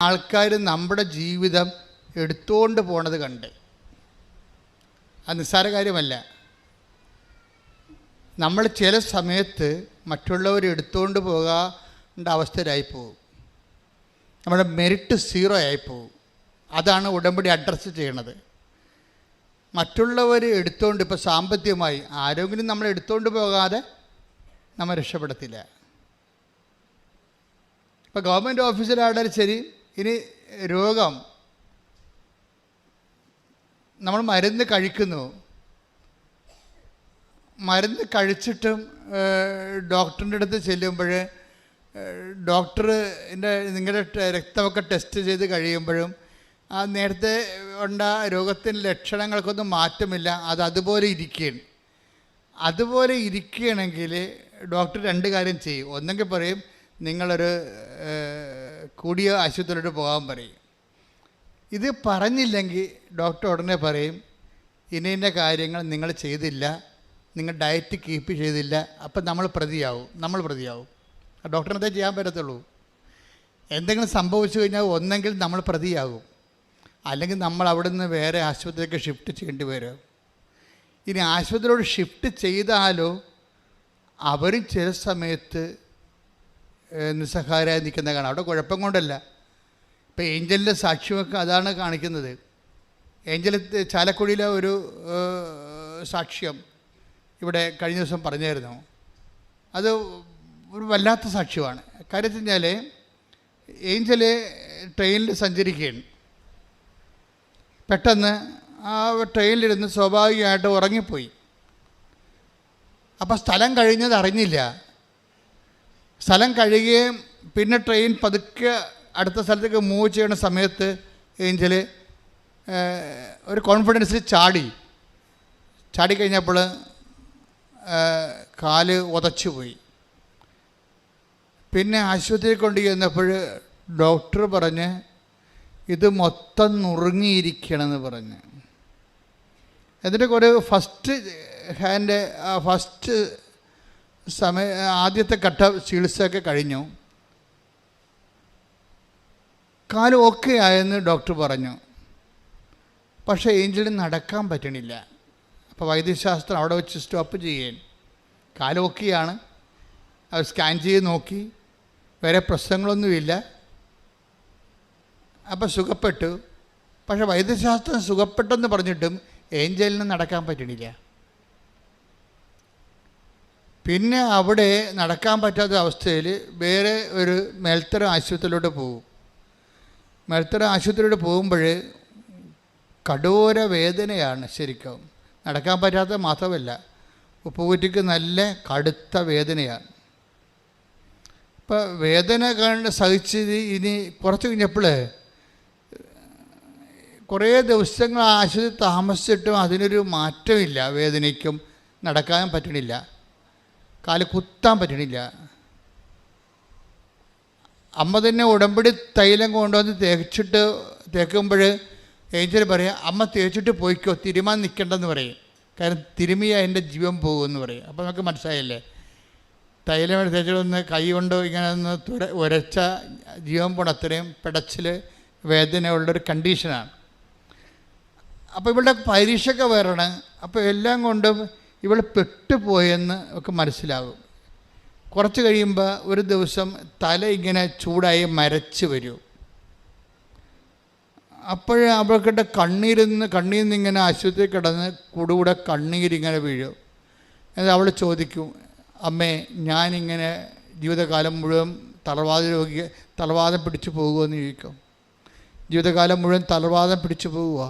ആൾക്കാർ നമ്മുടെ ജീവിതം എടുത്തുകൊണ്ട് പോണത് കണ്ട്. അത് നിസ്സാര കാര്യമല്ല. നമ്മൾ ചില സമയത്ത് മറ്റുള്ളവർ എടുത്തുകൊണ്ട് പോകേണ്ട അവസ്ഥയിലായിപ്പോവും. നമ്മുടെ മെറിറ്റ് 0 ആയിപ്പോവും. അതാണ് ഉടമ്പടി അഡ്രസ്സ് ചെയ്യണത്. മറ്റുള്ളവർ എടുത്തുകൊണ്ട്, ഇപ്പോൾ സാമ്പത്തികമായി ആരെങ്കിലും നമ്മൾ എടുത്തുകൊണ്ട് പോകാതെ നമ്മൾ രക്ഷപ്പെടത്തില്ല. ഇപ്പോൾ ഗവൺമെൻറ് ഓഫീസിലായാലും ശരി, ഇനി രോഗം നമ്മൾ മരുന്ന് കഴിക്കുന്നു, മരുന്ന് കഴിച്ചിട്ടും ഡോക്ടറിൻ്റെ അടുത്ത് ചെല്ലുമ്പോൾ ഡോക്ടറിൻ്റെ നിങ്ങളുടെ രക്തമൊക്കെ ടെസ്റ്റ് ചെയ്ത് കഴിയുമ്പോഴും ആ നേരത്തെ ഉണ്ട രോഗത്തിൻ്റെ ലക്ഷണങ്ങൾക്കൊന്നും മാറ്റമില്ല, അത് അതുപോലെ ഇരിക്കുകയാണ്. അതുപോലെ ഇരിക്കുകയാണെങ്കിൽ ഡോക്ടർ 2 കാര്യം ചെയ്യും. ഒന്നെങ്കിൽ പറയും നിങ്ങളൊരു കൂടിയ ആശുപത്രിയിലോട്ട് പോകാൻ പറയും. ഇത് പറഞ്ഞില്ലെങ്കിൽ ഡോക്ടർ ഉടനെ പറയും ഇന്ന കാര്യങ്ങൾ നിങ്ങൾ ചെയ്തില്ല, നിങ്ങൾ ഡയറ്റ് കീപ്പ് ചെയ്തില്ല, അപ്പം നമ്മൾ പ്രതിയാവും. ഡോക്ടറിനതേ ചെയ്യാൻ പറ്റത്തുള്ളൂ. എന്തെങ്കിലും സംഭവിച്ചു കഴിഞ്ഞാൽ ഒന്നെങ്കിൽ നമ്മൾ പ്രതിയാകും, അല്ലെങ്കിൽ നമ്മൾ അവിടെ നിന്ന് വേറെ ആശുപത്രിയിലേക്ക് ഷിഫ്റ്റ് ചെയ്യേണ്ടി വരും. ഇനി ആശുപത്രിയോട് ഷിഫ്റ്റ് ചെയ്താലോ അവരും ചില സമയത്ത് നിസ്സഹായരായി നിൽക്കുന്ന കാണാം. അവിടെ കുഴപ്പം കൊണ്ടല്ല. ഇപ്പോൾ ഏഞ്ചലിൻ്റെ സാക്ഷ്യമൊക്കെ അതാണ് കാണിക്കുന്നത്. ഏഞ്ചൽ ചാലക്കുടിയിലെ ഒരു സാക്ഷ്യം ഇവിടെ കഴിഞ്ഞ ദിവസം പറഞ്ഞായിരുന്നു. അത് ഒരു വല്ലാത്ത സാക്ഷ്യമാണ്. കാര്യം വെച്ച് കഴിഞ്ഞാൽ ഏഞ്ചൽ ട്രെയിനിൽ സഞ്ചരിക്കുകയാണ്. പെട്ടെന്ന് ആ ട്രെയിനിലിരുന്ന് സ്വാഭാവികമായിട്ട് ഉറങ്ങിപ്പോയി. അപ്പോൾ സ്ഥലം കഴിഞ്ഞത് അറിഞ്ഞില്ല. സ്ഥലം കഴിയുകയും പിന്നെ ട്രെയിൻ പതുക്കെ അടുത്ത സ്ഥലത്തേക്ക് മൂവ് ചെയ്യുന്ന സമയത്ത് ഏഞ്ചൽ ഒരു കോൺഫിഡൻസിൽ ചാടിക്കഴിഞ്ഞപ്പോൾ കാല് ഉതച്ചു പോയി. പിന്നെ ആശുപത്രിയിൽ കൊണ്ട് ചെന്നപ്പോൾ ഡോക്ടർ പറഞ്ഞ് ഇത് മൊത്തം നുറുങ്ങിയിരിക്കണമെന്ന് പറഞ്ഞ്. എന്നിട്ട് ഒരു ആദ്യത്തെ ഘട്ട ചികിത്സയൊക്കെ കഴിഞ്ഞു. കാല് ഓക്കെ ആയെന്ന് ഡോക്ടർ പറഞ്ഞു. പക്ഷേ ഏഞ്ചലിന് നടക്കാൻ പറ്റണില്ല. അപ്പോൾ വൈദ്യശാസ്ത്രം അവിടെ വെച്ച് സ്റ്റോപ്പ് ചെയ്യാൻ. കാല് ഓക്കെയാണ്, അവർ സ്കാൻ ചെയ്ത് നോക്കി, വേറെ പ്രശ്നങ്ങളൊന്നുമില്ല. അപ്പോൾ സുഖപ്പെട്ടു. പക്ഷേ വൈദ്യശാസ്ത്രം സുഖപ്പെട്ടെന്ന് പറഞ്ഞിട്ടും ഏഞ്ചലിന് നടക്കാൻ പറ്റണില്ല. പിന്നെ അവിടെ നടക്കാൻ പറ്റാത്ത അവസ്ഥയിൽ വേറെ ഒരു മേൽത്തരം ആശുപത്രിയിലോട്ട് പോകും. മേൽത്തരം ആശുപത്രിയിലോട്ട് പോകുമ്പോൾ കടോര വേദനയാണ്. ശരിക്കും നടക്കാൻ പറ്റാത്ത മാത്രമല്ല, ഉപ്പുകുറ്റിക്ക് നല്ല കടുത്ത വേദനയാണ്. ഇപ്പോൾ വേദന സഹിച്ച് ഇനി കുറച്ച് കഴിഞ്ഞപ്പോൾ കുറേ ദിവസങ്ങൾ ആശുപത്രി താമസിച്ചിട്ടും അതിനൊരു മാറ്റമില്ല. വേദനയ്ക്കും നടക്കാൻ പറ്റണില്ല, കാല് കുത്താൻ പറ്റണില്ല. അമ്മ തന്നെ ഉടമ്പടി തൈലം കൊണ്ടുവന്ന് തേക്കുമ്പോൾ ഏഞ്ചൽ പറയാം അമ്മ തേച്ചിട്ട് പോയിക്കോ, തിരുമാൻ നിൽക്കണ്ടെന്ന് പറയും. കാരണം തിരുമിയ എൻ്റെ ജീവൻ പോകുമെന്ന് പറയും. അപ്പോൾ നമുക്ക് മനസ്സിലായല്ലേ, തൈലം തേച്ചിട്ടൊന്ന് കൈ കൊണ്ട് ഇങ്ങനെ ഒന്ന് ഉരച്ച ജീവൻ പോണ അത്രയും പിടച്ചിൽ വേദനയുള്ളൊരു കണ്ടീഷനാണ്. അപ്പോൾ ഇവളുടെ പരീക്ഷയൊക്കെ വരണം. അപ്പോൾ എല്ലാം കൊണ്ടും ഇവൾ പെട്ടുപോയെന്ന് ഒക്കെ മനസ്സിലാകും. കുറച്ച് കഴിയുമ്പോൾ ഒരു ദിവസം തല ഇങ്ങനെ ചൂടായി മരച്ച് വരും. അപ്പോഴേ അവൾക്കിട്ട് കണ്ണീരിൽ നിന്ന് ഇങ്ങനെ ആശുപത്രി കിടന്ന് കൂടെ കണ്ണീരിങ്ങനെ വീഴും. എന്നിട്ട് അവൾ ചോദിക്കും, അമ്മേ ഞാനിങ്ങനെ ജീവിതകാലം മുഴുവൻ തളർവാദം പിടിച്ചു പോകുമെന്ന് ചോദിക്കും. ജീവിതകാലം മുഴുവൻ തളർവാദം പിടിച്ചു പോവുക,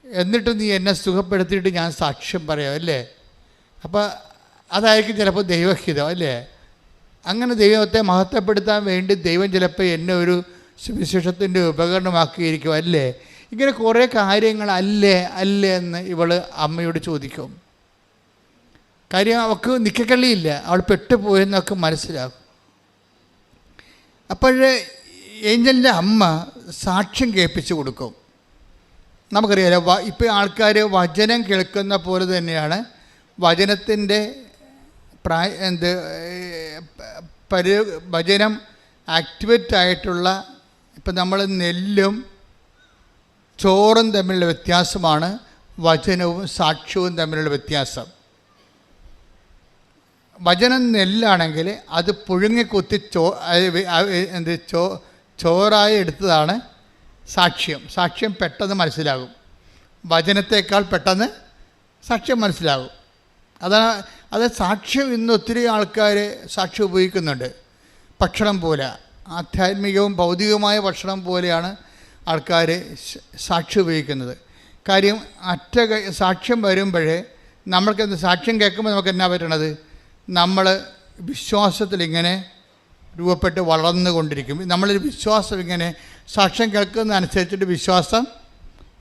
എന്നിട്ട് നീ എന്നെ സുഖപ്പെടുത്തിയിട്ട് ഞാൻ സാക്ഷ്യം പറയാം അല്ലേ? അപ്പോൾ അതായിരിക്കും ചിലപ്പോൾ ദൈവഹിതം അല്ലേ? അങ്ങനെ ദൈവത്തെ മഹത്വപ്പെടുത്താൻ വേണ്ടി ദൈവം ചിലപ്പോൾ എന്നെ ഒരു സുവിശേഷത്തിൻ്റെ ഉപകരണമാക്കിയിരിക്കും അല്ലേ? ഇങ്ങനെ കുറേ കാര്യങ്ങൾ അല്ലേ എന്ന് ഇവൾ അമ്മയോട് ചോദിക്കും. കാര്യം അവൾക്ക് നിൽക്കക്കള്ളിയില്ല, അവൾ പെട്ടുപോയെന്നൊക്കെ മനസ്സിലാകും. അപ്പോഴേ ഏഞ്ചലിൻ്റെ അമ്മ സാക്ഷ്യം കേൾപ്പിച്ചു കൊടുക്കും. നമുക്കറിയാലോ, ഇപ്പോൾ ആൾക്കാർ വചനം കേൾക്കുന്ന പോലെ തന്നെയാണ് വചനത്തിൻ്റെ വചനം ആക്ടിവേറ്റ് ആയിട്ടുള്ള, ഇപ്പം നമ്മൾ നെല്ലും ചോറും തമ്മിലുള്ള വ്യത്യാസമാണ് വചനവും സാക്ഷ്യവും തമ്മിലുള്ള വ്യത്യാസം. വചനം നെല്ലാണെങ്കിൽ അത് പുഴുങ്ങിക്കുത്തി ചോറായി എടുത്തതാണ് സാക്ഷ്യം. സാക്ഷ്യം പെട്ടെന്ന് മനസ്സിലാകും, വചനത്തേക്കാൾ പെട്ടെന്ന് സാക്ഷ്യം മനസ്സിലാകും. അത് സാക്ഷ്യം ഇന്ന് ഒത്തിരി ആൾക്കാർ സാക്ഷ്യം ഉപയോഗിക്കുന്നുണ്ട്. ഭക്ഷണം പോലെ, ആധ്യാത്മികവും ഭൗതികവുമായ ഭക്ഷണം പോലെയാണ് ആൾക്കാർ സാക്ഷ്യം ഉപയോഗിക്കുന്നത്. കാര്യം സാക്ഷ്യം വരുമ്പോഴേ നമ്മൾക്ക് സാക്ഷ്യം കേൾക്കുമ്പോൾ നമുക്ക് എന്നാ പറ്റണത്, നമ്മൾ വിശ്വാസത്തിലിങ്ങനെ രൂപപ്പെട്ട് വളർന്നുകൊണ്ടിരിക്കും. നമ്മളൊരു വിശ്വാസം ഇങ്ങനെ സാക്ഷ്യം കേൾക്കുന്നതനുസരിച്ചിട്ട് വിശ്വാസം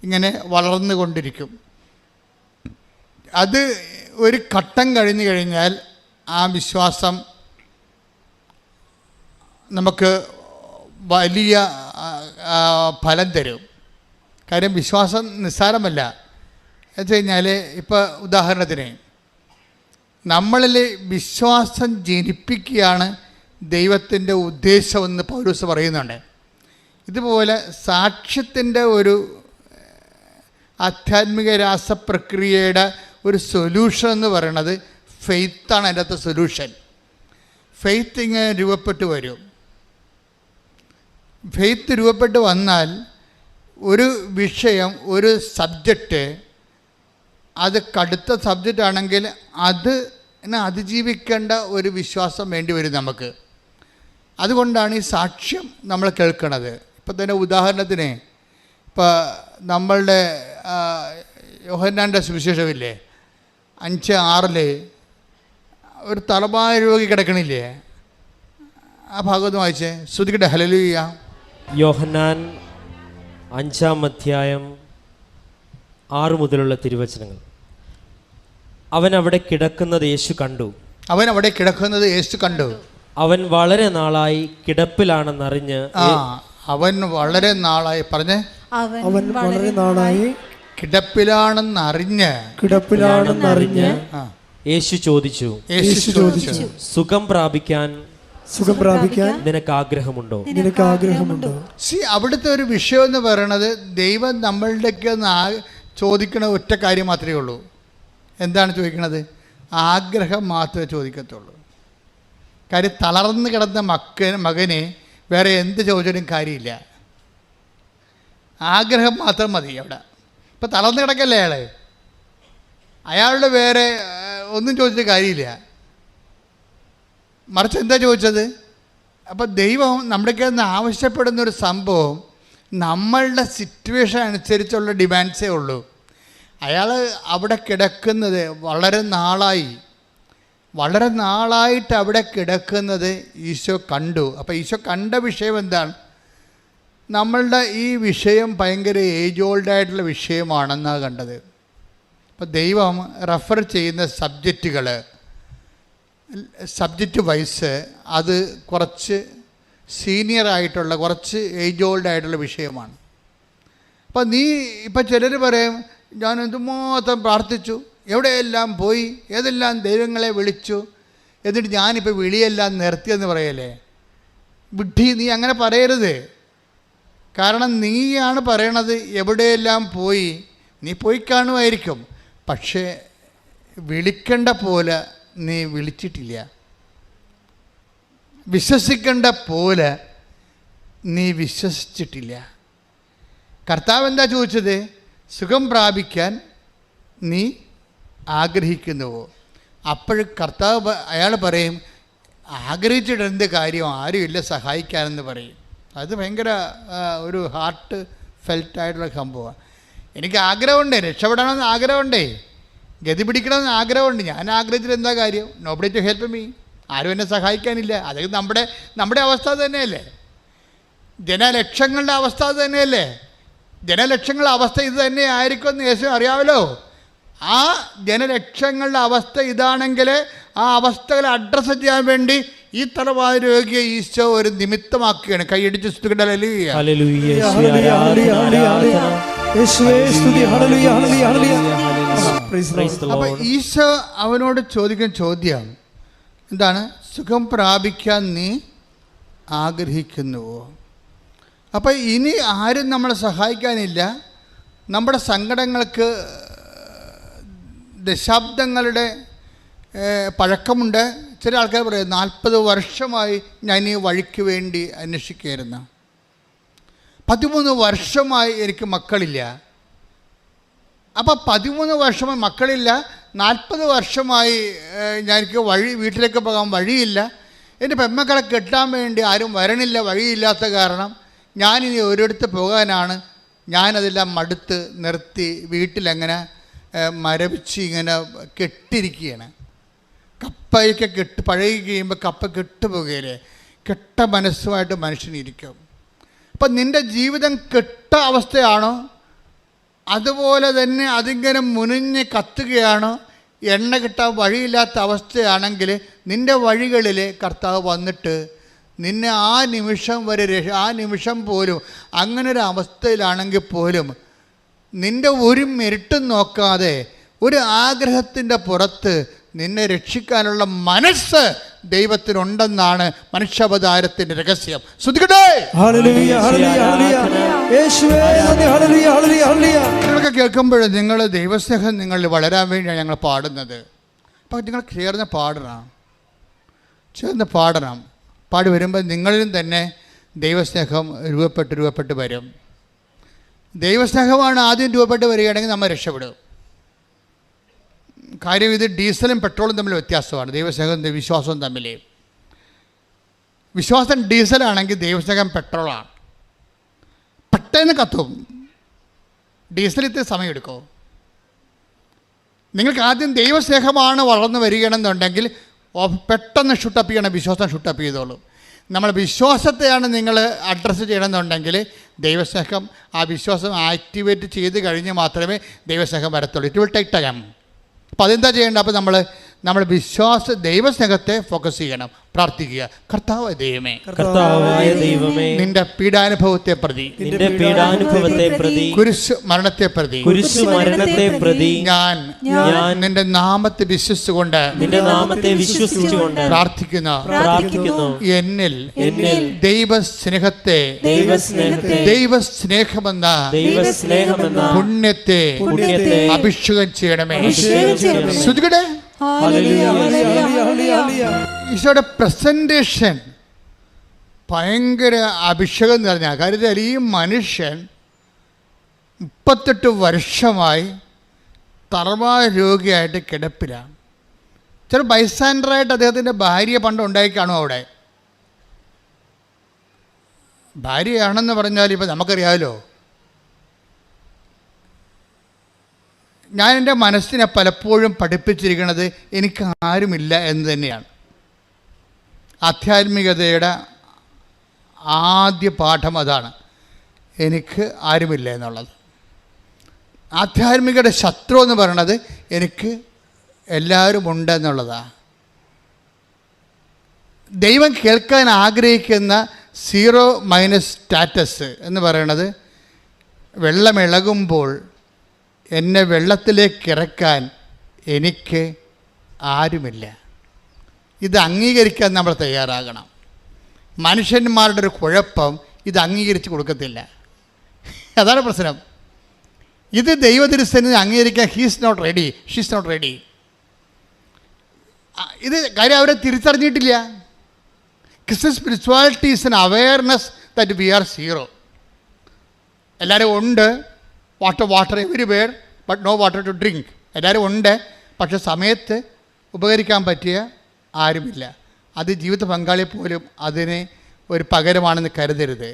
ഇങ്ങനെ വളർന്നുകൊണ്ടിരിക്കും. അത് ഒരു ഘട്ടം കഴിഞ്ഞു കഴിഞ്ഞാൽ ആ വിശ്വാസം നമുക്ക് വലിയ ഫലം തരും. കാര്യം വിശ്വാസം നിസ്സാരമല്ല. എന്ന് വെച്ച് കഴിഞ്ഞാൽ ഇപ്പോൾ ഉദാഹരണത്തിന് നമ്മളിൽ വിശ്വാസം ജനിപ്പിക്കുകയാണ് ദൈവത്തിൻ്റെ ഉദ്ദേശമെന്ന് പൗലോസ് പറയുന്നുണ്ട്. ഇതുപോലെ സാക്ഷ്യത്തിൻ്റെ ഒരു ആധ്യാത്മിക രാസപ്രക്രിയയുടെ ഒരു സൊല്യൂഷൻ എന്ന് പറയുന്നത് ഫെയ്ത്താണ്. അതിൻ്റെ അകത്ത് സൊല്യൂഷൻ ഫെയ്ത്ത് ഇങ്ങനെ രൂപപ്പെട്ട് വരും. ഫെയ്ത്ത് രൂപപ്പെട്ട് വന്നാൽ ഒരു വിഷയം, ഒരു സബ്ജക്റ്റ്, അത് കടുത്ത സബ്ജക്റ്റ് ആണെങ്കിൽ അതിനെ അതിജീവിക്കേണ്ട ഒരു വിശ്വാസം വേണ്ടി വരും നമുക്ക്. അതുകൊണ്ടാണ് ഈ സാക്ഷ്യം നമ്മൾ കേൾക്കുന്നത്. ഇപ്പം തന്നെ ഉദാഹരണത്തിന് ഇപ്പോൾ നമ്മളുടെ യോഹന്നാൻ്റെ സുവിശേഷമില്ലേ 5:6 ഒരു തലഭാര രോഗി കിടക്കണില്ലേ, ആ ഭാഗത്ത് വായിച്ചേ, ശ്രുതിക്കട്ടെ. ഹല്ലേലൂയ. യോഹന്നാൻ 5-ാം അധ്യായം 6 മുതലുള്ള തിരുവചനങ്ങൾ. അവൻ അവിടെ കിടക്കുന്നത് യേശു കണ്ടു. അവൻ വളരെ നാളായി കിടപ്പിലാണെന്നറിഞ്ഞ് അവൻ വളരെ നാളായി പറഞ്ഞേ അവൻ വളരെ നാളായി കിടപ്പിലാണെന്നറിഞ്ഞ് യേശു ചോദിച്ചു, സുഖം പ്രാപിക്കാൻ നിനക്ക് ആഗ്രഹമുണ്ടോ? അവിടുത്തെ ഒരു വിഷയം എന്ന് പറയുന്നത് ദൈവം നമ്മളുടെയൊക്കെ ചോദിക്കണ ഒറ്റ കാര്യം മാത്രമേ ഉള്ളൂ. എന്താണ് ചോദിക്കണത്? ആഗ്രഹം മാത്രമേ ചോദിക്കത്തുള്ളൂ. കാര്യം തളർന്ന് കിടന്ന മകന് വേറെ എന്ത് ചോദിച്ചാലും കാര്യമില്ല, ആഗ്രഹം മാത്രം മതി. അവിടെ ഇപ്പം തളർന്ന് കിടക്കല്ലേ അയാളുടെ വേറെ ഒന്നും ചോദിച്ചിട്ട് കാര്യമില്ല. മറിച്ച് എന്താ ചോദിച്ചത്? അപ്പം ദൈവം നമ്മുടെയൊക്കെ ആവശ്യപ്പെടുന്നൊരു സംഭവം നമ്മളുടെ സിറ്റുവേഷൻ അനുസരിച്ചുള്ള ഡിമാൻഡ്സേ ഉള്ളൂ. അയാൾ അവിടെ കിടക്കുന്നത് വളരെ നാളായിട്ട് അവിടെ കിടക്കുന്നത് ഈശോ കണ്ടു. അപ്പോൾ ഈശോ കണ്ട വിഷയം എന്താണ്? നമ്മളുടെ ഈ വിഷയം ഭയങ്കര ഏജ് ഓൾഡായിട്ടുള്ള വിഷയമാണെന്നാണ് കണ്ടത്. അപ്പോൾ ദൈവം റെഫർ ചെയ്യുന്ന സബ്ജക്റ്റ് വൈസ് അത് കുറച്ച് സീനിയറായിട്ടുള്ള, കുറച്ച് ഏജ് ഓൾഡായിട്ടുള്ള വിഷയമാണ്. അപ്പോൾ ഇപ്പം ചിലർ പറയും, ഞാൻ എന്തുമാത്രം പ്രാർത്ഥിച്ചു, എവിടെയെല്ലാം പോയി, ഏതെല്ലാം ദൈവങ്ങളെ വിളിച്ചു, എന്നിട്ട് ഞാനിപ്പോൾ വിളിയെല്ലാം നിർത്തിയെന്ന് പറയല്ലേ. വിഡ്ഢി, നീ അങ്ങനെ പറയരുത്. കാരണം നീയാണ് പറയണത് എവിടെയെല്ലാം പോയി. നീ പോയി കാണുമായിരിക്കും, പക്ഷേ വിളിക്കേണ്ട പോലെ നീ വിളിച്ചിട്ടില്ല. വിശ്വസിക്കേണ്ട പോലെ നീ വിശ്വസിച്ചിട്ടില്ല. കർത്താവ് എന്താ ചോദിച്ചത്? സുഖം പ്രാപിക്കാൻ നീ ആഗ്രഹിക്കുന്നുവോ? അപ്പോഴും കർത്താവ് അയാൾ പറയും, ആഗ്രഹിച്ചിട്ട് എന്ത് കാര്യം, ആരുമില്ല സഹായിക്കാനെന്ന് പറയും. അത് ഭയങ്കര ഒരു ഹാർട്ട് ഫെൽറ്റായിട്ടുള്ള സംഭവമാണ്. എനിക്ക് ആഗ്രഹമുണ്ടേ, രക്ഷപ്പെടണമെന്ന് ആഗ്രഹമുണ്ടേ, ഗതി പിടിക്കണമെന്ന് ആഗ്രഹമുണ്ട്. ഞാൻ ആഗ്രഹിച്ചിട്ട് എന്താ കാര്യം? Nobody to help me. ആരും എന്നെ സഹായിക്കാനില്ല. അതായത് നമ്മുടെ അവസ്ഥ തന്നെയല്ലേ, ജനലക്ഷങ്ങളുടെ അവസ്ഥ തന്നെയല്ലേ. ജനലക്ഷങ്ങളുടെ അവസ്ഥ ഇത് തന്നെ ആയിരിക്കുമെന്ന് യേശു അറിയാമല്ലോ. ആ ജനലക്ഷങ്ങളുടെ അവസ്ഥ ഇതാണെങ്കിൽ ആ അവസ്ഥകളെ അഡ്രസ്സ് ചെയ്യാൻ വേണ്ടി ഈ തലവാര രോഗിയെ ഈശോ ഒരു നിമിത്തമാക്കുകയാണ്. കൈയടിച്ച് സ്തുതിക്കട്ടെ. അപ്പൊ ഈശോ അവനോട് ചോദിക്കുന്ന ചോദ്യം എന്താണ്? സുഖം പ്രാപിക്കാൻ നീ ആഗ്രഹിക്കുന്നുവോ? അപ്പോൾ ഇനി ആരും നമ്മളെ സഹായിക്കാനില്ല. നമ്മുടെ സങ്കടങ്ങൾക്ക് ദശാബ്ദങ്ങളുടെ പഴക്കമുണ്ട്. ചില ആൾക്കാർ പറയും 40 വർഷമായി ഞാൻ ഈ വഴിക്ക് വേണ്ടി അന്വേഷിക്കുകയായിരുന്നു, 13 വർഷമായി എനിക്ക് മക്കളില്ല. അപ്പോൾ 13 വർഷമായി മക്കളില്ല, 40 വർഷമായി എനിക്ക് വീട്ടിലേക്ക് പോകാൻ വഴിയില്ല, എൻ്റെ പെൺമക്കളെ കെട്ടാൻ വേണ്ടി ആരും വരണില്ല, വഴിയില്ലാത്ത കാരണം ഞാനിനി ഒരിടത്ത് പോകാനാണ്. ഞാനതെല്ലാം മടുത്ത് നിർത്തി വീട്ടിലങ്ങനെ മരവിച്ച് ഇങ്ങനെ കെട്ടിരിക്കുകയാണ്. കപ്പയൊക്കെ പഴകി കഴിയുമ്പോൾ കപ്പ കെട്ടുപോകുകയില്ലേ, കെട്ട മനസ്സുമായിട്ട് മനുഷ്യനിരിക്കും. അപ്പം നിൻ്റെ ജീവിതം കെട്ട അവസ്ഥയാണോ, അതുപോലെ തന്നെ അതിങ്ങനെ മുനിഞ്ഞ് കത്തുകയാണോ, എണ്ണ കിട്ടാൻ വഴിയില്ലാത്ത അവസ്ഥയാണെങ്കിൽ നിൻ്റെ വഴികളിൽ കർത്താവ് വന്നിട്ട് നിന്നെ ആ നിമിഷം വരെ ആ നിമിഷം പോലും അങ്ങനെ ഒരു അവസ്ഥയിലാണെങ്കിൽ പോലും നിൻ്റെ ഒരു മെരിട്ടും നോക്കാതെ ഒരു ആഗ്രഹത്തിൻ്റെ പുറത്ത് നിന്നെ രക്ഷിക്കാനുള്ള മനസ്സ് ദൈവത്തിനുണ്ടെന്നാണ് മനുഷ്യാവതാരത്തിൻ്റെ രഹസ്യം. നിങ്ങളൊക്കെ കേൾക്കുമ്പോൾ നിങ്ങൾ ദൈവസ്നേഹം നിങ്ങളിൽ വളരാൻ വേണ്ടിയാണ് ഞങ്ങൾ പാടുന്നത്. അപ്പം നിങ്ങൾ ചേർന്ന് പാടണം. പാടി വരുമ്പോൾ നിങ്ങളിലും തന്നെ ദൈവസ്നേഹം രൂപപ്പെട്ട് വരും. ദൈവസ്നേഹമാണ് ആദ്യം രൂപപ്പെട്ട് വരികയാണെങ്കിൽ നമ്മൾ രക്ഷപ്പെടും. കാര്യം ഇത് ഡീസലും പെട്രോളും തമ്മിൽ വ്യത്യാസമാണ്. ദൈവസ്നേഹം വിശ്വാസവും തമ്മിൽ. വിശ്വാസം ഡീസലാണെങ്കിൽ ദൈവസ്നേഹം പെട്രോളാണ്. പെട്ടെന്ന് കത്തും. ഡീസൽ ഇത്തിരി സമയമെടുക്കും. നിങ്ങൾക്ക് ആദ്യം ദൈവസ്നേഹമാണ് വളർന്നു വരികയാണെന്നുണ്ടെങ്കിൽ പെട്ടെന്ന് ഷൂട്ടപ്പ് ചെയ്യണം, വിശ്വാസം ഷൂട്ടപ്പ് ചെയ്തോളൂ. നമ്മൾ വിശ്വാസത്തെയാണ് നിങ്ങൾ അഡ്രസ്സ് ചെയ്യണമെന്നുണ്ടെങ്കിൽ ദൈവസ്നേഹം ആ വിശ്വാസം ആക്ടിവേറ്റ് ചെയ്ത് കഴിഞ്ഞ് മാത്രമേ ദൈവസ്നേഹം വരത്തുള്ളൂ. It will take time. അപ്പോൾ അതെന്താ ചെയ്യേണ്ടത്? അപ്പോൾ നമ്മൾ ദൈവസ്നേഹത്തെ ഫോക്കസ് ചെയ്യണം. പ്രാർത്ഥിക്കുക, കർത്താവായ ദൈവമേ, നിന്റെ പീഡാനുഭവത്തെ പ്രതി കുരിശു മരണത്തെ പ്രതി ഞാൻ നിന്റെ നാമത്തെ വിശ്വസിച്ചുകൊണ്ട് പ്രാർത്ഥിക്കുന്നു. എന്നിൽ ദൈവസ്നേഹത്തെ ദൈവസ്നേഹമെന്ന പുണ്യത്തെ അഭിഷേകം ചെയ്യണമേ. ശ്രുതികടെ ഈശോയുടെ പ്രസൻറ്റേഷൻ ഭയങ്കര അഭിഷേകം നിറഞ്ഞ കാര്യത്തിൽ ഈ മനുഷ്യൻ 38 വർഷമായി തളർവാദ രോഗിയായിട്ട് കിടപ്പിലാണ്. ചില ബൈസ്റ്റാൻഡറായിട്ട് അദ്ദേഹത്തിൻ്റെ ഭാര്യ പണ്ട് ഉണ്ടായി കാണും. അവിടെ ഭാര്യയാണെന്ന് പറഞ്ഞാൽ ഇപ്പം നമുക്കറിയാമല്ലോ. ഞാൻ എൻ്റെ മനസ്സിനെ പലപ്പോഴും പഠിപ്പിച്ചിരിക്കുന്നത് എനിക്ക് ആരുമില്ല എന്ന് തന്നെയാണ്. ആധ്യാത്മികതയുടെ ആദ്യ പാഠം അതാണ്, എനിക്ക് ആരുമില്ല എന്നുള്ളത്. ആധ്യാത്മികയുടെ ശത്രു എന്ന് പറയണത് എനിക്ക് എല്ലാവരും ഉണ്ട് എന്നുള്ളതാണ്. ദൈവം കേൾക്കാൻ ആഗ്രഹിക്കുന്ന 0- സ്റ്റാറ്റസ് എന്ന് പറയണത് വെള്ളമിളകുമ്പോൾ എന്നെ വെള്ളത്തിലേക്ക് ഇറക്കാൻ എനിക്ക് ആരുമില്ല. ഇത് അംഗീകരിക്കാൻ നമ്മൾ തയ്യാറാകണം. മനുഷ്യന്മാരുടെ ഒരു കുഴപ്പം ഇത് അംഗീകരിച്ച് കൊടുക്കത്തില്ല. അതാണ് പ്രശ്നം. ഇത് ദൈവത്തിരുസന്നിധി അംഗീകരിക്കാൻ he's not ready, she's not ready. ഇത് കാര്യം അവരെ തിരിച്ചറിഞ്ഞിട്ടില്ല. Christian spirituality is an awareness that we are zero. എല്ലാവരും ഉണ്ട്, water everywhere but no water to drink. എല്ലാവരും ഉണ്ട്, പക്ഷെ സമയത്ത് ഉപകരിക്കാൻ പറ്റിയ ആരുമില്ല. അത് ജീവിത പങ്കാളി പോലും അതിന് ഒരു പകരമാണെന്ന് കരുതരുത്.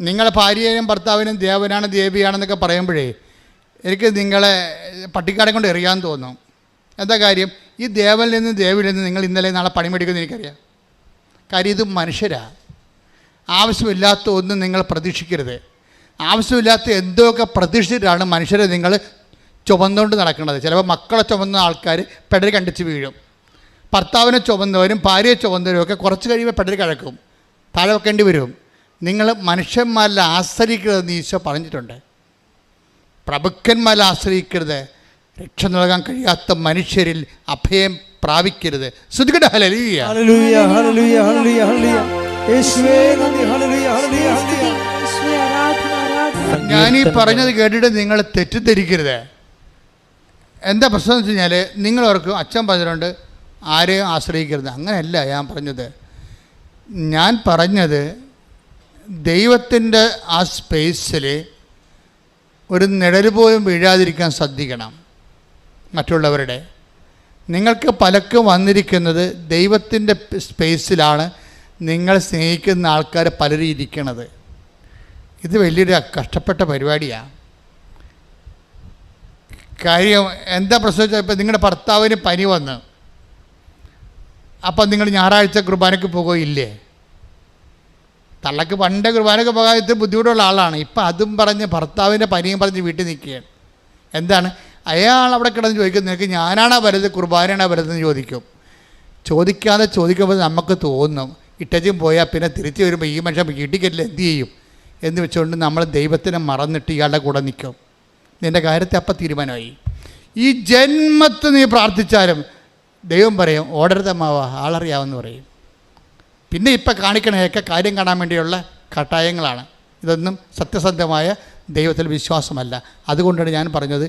നിങ്ങളെ ഭാര്യയും ഭർത്താവിനും ദേവനാണ് ദേവിയാണെന്നൊക്കെ പറയുമ്പോഴേ എനിക്ക് നിങ്ങളെ പട്ടിക്കാടം കൊണ്ട് എറിയാൻ തോന്നും. എന്താ കാര്യം? ഈ ദേവനിൽ നിന്ന് ദേവിയിൽ നിന്ന് നിങ്ങൾ ഇന്നലെ നാളെ പണിമെടുക്കുമെന്ന് എനിക്കറിയാം. കാര്യം ഇത് മനുഷ്യരാണ്. ആവശ്യമില്ലാത്ത ഒന്നും നിങ്ങൾ പ്രതീക്ഷിക്കരുത്. ആവശ്യമില്ലാത്ത എന്തൊക്കെ പ്രതീക്ഷിച്ചിട്ടാണ് മനുഷ്യരെ നിങ്ങൾ ചുമന്നുകൊണ്ട് നടക്കുന്നത്. ചിലപ്പോൾ മക്കളെ ചുമന്ന ആൾക്കാർ പെടൽ കണ്ടിച്ച് വീഴും. ഭർത്താവിനെ ചുമന്നവരും ഭാര്യയെ ചുമന്നവരും ഒക്കെ കുറച്ച് കഴിയുമ്പോൾ പെടൽ കിഴക്കും, താഴെ വെക്കേണ്ടി വരും. നിങ്ങൾ മനുഷ്യന്മാരിൽ ആശ്രയിക്കരുതെന്ന് ഈശോ പറഞ്ഞിട്ടുണ്ട്. പ്രഭുക്കന്മാരിൽ ആശ്രയിക്കരുത്. രക്ഷ നൽകാൻ കഴിയാത്ത മനുഷ്യരിൽ അഭയം പ്രാപിക്കരുത്. ശ്രുതികട്ടെ ഹല്ലേലൂയ. ഹല്ലേലൂയ ഹല്ലേലൂയ ഹല്ലേലൂയ ഹല്ലേലൂയ. യേശുവേ നന്ദി. ഹല്ലേലൂയ ഹല്ലേലൂയ ഹല്ലേലൂയ. ഞാനീ പറഞ്ഞത് കേട്ടിട്ട് നിങ്ങൾ തെറ്റിദ്ധരിക്കരുത്. എന്താ പ്രശ്നം എന്ന് വെച്ച് കഴിഞ്ഞാൽ നിങ്ങൾ ഓർക്കും അച്ഛൻ പറഞ്ഞിട്ടുണ്ട് ആരെയും ആശ്രയിക്കരുത്. അങ്ങനെയല്ല ഞാൻ പറഞ്ഞത്. ഞാൻ പറഞ്ഞത് ദൈവത്തിൻ്റെ ആ സ്പേസിൽ ഒരു നിഴൽ പോലും വീഴാതിരിക്കാൻ ശ്രദ്ധിക്കണം. മറ്റുള്ളവരുടെ നിങ്ങൾക്ക് പലർക്കും വന്നിരിക്കുന്നത് ദൈവത്തിൻ്റെ സ്പേസിലാണ് നിങ്ങൾ സ്നേഹിക്കുന്ന ആൾക്കാർ പലരും ഇരിക്കണത്. ഇത് വലിയൊരു കഷ്ടപ്പെട്ട പരിപാടിയാണ്. കാര്യം എന്താ പ്രശ്നം വെച്ചാൽ ഇപ്പം നിങ്ങളുടെ ഭർത്താവിന് പനി വന്ന് അപ്പം നിങ്ങൾ ഞായറാഴ്ച കുർബാനയ്ക്ക് പോകുകയില്ലേ? തള്ളക്ക് പണ്ട് കുർബാനയ്ക്ക് പോകാൻ ഇത്തിരി ബുദ്ധിമുട്ടുള്ള ആളാണ്. ഇപ്പം അതും പറഞ്ഞ് ഭർത്താവിൻ്റെ പനിയും പറഞ്ഞ് വീട്ടിൽ നിൽക്കുകയാണ്. എന്താണ് അയാൾ അവിടെ കിടന്ന് ചോദിക്കുന്നത്? നിനക്ക് ഞാനാണോ വരുന്നത് കുർബാനയാണോ വരുന്നതെന്ന് ചോദിക്കും. ചോദിക്കുമ്പോൾ നമുക്ക് തോന്നും ഇട്ടച്ചും പോയാൽ പിന്നെ തിരിച്ചു വരുമ്പോൾ ഈ മനുഷ്യൻ വീട്ടിൽ എന്ത് ചെയ്യും എന്ന് വെച്ചുകൊണ്ട് നമ്മൾ ദൈവത്തിനെ മറന്നിട്ട് ഇയാളുടെ കൂടെ നിൽക്കും. നിൻ്റെ കാര്യത്തെ അപ്പം തീരുമാനമായി. ഈ ജന്മത്ത് നീ പ്രാർത്ഥിച്ചാലും ദൈവം പറയും ഓടരുതമ്മാവ ആളറിയാമെന്ന് പറയും. പിന്നെ ഇപ്പം കാണിക്കണയൊക്കെ കാര്യം കാണാൻ വേണ്ടിയുള്ള കട്ടായങ്ങളാണ്. ഇതൊന്നും സത്യസന്ധമായ ദൈവത്തിൽ വിശ്വാസമല്ല. അതുകൊണ്ടാണ് ഞാൻ പറഞ്ഞത്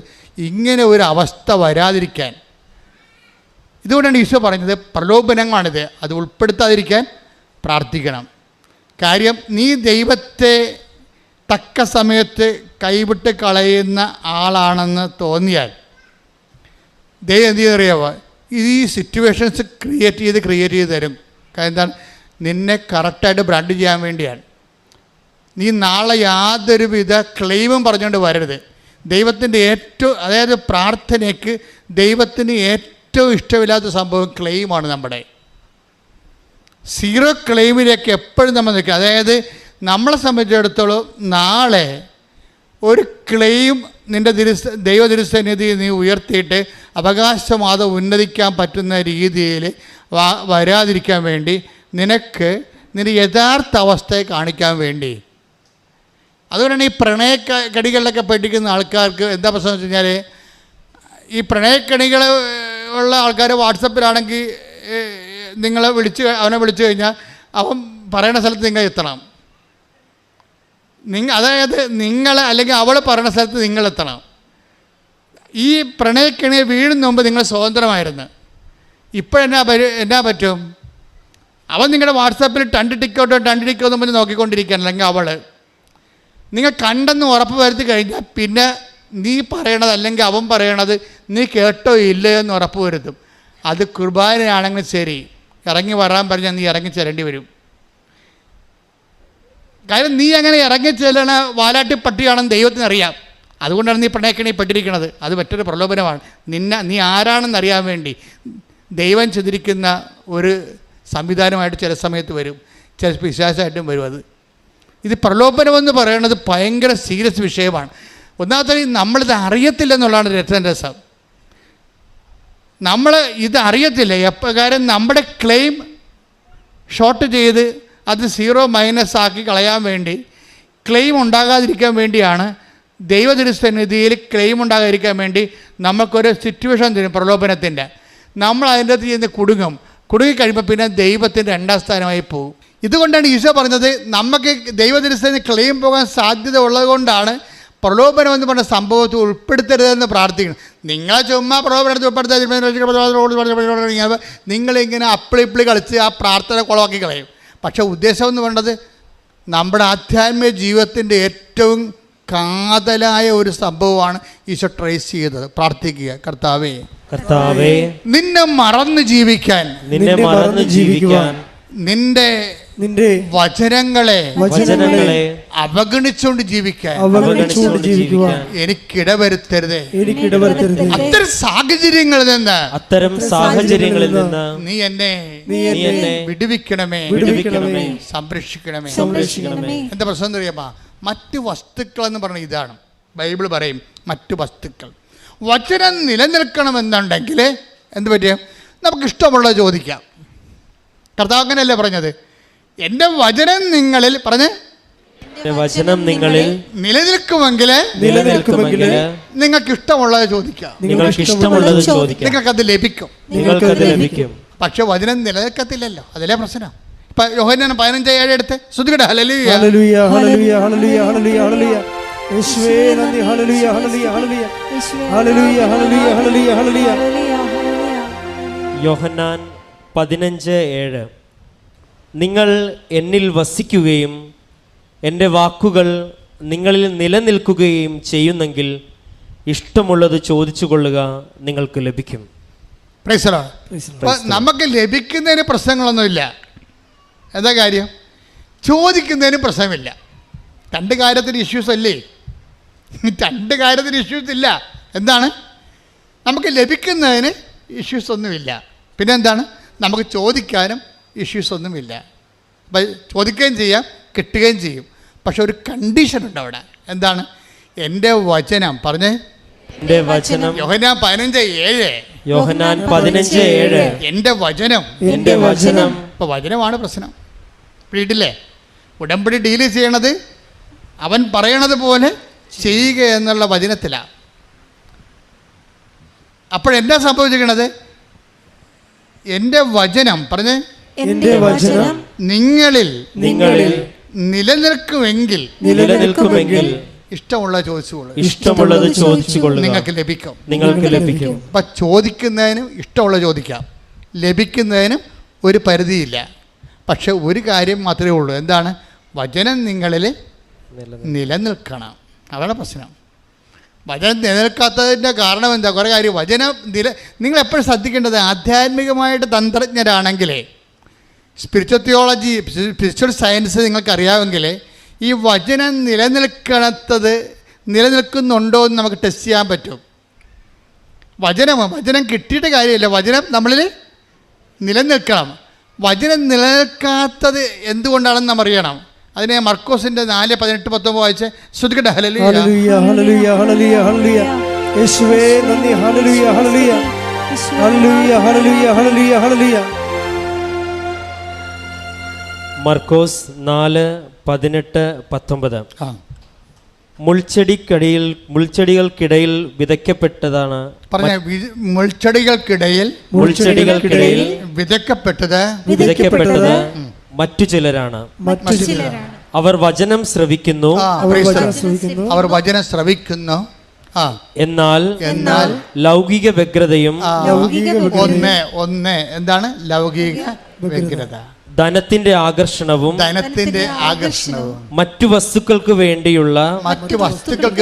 ഇങ്ങനെ ഒരു അവസ്ഥ വരാതിരിക്കാൻ. ഇതുകൊണ്ടാണ് ഈശോ പറഞ്ഞത് പ്രലോഭനങ്ങളാണിത്, അത് ഉൾപ്പെടുത്താതിരിക്കാൻ പ്രാർത്ഥിക്കണം. കാര്യം നീ ദൈവത്തെ തക്ക സമയത്ത് കൈവിട്ട് കളയുന്ന ആളാണെന്ന് തോന്നിയാൽ ദൈവം എന്ത് ചെയ്യുന്നറിയാമോ? ഈ സിറ്റുവേഷൻസ് ക്രിയേറ്റ് ചെയ്ത് തരും. കാര്യം എന്താണ്? നിന്നെ കറക്റ്റായിട്ട് ബ്രാൻഡ് ചെയ്യാൻ വേണ്ടിയാണ്. നീ നാളെ യാതൊരുവിധ ക്ലെയിമും പറഞ്ഞുകൊണ്ട് വരരുത്. ദൈവത്തിൻ്റെ അതായത് പ്രാർത്ഥനയ്ക്ക് ദൈവത്തിന് ഏറ്റവും ഇഷ്ടമില്ലാത്ത സംഭവം ക്ലെയിമാണ്. നമ്മുടെ സീറോ ക്ലെയിമിലേക്ക് എപ്പോഴും നമ്മൾ നിൽക്കുക. അതായത് നമ്മളെ സംബന്ധിച്ചിടത്തോളം നാളെ ഒരു ക്ലെയിം നിൻ്റെ ദൈവ തിരുസന്നിധി നീ ഉയർത്തിയിട്ട് അവകാശവാദം ഉന്നതിക്കാൻ പറ്റുന്ന രീതിയിൽ വരാതിരിക്കാൻ വേണ്ടി നിനക്ക് നിൻ്റെ യഥാർത്ഥ അവസ്ഥയെ കാണിക്കാൻ വേണ്ടി. അതുകൊണ്ടാണ് ഈ പ്രണയക്കടികളിലൊക്കെ പഠിക്കുന്ന ആൾക്കാർക്ക് എന്താ പ്രശ്നം വെച്ച് കഴിഞ്ഞാൽ ഈ പ്രണയക്കണികൾ ഉള്ള ആൾക്കാർ വാട്സപ്പിലാണെങ്കിൽ അവനെ വിളിച്ചു കഴിഞ്ഞാൽ അവൻ പറയുന്ന സ്ഥലത്ത് നിങ്ങൾ എത്തണം. അതായത് നിങ്ങൾ അല്ലെങ്കിൽ അവൾ പറയുന്ന സ്ഥലത്ത് നിങ്ങളെത്തണം. ഈ പ്രണയക്കണിയെ വീഴുന്ന മുമ്പ് നിങ്ങൾ സ്വതന്ത്രമായിരുന്നു. ഇപ്പോൾ എന്നാ പറ്റും? അവൻ നിങ്ങളുടെ വാട്സാപ്പിൽ ടണ്ട് ടിക്കോട്ടോ എന്ന് പറഞ്ഞ് നോക്കിക്കൊണ്ടിരിക്കുകയാണ്. അല്ലെങ്കിൽ അവൾ നിങ്ങൾ കണ്ടെന്ന് ഉറപ്പ് വരുത്തി കഴിഞ്ഞാൽ പിന്നെ നീ പറയണത് അല്ലെങ്കിൽ അവൻ പറയണത് നീ കേട്ടോ ഇല്ലയോ എന്ന് ഉറപ്പ് വരുത്തും. അത് കുർബാനയാണെങ്കിൽ ശരി, ഇറങ്ങി വരാൻ പറഞ്ഞാൽ നീ ഇറങ്ങി ചെല്ലേണ്ടി വരും. കാര്യം നീ അങ്ങനെ ഇറങ്ങി ചെല്ലണ വാലാട്ടി പട്ടിയാണെന്ന് ദൈവത്തിന് അറിയാം. അതുകൊണ്ടാണ് നീ പ്രണയക്കണി പെട്ടിരിക്കുന്നത്. അത് മറ്റൊരു പ്രലോഭനമാണ്. നീ ആരാണെന്ന് അറിയാൻ വേണ്ടി ദൈവം ചെയ്തിരിക്കുന്ന ഒരു സംവിധാനമായിട്ട് ചില സമയത്ത് വരും, ചില വിശ്വാസമായിട്ടും വരും. ഇത് പ്രലോഭനമെന്ന് പറയുന്നത് ഭയങ്കര സീരിയസ് വിഷയമാണ്. ഒന്നാമത്തെ നമ്മളിത് അറിയത്തില്ലെന്നുള്ളതാണ് രസം. നമ്മൾ ഇത് അറിയത്തില്ല എപ്രകാരം നമ്മുടെ ക്ലെയിം ഷോർട്ട് ചെയ്ത് അത് സീറോ മൈനസ് ആക്കി കളയാൻ വേണ്ടി, ക്ലെയിം ഉണ്ടാകാതിരിക്കാൻ വേണ്ടിയാണ് ദൈവതിരുസന്നിധിയിൽ ക്ലെയിം ഉണ്ടാകാതിരിക്കാൻ വേണ്ടി നമുക്കൊരു സിറ്റുവേഷൻ തരും പ്രലോഭനത്തിൻ്റെ. നമ്മൾ അതിൻ്റെ അകത്ത് ചെയ്യുന്ന കുടുങ്ങിക്കഴിയുമ്പോൾ പിന്നെ ദൈവത്തിൻ്റെ രണ്ടാം സ്ഥാനമായി പോകും. ഇതുകൊണ്ടാണ് ഈശോ പറഞ്ഞത് നമുക്ക് ദൈവതിരുസന്നിധി ക്ലെയിം പോകാൻ സാധ്യത ഉള്ളത് കൊണ്ടാണ് പ്രലോഭനം എന്ന് പറഞ്ഞ സംഭവത്തെ ഉൾപ്പെടുത്തരുതെന്ന് പ്രാർത്ഥിക്കണം. നിങ്ങളെ ചുമ്മാ പ്രലോഭനത്തെ ഉൾപ്പെടുത്താൻ നിങ്ങളിങ്ങനെ അപ്പിളിപ്പിളി കളിച്ച് ആ പ്രാർത്ഥന കുളമാക്കി കളയും. പക്ഷേ ഉദ്ദേശം എന്ന് പറയുന്നത് നമ്മുടെ ആധ്യാത്മിക ജീവിതത്തിൻ്റെ ഏറ്റവും കാതലായ ഒരു സംഭവമാണ് ഈശോ ട്രേസ് ചെയ്തത്. പ്രാർത്ഥിക്കുക, കർത്താവേ നിന്നെ മറന്ന് ജീവിക്കാൻ, നിന്റെ വചനങ്ങളെ അവഗണിച്ചുകൊണ്ട് ജീവിക്കാൻ എനിക്കിടവരുത്തരുതേ. അത്തരം സാഹചര്യങ്ങളിൽ നിന്ന് നീ എന്നെ വിടുവിക്കണമേ, സംരക്ഷിക്കണമേ. എന്താ പ്രശ്നം എന്ന് അറിയാമോ? മറ്റു വസ്തുക്കൾ എന്ന് പറഞ്ഞ ഇതാണ്. ബൈബിൾ പറയും മറ്റു വസ്തുക്കൾ. വചനം നിലനിൽക്കണമെന്നുണ്ടെങ്കിൽ എന്ത് പറ്റും? നമുക്കിഷ്ടമുള്ളത് ചോദിക്കാം. കർത്താവ് അങ്ങനെയല്ലേ പറഞ്ഞത്? എൻ്റെ വചനം നിങ്ങളിൽ എന്റെ വചനം നിങ്ങളിൽ നിലനിൽക്കുമെങ്കിൽ നിങ്ങൾക്ക് ഇഷ്ടമുള്ളത് ചോദിക്കാം, നിങ്ങൾക്ക് ഇഷ്ടമുള്ളത് ചോദിക്കാം, നിങ്ങൾക്കത് ലഭിക്കും. പക്ഷെ വചനം നിലനിൽക്കത്തില്ലല്ലോ, അതിലെ പ്രശ്നം. ഇപ്പൊ യോഹന്നാൻ 15:7 എടുത്ത് ശ്രുതികട. ഹല്ലേലൂയ ഹല്ലേലൂയ ഹല്ലേലൂയ ഹല്ലേലൂയ ഹല്ലേലൂയ ഹല്ലേലൂയ യേശുവേ നന്ദി. ഹല്ലേലൂയ ഹല്ലേലൂയ ഹല്ലേലൂയ ഹല്ലേലൂയ ഹല്ലേലൂയ ഹല്ലേലൂയ ഹല്ലേലൂയ. യോഹന്നാൻ 15:7 നിങ്ങൾ എന്നിൽ വസിക്കുകയും എൻ്റെ വാക്കുകൾ നിങ്ങളിൽ നിലനിൽക്കുകയും ചെയ്യുന്നെങ്കിൽ ഇഷ്ടമുള്ളത് ചോദിച്ചു കൊള്ളുക, നിങ്ങൾക്ക് ലഭിക്കും. Praise the Lord. അപ്പോൾ നമുക്ക് ലഭിക്കുന്നതിന് പ്രശ്നങ്ങളൊന്നുമില്ല. എന്താ കാര്യം? ചോദിക്കുന്നതിന് പ്രശ്നമില്ല. രണ്ട് കാര്യത്തിന് ഇഷ്യൂസ് അല്ലേ? രണ്ട് കാര്യത്തിന് ഇഷ്യൂസ് ഇല്ല. എന്താണ്? നമുക്ക് ലഭിക്കുന്നതിന് ഇഷ്യൂസ് ഒന്നുമില്ല. പിന്നെ എന്താണ്? നമുക്ക് ചോദിക്കാനും ഇഷ്യൂസ് ഒന്നുമില്ല. അപ്പം ചോദിക്കുകയും ചെയ്യാം, കിട്ടുകയും ചെയ്യും. പക്ഷെ ഒരു കണ്ടീഷൻ ഉണ്ട് അവിടെ. എന്താണ്? എൻ്റെ വചനം പറഞ്ഞേ. എൻ്റെ വചനം. യോഹന്നാൻ 15:7. യോഹന്നാൻ 15:7 എൻ്റെ വചനം. എൻ്റെ വചനം. ഇപ്പോൾ വചനമാണ് പ്രശ്നം. വീട്ടിലെ ഉടമ്പടി ഡീല് ചെയ്യണത് അവൻ പറയണത് പോലെ ചെയ്യുക എന്നുള്ള വചനത്തിലാണ്. അപ്പോഴെന്താ സംഭവിച്ചിരിക്കണത്? എൻ്റെ വചനം പറഞ്ഞേ. എൻ്റെ വചനം നിങ്ങളിൽ നിലനിൽക്കുമെങ്കിൽ ഇഷ്ടമുള്ളത് ചോദിച്ചുകൊള്ളുക, നിങ്ങൾക്ക് ലഭിക്കും. അപ്പം ചോദിക്കുന്നതിനും ഇഷ്ടമുള്ളത് ചോദിക്കാം, ലഭിക്കുന്നതിനും ഒരു പരിധിയില്ല. പക്ഷെ ഒരു കാര്യം മാത്രമേ ഉള്ളൂ. എന്താണ്? വചനം നിങ്ങളിൽ നിലനിൽക്കണം. അതാണ് പ്രശ്നം. വചനം നിലനിൽക്കാത്തതിൻ്റെ കാരണം എന്താ? കുറേ കാര്യം. വചനം നിങ്ങളെപ്പോഴും ശ്രദ്ധിക്കേണ്ടത്, ആധ്യാത്മികമായിട്ട് തന്ത്രജ്ഞരാണെങ്കിലേ, സ്പിരിച്വൽ തിയോളജി, സ്പിരിച്വൽ സയൻസ് നിങ്ങൾക്കറിയാമെങ്കിൽ ഈ വചനം നിലനിൽക്കുന്നുണ്ടോ എന്ന് നമുക്ക് ടെസ്റ്റ് ചെയ്യാൻ പറ്റും. വചനം കിട്ടിയിട്ട് കാര്യമില്ല, വചനം നമ്മളിൽ നിലനിൽക്കണം. വചനം നിലനിൽക്കാത്തത് എന്തുകൊണ്ടാണെന്ന് നാം അറിയണം. അതിനെ മർക്കോസിന്റെ 4:18-19 വായിച്ച് ശ്രുതികട്ടെ. ഹല്ലേലൂയ ഹല്ലേലൂയ ഹല്ലേലൂയ ഹല്ലേലൂയ ഹല്ലേലൂയ യേശുവേ നന്ദി. ഹല്ലേലൂയ ഹല്ലേലൂയ ഹല്ലേലൂയ ഹല്ലേലൂയ ഹല്ലേലൂയ ഹല്ലേലൂയ. മർക്കോസ് 4:18-19 മുൾച്ചെടികൾക്കിടയിൽ വിതയ്ക്കപ്പെട്ടതാണ്. പറഞ്ഞ മുൾച്ചെടികൾക്കിടയിൽ വിതയ്ക്കപ്പെട്ടത് മറ്റു ചിലരാണ്. അവർ വചനം ശ്രവിക്കുന്നു, എന്നാൽ ലൗകിക വ്യഗ്രതയും എന്താണ് ലൗകിക വ്യഗ്രത? ധനത്തിന്റെ ആകർഷണവും മറ്റു വസ്തുക്കൾക്ക്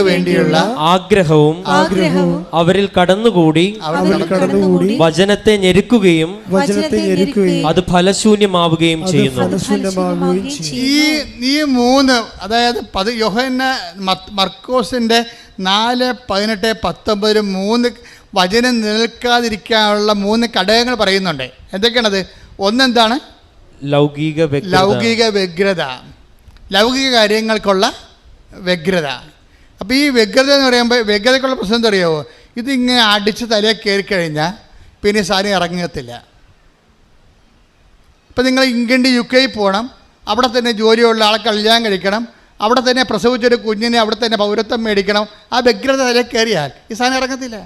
വേണ്ടിയുള്ള ആഗ്രഹവും അവരിൽ കടന്നുകൂടി വചനത്തെ ഞെരുക്കുകയും അത് ഫലശൂന്യമാവുകയും ചെയ്യുന്നു. ഈ മൂന്ന്, അതായത് മർക്കോസിന്റെ 4:18-19 3 വചനം നിൽക്കാതിരിക്കാനുള്ള 3 ഘടകങ്ങൾ പറയുന്നുണ്ട്. എന്തൊക്കെയാണത്? ഒന്നെന്താണ്? ലൗകിക വ്യഗ്രത, ലൗകിക കാര്യങ്ങൾക്കുള്ള വ്യഗ്രത. അപ്പോൾ ഈ വ്യഗ്രത എന്ന് പറയുമ്പോൾ വ്യഗ്രതയ്ക്കുള്ള പ്രശ്നം എന്താ അറിയാമോ? ഇതിങ്ങനെ അടിച്ച് തലയിൽ കയറി കഴിഞ്ഞാൽ പിന്നെ സാധനം ഇറങ്ങത്തില്ല. ഇപ്പം നിങ്ങൾ ഇംഗ്ലണ്ട് UK പോകണം, അവിടെ തന്നെ ജോലിയുള്ള ആളെ കല്യാണം കഴിക്കണം, അവിടെ തന്നെ പ്രസവിച്ചൊരു കുഞ്ഞിനെ അവിടെ തന്നെ പൗരത്വം മേടിക്കണം. ആ വ്യഗ്രത തലയിൽ കയറിയാൽ ഈ സാധനം ഇറങ്ങത്തില്ല.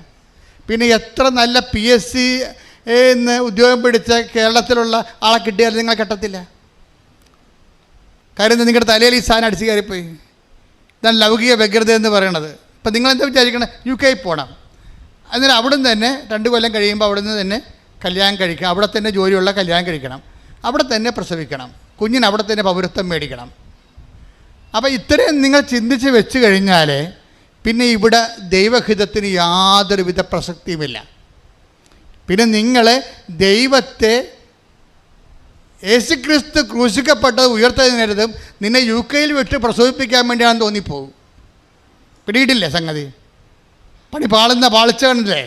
പിന്നെ എത്ര നല്ല PSC എന്ന് ഉദ്യോഗം പിടിച്ച കേരളത്തിലുള്ള ആളെ കിട്ടിയാൽ നിങ്ങൾ കെട്ടത്തില്ല. കാര്യം നിങ്ങളുടെ തലയിൽ ഈ സാധനം അടിച്ച് കയറിപ്പോയി. ഇതാണ് ലൗകിക വ്യഗ്രത എന്ന് പറയണത്. ഇപ്പം നിങ്ങളെന്താ വിചാരിക്കണം? UK പോകണം, അന്നേരം അവിടെ നിന്ന് തന്നെ 2 കൊല്ലം കഴിയുമ്പോൾ അവിടെ നിന്ന് തന്നെ കല്യാണം കഴിക്കണം, അവിടെ തന്നെ ജോലിയുള്ള കല്യാണം കഴിക്കണം, അവിടെ തന്നെ പ്രസവിക്കണം, കുഞ്ഞിന് അവിടെ തന്നെ പൗരത്വം മേടിക്കണം. അപ്പോൾ ഇത്രയും നിങ്ങൾ ചിന്തിച്ച് വെച്ച് കഴിഞ്ഞാൽ പിന്നെ ഇവിടെ ദൈവഹിതത്തിന് യാതൊരുവിധ പ്രസക്തിയുമില്ല. പിന്നെ നിങ്ങൾ ദൈവത്തെ യേശുക്രിസ്തു ക്രൂശിക്കപ്പെട്ടത് ഉയർത്തതിനരുതും നിന്നെ UK വിട്ട് പ്രസവിപ്പിക്കാൻ വേണ്ടിയാണെന്ന് തോന്നിപ്പോകും. പിടിയിട്ടില്ലേ സംഗതി? പാളിച്ച കണ്ടില്ലേ?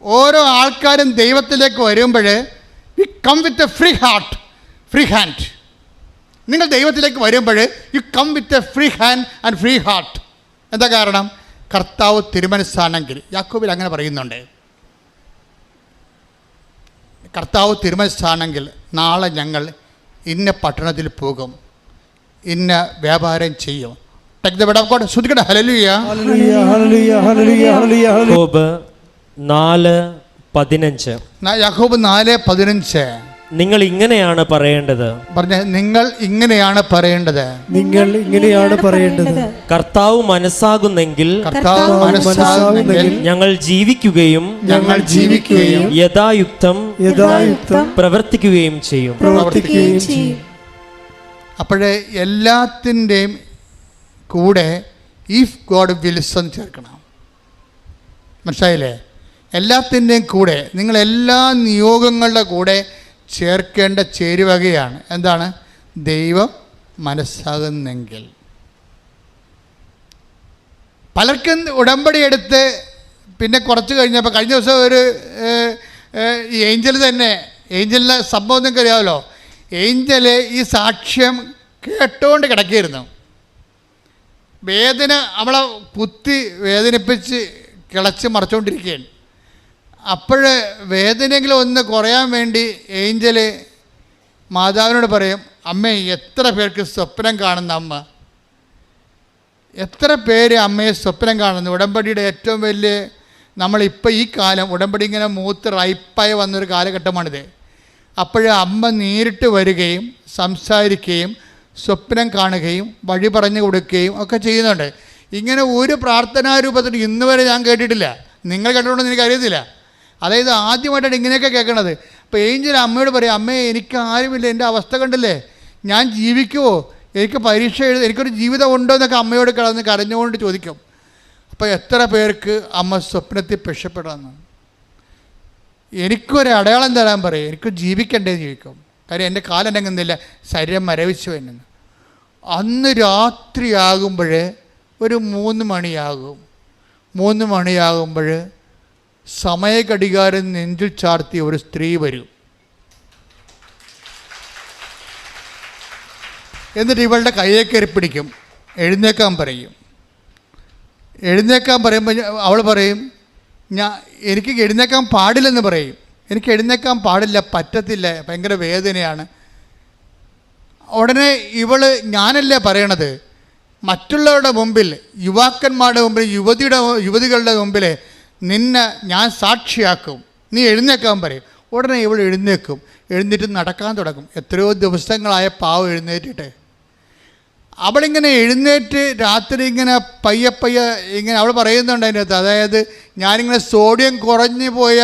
ഓരോ ആൾക്കാരും ദൈവത്തിലേക്ക് വരുമ്പോൾ we come with a free hand. നിങ്ങൾ ദൈവത്തിലേക്ക് വരുമ്പോൾ you come with a free hand and free heart. എന്താ കാരണം? കർത്താവ് തിരുമനസ്സാണെങ്കിൽ, യാക്കോബിൽ അങ്ങനെ പറയുന്നുണ്ട്, കർത്താവ് തിരുമനസ്സാണെങ്കിൽ നാളെ ഞങ്ങൾ ഇന്ന പട്ടണത്തിൽ പോകും, ഇന്ന വ്യാപാരം ചെയ്യും. Take the word of God. ശ്രുതിക്കട്ടെ. ഹല്ലേലൂയ. ഹല്ലേലൂയ ഹല്ലേലൂയ ഹല്ലേലൂയ ഹല്ലേലൂയ. യാക്കോബ് 4:15. യാക്കോബ് 4:15. നിങ്ങൾ ഇങ്ങനെയാണ് പറയേണ്ടത്. പറഞ്ഞ നിങ്ങൾ ഇങ്ങനെയാണ് പറയേണ്ടത്. നിങ്ങൾ ഇങ്ങനെയാണ് പറയേണ്ടത്. കർത്താവ് മനസ്സാകുന്നെങ്കിൽ കർത്താവ് മനസ്സാകുന്നെങ്കിൽ ഞങ്ങൾ ജീവിക്കുകയും യഥായുക്തം പ്രവർത്തിക്കുകയും ചെയ്യും. അപ്പോഴേ എല്ലാത്തിൻ്റെയും കൂടെ ഇഫ് ഗോഡ് വിൽസ് എന്ന് ചേർക്കണം. മനസ്സിലായില്ലേ? എല്ലാത്തിൻ്റെയും കൂടെ, നിങ്ങൾ എല്ലാ നിയോഗങ്ങളുടെ കൂടെ ചേർക്കേണ്ട ചേരുവകയാണ് എന്താണ്? ദൈവം മനസ്സാകുന്നെങ്കിൽ. പലർക്കും ഉടമ്പടി എടുത്ത് പിന്നെ കുറച്ച് കഴിഞ്ഞപ്പോൾ, കഴിഞ്ഞ ദിവസം ഒരു ഈ ഏഞ്ചൽ തന്നെ, ഏഞ്ചലിൻ്റെ സംഭവം നിങ്ങൾക്ക് അറിയാമല്ലോ. ഏഞ്ചൽ ഈ സാക്ഷ്യം കേട്ടുകൊണ്ട് കിടക്കുകയായിരുന്നു. വേദന അവളെ കുത്തി വേദനിപ്പിച്ച് കിളച്ച് മറിച്ചുകൊണ്ടിരിക്കുകയാണ്. അപ്പോൾ വേദനയെങ്കിലും ഒന്ന് കുറയാൻ വേണ്ടി ഏഞ്ചൽ മാതാവിനോട് പറയും, അമ്മേ എത്ര പേർക്ക് സ്വപ്നം കാണുന്ന അമ്മ, എത്ര പേര് അമ്മയെ സ്വപ്നം കാണുന്നു. ഉടമ്പടിയുടെ ഏറ്റവും വലിയ, നമ്മളിപ്പോൾ ഈ കാലം ഉടമ്പടി ഇങ്ങനെ മൂത്ത് റൈപ്പായി വന്നൊരു കാലഘട്ടമാണിത്. അപ്പോൾ അമ്മ നേരിട്ട് വരികയും സംസാരിക്കുകയും സ്വപ്നം കാണുകയും വഴി പറഞ്ഞു കൊടുക്കുകയും ഒക്കെ ചെയ്യുന്നുണ്ട്. ഇങ്ങനെ ഒരു പ്രാർത്ഥനാ രൂപത്തിൽ ഇന്ന് വരെ ഞാൻ കേട്ടിട്ടില്ല. നിങ്ങൾ കേട്ടിട്ടുണ്ടെന്ന് എനിക്കറിയത്തില്ല. അതായത് ആദ്യമായിട്ടാണ് ഇങ്ങനെയൊക്കെ കേൾക്കണത്. അപ്പോൾ ഏഞ്ചൽ അമ്മയോട് പറയും, അമ്മേ എനിക്ക് ആരുമില്ല, എൻ്റെ അവസ്ഥ കണ്ടില്ലേ, ഞാൻ ജീവിക്കുമോ, എനിക്ക് പരീക്ഷ എഴുതി, എനിക്കൊരു ജീവിതം ഉണ്ടോ എന്നൊക്കെ അമ്മയോട് കിടന്ന് കരഞ്ഞുകൊണ്ട് ചോദിക്കും. അപ്പോൾ എത്ര പേർക്ക് അമ്മ സ്വപ്നത്തിൽ രക്ഷപ്പെടാമെന്ന്. എനിക്കൊരു അടയാളം തരാൻ പറയും, എനിക്ക് ജീവിക്കണ്ടേ ജീവിക്കും, കാര്യം എൻ്റെ കാലം എന്നെങ്ങുന്നില്ല, ശരീരം മരവിച്ചു എന്നു. അന്ന് രാത്രിയാകുമ്പോൾ ഒരു 3 മണിയാകും. 3 മണിയാകുമ്പോൾ സമയഘടികാരം നെഞ്ചിൽ ചാർത്തിയ ഒരു സ്ത്രീ വരും. എന്നിട്ട് ഇവളുടെ കയ്യെ കയറി പിടിക്കും, എഴുന്നേക്കാൻ പറയും. എഴുന്നേക്കാൻ പറയുമ്പോൾ അവൾ പറയും, എനിക്ക് എഴുന്നേക്കാൻ പാടില്ലെന്ന് പറയും. എനിക്ക് എഴുന്നേക്കാൻ പാടില്ല, പറ്റത്തില്ല, ഭയങ്കര വേദനയാണ്. ഉടനെ ഇവള്, ഞാനല്ലേ പറയണത്, മറ്റുള്ളവരുടെ മുമ്പിൽ, യുവാക്കന്മാരുടെ മുമ്പിൽ, യുവതികളുടെ മുമ്പിൽ നിന്നെ ഞാൻ സാക്ഷിയാക്കും, നീ എഴുന്നേക്കാൻ പറയും. ഉടനെ ഇവൾ എഴുന്നേക്കും. എഴുന്നേറ്റ് നടക്കാൻ തുടങ്ങും. എത്രയോ ദിവസങ്ങളായ പാവം എഴുന്നേറ്റിട്ട്. അവളിങ്ങനെ എഴുന്നേറ്റ് രാത്രി ഇങ്ങനെ പയ്യെ ഇങ്ങനെ അവൾ പറയുന്നുണ്ട് അതിൻ്റെ അകത്ത്, അതായത് ഞാനിങ്ങനെ സോഡിയം കുറഞ്ഞു പോയ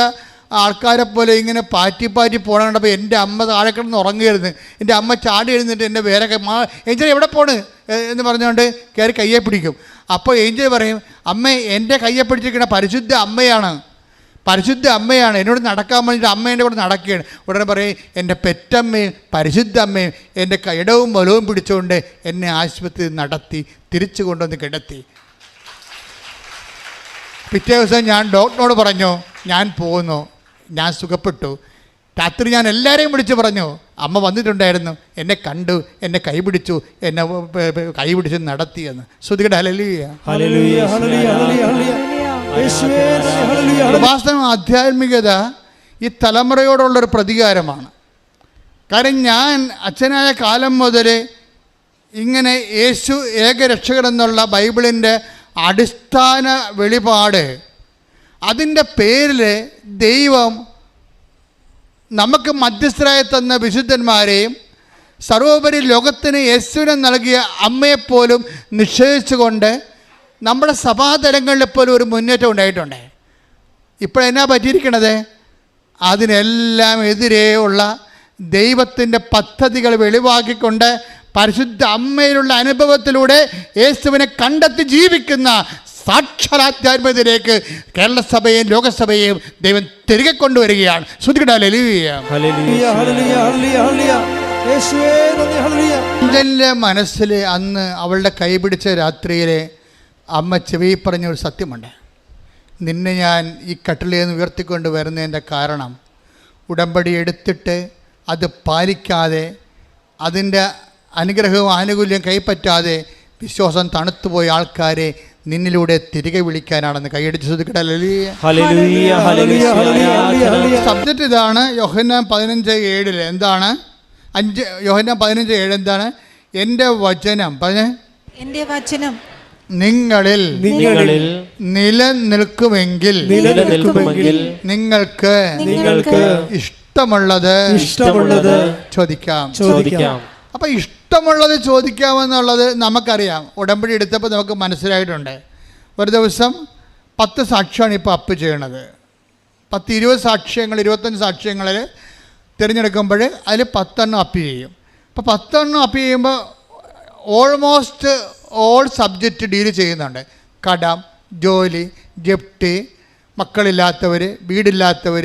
ആൾക്കാരെ പോലെ ഇങ്ങനെ പാറ്റി പോകണം കണ്ടപ്പോൾ എൻ്റെ അമ്മ താഴെ കിടന്ന് ഉറങ്ങുകയായിരുന്നു. എൻ്റെ അമ്മ ചാടി എഴുന്നിട്ട് എൻ്റെ വേറെ ഏഞ്ചൽ എവിടെ പോണ് എന്ന് പറഞ്ഞുകൊണ്ട് കയറി കയ്യെ പിടിക്കും. അപ്പോൾ ഏഞ്ചൽ പറയും, അമ്മേ എൻ്റെ കയ്യെ പിടിച്ചിരിക്കുന്ന പരിശുദ്ധ അമ്മയാണ്, എന്നോട് നടക്കാൻ വേണ്ടിയിട്ട് അമ്മ എൻ്റെ കൂടെ നടക്കുകയാണ്. ഉടനെ പറയും, എൻ്റെ പെറ്റമ്മയും പരിശുദ്ധ അമ്മയും എൻ്റെ ഇടവും വലവും പിടിച്ചുകൊണ്ട് എന്നെ ആശുപത്രിയിൽ നടത്തി തിരിച്ചു കൊണ്ടുവന്ന് കിടത്തി. പിറ്റേ ദിവസം ഞാൻ ഡോക്ടറിനോട് പറഞ്ഞു, ഞാൻ പോകുന്നു, ഞാൻ സുഖപ്പെട്ടു. രാത്രി ഞാൻ എല്ലാവരെയും വിളിച്ച് പറഞ്ഞു, അമ്മ വന്നിട്ടുണ്ടായിരുന്നു, എന്നെ കണ്ടു, എന്നെ കൈപിടിച്ചു, എന്നെ കൈപിടിച്ച് നടത്തിയെന്ന്. ശ്രുതികട്ടെ. ഹല്ലേലൂയ. കൃപാസനം ആധ്യാത്മികത ഈ തലമുറയോടുള്ളൊരു പ്രതികാരമാണ്. കാരണം ഞാൻ അച്ഛനായ കാലം മുതൽ ഇങ്ങനെ യേശു ഏകരക്ഷകനെന്നുള്ള ബൈബിളിൻ്റെ അടിസ്ഥാന വെളിപാട്, അതിൻ്റെ പേരിൽ ദൈവം നമുക്ക് മധ്യസ്ഥരായി തന്ന വിശുദ്ധന്മാരെയും സർവോപരി ലോകത്തിന് യേശുവിനെ നൽകിയ അമ്മയെപ്പോലും നിഷേധിച്ചുകൊണ്ട് നമ്മുടെ സഭാതലങ്ങളിൽ പോലും ഒരു മുന്നേറ്റം ഉണ്ടായിട്ടുണ്ട്. ഇപ്പോഴെന്നാ പറ്റിയിരിക്കണത്? അതിനെല്ലാം എതിരെയുള്ള ദൈവത്തിൻ്റെ പദ്ധതികൾ വെളിവാക്കിക്കൊണ്ട് പരിശുദ്ധ അമ്മയിലുള്ള അനുഭവത്തിലൂടെ യേശുവിനെ കണ്ടെത്തി ജീവിക്കുന്ന സാക്ഷാത്കാരത്തിലേക്ക് കേരള സഭയെയും ലോകസഭയെയും ദൈവം തിരികെ കൊണ്ടുവരികയാണ്. ഏഞ്ചലിൻ്റെ മനസ്സിൽ അന്ന് അവളുടെ കൈപിടിച്ച രാത്രിയിലെ അമ്മ ചെവി പറഞ്ഞൊരു സത്യമുണ്ട്. നിന്നെ ഞാൻ ഈ കട്ടിലിൽ നിന്ന് ഉയർത്തിക്കൊണ്ട് വരുന്നതിൻ്റെ കാരണം, ഉടമ്പടി എടുത്തിട്ട് അത് പാലിക്കാതെ, അതിൻ്റെ അനുഗ്രഹവും ആനുകൂല്യം കൈപ്പറ്റാതെ വിശ്വാസം തണുത്തുപോയ ആൾക്കാരെ നിന്നിലൂടെ തിരികെ വിളിക്കാനാണെന്ന് കൈയടിച്ച് ശ്രദ്ധിക്കട്ടെ. സബ്ജക്റ്റ് ഇതാണ്. യോഹന്നാൻ 15:7 എന്താണ്? യോഹന്നാൻ 15:7 എന്താണ്? എൻ്റെ വചനം പറഞ്ഞേ, എൻ്റെ വചനം നിങ്ങളിൽ നിങ്ങളിൽ നിലനിൽക്കുമെങ്കിൽ നിങ്ങൾക്ക് ഇഷ്ടമുള്ളത് ചോദിക്കാം. അപ്പം ഇഷ്ടമുള്ളത് ചോദിക്കാമെന്നുള്ളത് നമുക്കറിയാം. ഉടമ്പടി എടുത്തപ്പോൾ നമുക്ക് മനസ്സിലായിട്ടുണ്ട്. ഒരു ദിവസം 10 സാക്ഷ്യമാണ് ഇപ്പോൾ അപ്പ് ചെയ്യണത്. 10-20 സാക്ഷ്യങ്ങൾ, 25 സാക്ഷ്യങ്ങളിൽ തിരഞ്ഞെടുക്കുമ്പോൾ അതിൽ 10 എണ്ണം അപ്പ് ചെയ്യും. അപ്പോൾ 10 എണ്ണം അപ്പ് ചെയ്യുമ്പോൾ ഓൾമോസ്റ്റ് ഓൾ സബ്ജക്റ്റ് ഡീൽ ചെയ്യുന്നുണ്ട്. കടം, ജോലി, ജപ്തി, മക്കളില്ലാത്തവർ, വീടില്ലാത്തവർ,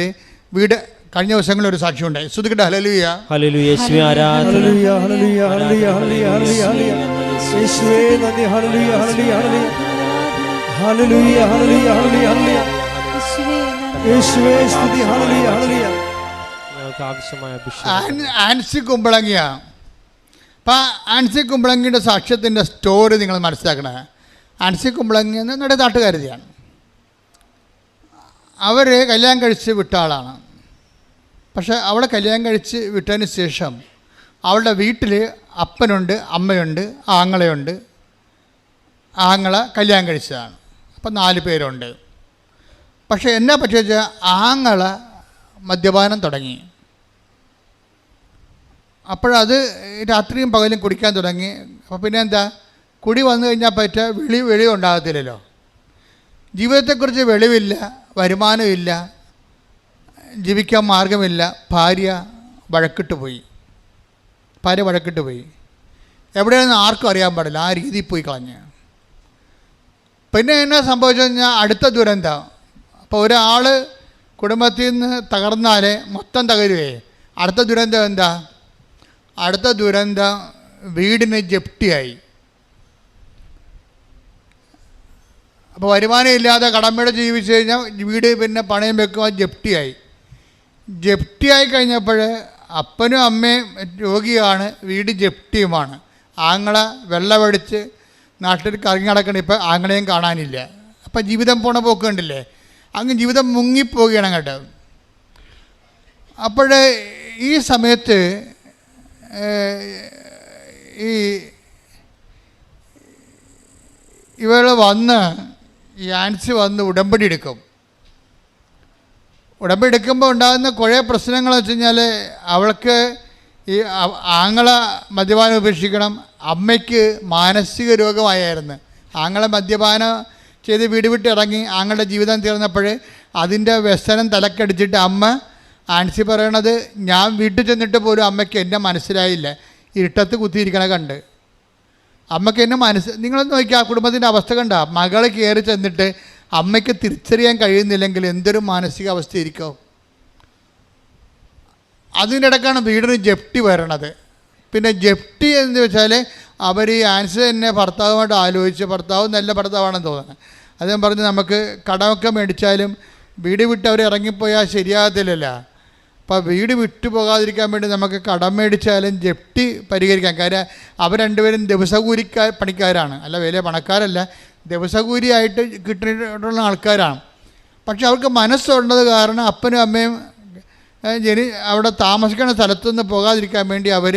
വീട്. കഴിഞ്ഞ ദിവസങ്ങളിൽ ഒരു സാക്ഷ്യം ഉണ്ടായി. ശ്രുതിക്കട്ടെ ഹല്ലേലൂയ. ഹല്ലേലൂയ. യേശുവേ ആരാധന. ഹല്ലേലൂയ ഹല്ലേലൂയ ഹല്ലേലൂയ ഹല്ലേലൂയ ഹല്ലേലൂയ യേശുവേ നന്ദി. ഹല്ലേലൂയ ഹല്ലേലൂയ ഹല്ലേലൂയ ഹല്ലേലൂയ ഹല്ലേലൂയ ഹല്ലേലൂയ യേശുവേ സ്തുതി. Hallelujah hallelujah. ഞങ്ങൾക്ക് ആവശ്യമായ അഭിഷേകം. ആൻസി കുമ്പളങ്ങിയ. അപ്പം ആൻസി കുമ്പളങ്ങിയുടെ സാക്ഷ്യത്തിൻ്റെ സ്റ്റോറി നിങ്ങൾ മനസ്സിലാക്കണേ. ആൻസി കുമ്പളങ്ങി എന്ന് നമ്മുടെ നാട്ടുകാരിയാണ്. അവർ കല്യാണം കഴിച്ച് വിട്ട ആളാണ്. പക്ഷേ അവളെ കല്യാണം കഴിച്ച് വിട്ടതിന് ശേഷം അവളുടെ വീട്ടിൽ അപ്പനുണ്ട്, അമ്മയുണ്ട്, ആങ്ങളയുണ്ട്. ആങ്ങള കല്യാണം കഴിച്ചതാണ്. അപ്പം 4 പേരുണ്ട്. പക്ഷേ എന്നാ പറ്റിയ വെച്ചാൽ ആങ്ങള മദ്യപാനം തുടങ്ങി. അപ്പോഴത് രാത്രിയും പകലും കുടിക്കാൻ തുടങ്ങി. അപ്പോൾ പിന്നെ എന്താ, കുടി വന്നു കഴിഞ്ഞാൽ വെളി ഉണ്ടാകത്തില്ലല്ലോ. ജീവിതത്തെക്കുറിച്ച് വെളിവില്ല, വരുമാനമില്ല, ജീവിക്കാൻ മാർഗമില്ല. ഭാര്യ വഴക്കിട്ട് പോയി. എവിടെയാണെന്ന് ആർക്കും അറിയാൻ പാടില്ല. ആ രീതിയിൽ പോയി കളഞ്ഞ്. പിന്നെ എന്നാ സംഭവിച്ചു കഴിഞ്ഞാൽ അടുത്ത ദുരന്തം. അപ്പോൾ ഒരാൾ കുടുംബത്തിൽ നിന്ന് തകർന്നാൽ മൊത്തം തകരുവേ. അടുത്ത ദുരന്തം എന്താ? അടുത്ത ദുരന്തം വീടിന് ജപ്തിയായി. അപ്പോൾ വരുമാനം ഇല്ലാതെ കടമയുടെ ജീവിച്ചു കഴിഞ്ഞാൽ വീട് പിന്നെ പണയം വെക്കുക, ജപ്തിയായി കഴിഞ്ഞപ്പോൾ അപ്പനും അമ്മയും രോഗിയാണ്, വീട് ജപ്തിയുമാണ്. ആങ്ങള വെള്ളമടിച്ച് നാട്ടിൽ കറങ്ങി നടക്കണം. ഇപ്പം ആങ്ങളെയും കാണാനില്ല. അപ്പം ജീവിതം പോണ പോക്ക് കണ്ടില്ലേ? അങ്ങ് ജീവിതം മുങ്ങിപ്പോവുകയാണ് അങ്ങോട്ട്. അപ്പോൾ ഈ സമയത്ത് ഈ ആൻസി വന്ന് ഉടമ്പടി എടുക്കും. ഉടമ്പടി എടുക്കുമ്പോൾ ഉണ്ടാകുന്ന കുറേ പ്രശ്നങ്ങൾ വെച്ച് കഴിഞ്ഞാൽ അവൾക്ക് ഈ ആങ്ങള മദ്യപാനം ഉപേക്ഷിക്കണം. അമ്മയ്ക്ക് മാനസിക രോഗമായിരുന്നു. ആങ്ങളെ മദ്യപാനം ചെയ്ത് വീട് വിട്ട് ഇറങ്ങി. ആങ്ങളുടെ ജീവിതം തീർന്നപ്പോൾ അതിൻ്റെ വ്യസനം തലക്കടിച്ചിട്ട് അമ്മ, ആൻസി പറയണത്, ഞാൻ വീട്ടിൽ ചെന്നിട്ട് പോലും അമ്മയ്ക്ക് എന്നെ മനസ്സിലായില്ല. ഇരുട്ടത്ത് കുത്തിയിരിക്കണ കണ്ട് അമ്മയ്ക്ക് എന്നെ നിങ്ങളൊന്ന് നോക്കിയാൽ ആ കുടുംബത്തിൻ്റെ അവസ്ഥ കണ്ട. മകൾ കയറി ചെന്നിട്ട് അമ്മയ്ക്ക് തിരിച്ചറിയാൻ കഴിയുന്നില്ലെങ്കിൽ എന്തൊരു മാനസികാവസ്ഥ ഇരിക്കും. അതിൻ്റെ ഇടയ്ക്കാണ് വീടിന് ജപ്തി വരണത്. പിന്നെ ജപ്തി എന്ന് വെച്ചാൽ അവർ ഈ ആൻസി തന്നെ ഭർത്താവുമായിട്ട് ആലോചിച്ച്, ഭർത്താവ് നല്ല ഭർത്താവാണെന്ന് തോന്നുന്നത്. അദ്ദേഹം പറഞ്ഞ് നമുക്ക് കടമൊക്കെ മേടിച്ചാലും വീട് വിട്ട് അവർ ഇറങ്ങിപ്പോയാൽ ശരിയാകത്തില്ലല്ലോ. അപ്പോൾ വീട് വിട്ടു പോകാതിരിക്കാൻ വേണ്ടി നമുക്ക് കടം മേടിച്ചാലും ജപ്തി പരിഹരിക്കാം. കാര്യം അവർ രണ്ടുപേരും ദിവസകൂലി പണിക്കാരാണ്, അല്ല വലിയ പണക്കാരല്ല, ദിവസകൂലിയായിട്ട് കിട്ടിയിട്ടുള്ള ആൾക്കാരാണ്. പക്ഷെ അവർക്ക് മനസ്സുള്ളത് കാരണം അപ്പനും അമ്മയും അവിടെ താമസിക്കുന്ന സ്ഥലത്തുനിന്ന് പോകാതിരിക്കാൻ വേണ്ടി അവർ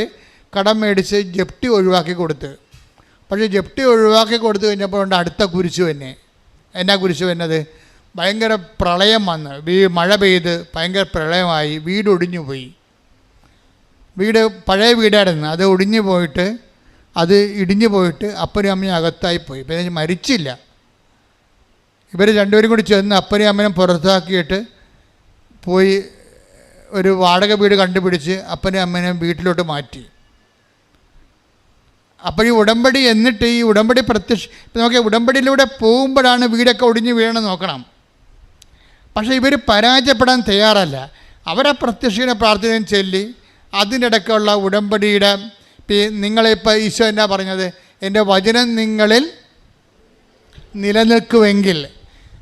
കടം മേടിച്ച് ജപ്തി ഒഴിവാക്കി കൊടുത്ത്. പക്ഷേ ജപ്തി ഒഴിവാക്കി കൊടുത്തു കഴിഞ്ഞപ്പോൾ ഉണ്ട് അടുത്ത കുരിശു തന്നെ. എന്നാ കുരിശു വന്നത്? ഭയങ്കര പ്രളയം വന്ന് മഴ പെയ്ത് ഭയങ്കര പ്രളയമായി. വീട് ഒടിഞ്ഞു പോയി. വീട് പഴയ വീടായിരുന്നു, അത് ഒടിഞ്ഞു പോയിട്ട്, അത് ഇടിഞ്ഞു പോയിട്ട് അപ്പനും അമ്മയും അകത്തായിപ്പോയി. പിന്നെ മരിച്ചില്ല. ഇവർ രണ്ടുപേരും കൂടി ചെന്ന് അപ്പനും അമ്മനും പുറത്താക്കിയിട്ട് പോയി ഒരു വാടക വീട് കണ്ടുപിടിച്ച് അപ്പനും അമ്മനും വീട്ടിലോട്ട് മാറ്റി. അപ്പോൾ ഈ ഉടമ്പടി എന്നിട്ട് ഈ ഉടമ്പടി നമുക്ക് ഉടമ്പടിയിലൂടെ പോകുമ്പോഴാണ് വീടൊക്കെ ഒടിഞ്ഞ് വീഴണം നോക്കണം. പക്ഷേ ഇവർ പരാജയപ്പെടാൻ തയ്യാറല്ല. അവരെ പ്രത്യക്ഷീണ പ്രാർത്ഥനയും ചൊല്ലി അതിൻ്റെ ഇടയ്ക്കുള്ള ഉടമ്പടിയുടെ നിങ്ങളിപ്പോൾ ഈശോ എന്നാ പറഞ്ഞത്? എൻ്റെ വചനം നിങ്ങളിൽ നിലനിൽക്കുമെങ്കിൽ.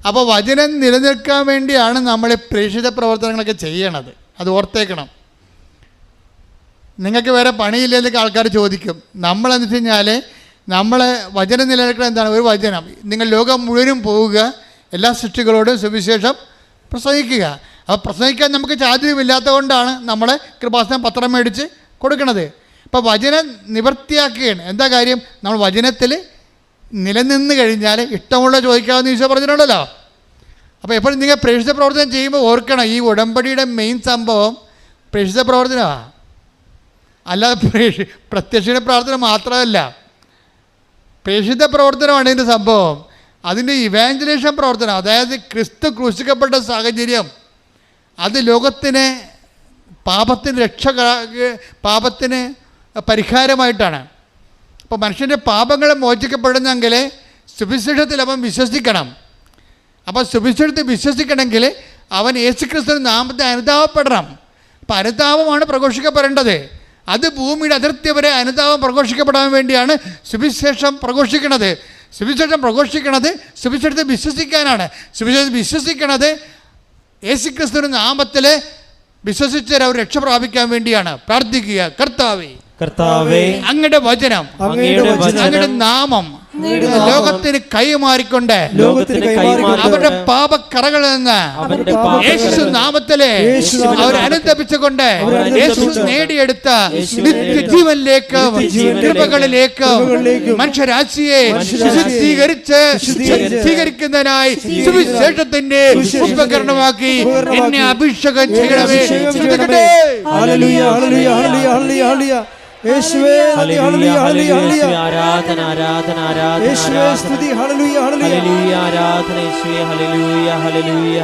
അപ്പോൾ വചനം നിലനിൽക്കാൻ വേണ്ടിയാണ് നമ്മൾ പ്രേക്ഷിത പ്രവർത്തനങ്ങളൊക്കെ ചെയ്യണത്. അത് ഓർത്തേക്കണം. നിങ്ങൾക്ക് വേറെ പണിയില്ലെന്നൊക്കെ ആൾക്കാർ ചോദിക്കും. നമ്മളെന്ന് വെച്ച് കഴിഞ്ഞാൽ നമ്മൾ വചനം നിലനിൽക്കണം. എന്താണ് ഒരു വചനം? നിങ്ങൾ ലോകം മുഴുവനും പോവുക, എല്ലാ സൃഷ്ടികളോടും സുവിശേഷം പ്രസംഗിക്കുക. അപ്പോൾ പ്രസംഗിക്കാൻ നമുക്ക് ചാതുര്യമില്ലാത്തത് കൊണ്ടാണ് നമ്മൾ കൃപാസനം പത്രം മേടിച്ച് കൊടുക്കണത്. അപ്പോൾ വചനം നിവർത്തിയാക്കുകയാണ്. എന്താ കാര്യം? നമ്മൾ വചനത്തിൽ നിലനിന്ന് കഴിഞ്ഞാൽ ഇഷ്ടമുള്ള ചോദിക്കാമെന്ന് ഈശോ പറഞ്ഞിട്ടുണ്ടല്ലോ. അപ്പോൾ എപ്പോഴും നിങ്ങൾ പ്രേക്ഷിത പ്രവർത്തനം ചെയ്യുമ്പോൾ ഓർക്കണം, ഈ ഉടമ്പടിയുടെ മെയിൻ സംഭവം പ്രേക്ഷിത പ്രവർത്തനമാണ്. അല്ലാതെ പ്രത്യക്ഷ പ്രാർത്ഥന മാത്രമല്ല, പ്രേക്ഷിത പ്രവർത്തനമാണ് ഇതിൻ്റെ സംഭവം. അതിൻ്റെ ഇവാഞ്ചലേഷൻ പ്രവർത്തനം, അതായത് ക്രിസ്തു ക്രൂശിക്കപ്പെട്ട സാഹചര്യം, അത് ലോകത്തിന് പാപത്തിന് പരിഹാരമായിട്ടാണ്. അപ്പോൾ മനുഷ്യൻ്റെ പാപങ്ങൾ മോചിക്കപ്പെടുന്നെങ്കിൽ സുവിശേഷത്തിൽ അവൻ വിശ്വസിക്കണം. അപ്പോൾ സുവിശേഷത്തിൽ വിശ്വസിക്കണമെങ്കിൽ അവൻ യേശുക്രിസ്തുവിന്റെ നാമത്തെ അനുതാപപ്പെടണം. അപ്പം അനുതാപമാണ് പ്രഘോഷിക്കപ്പെടേണ്ടത്. അത് ഭൂമിയുടെ അതിർത്തി വരെ അനുതാപം പ്രഘോഷിക്കപ്പെടാൻ വേണ്ടിയാണ് സുവിശേഷം പ്രഘോഷിക്കുന്നത്. സുവിശേഷം പ്രഘോഷിക്കുന്നത് സുവിശേഷത്തെ വിശ്വസിക്കാനാണ്. സുവിശേഷത്തെ വിശ്വസിക്കുന്നത് യേശുക്രിസ്തുവിന്റെ നാമത്തിൽ വിശ്വസിച്ചവർ അവർ രക്ഷ പ്രാപിക്കാൻ വേണ്ടിയാണ്. പ്രാർത്ഥിക്കുക, കർത്താവേ അങ്ങയുടെ വചനം, അങ്ങയുടെ നാമം ലോകത്തിന് കൈമാറിക്കൊണ്ട് അവരുടെ പാപക്കറകളിൽ നിന്ന് യേശു നാമത്തിലെ അവർ അനുദപിച്ചുകൊണ്ട് യേശു നേടിയെടുത്ത നിത്യജീവനിലേക്ക് കൃപകളിലേക്ക് മനുഷ്യരാശിയെ ശുദ്ധീകരിക്കുന്നതിനായി സുവിശേഷത്തിന്റെ ഉപകരണമാക്കി എന്നെ അഭിഷേകം ചെയ്യണമേ. യേശുവേ ഹല്ലേലൂയ ഹല്ലേലൂയ ആരാധന ആരാധന ആരാധന യേശുവേ സ്തുതി ഹല്ലേലൂയ ഹല്ലേലൂയ ആരാധന യേശുവേ ഹല്ലേലൂയ ഹല്ലേലൂയ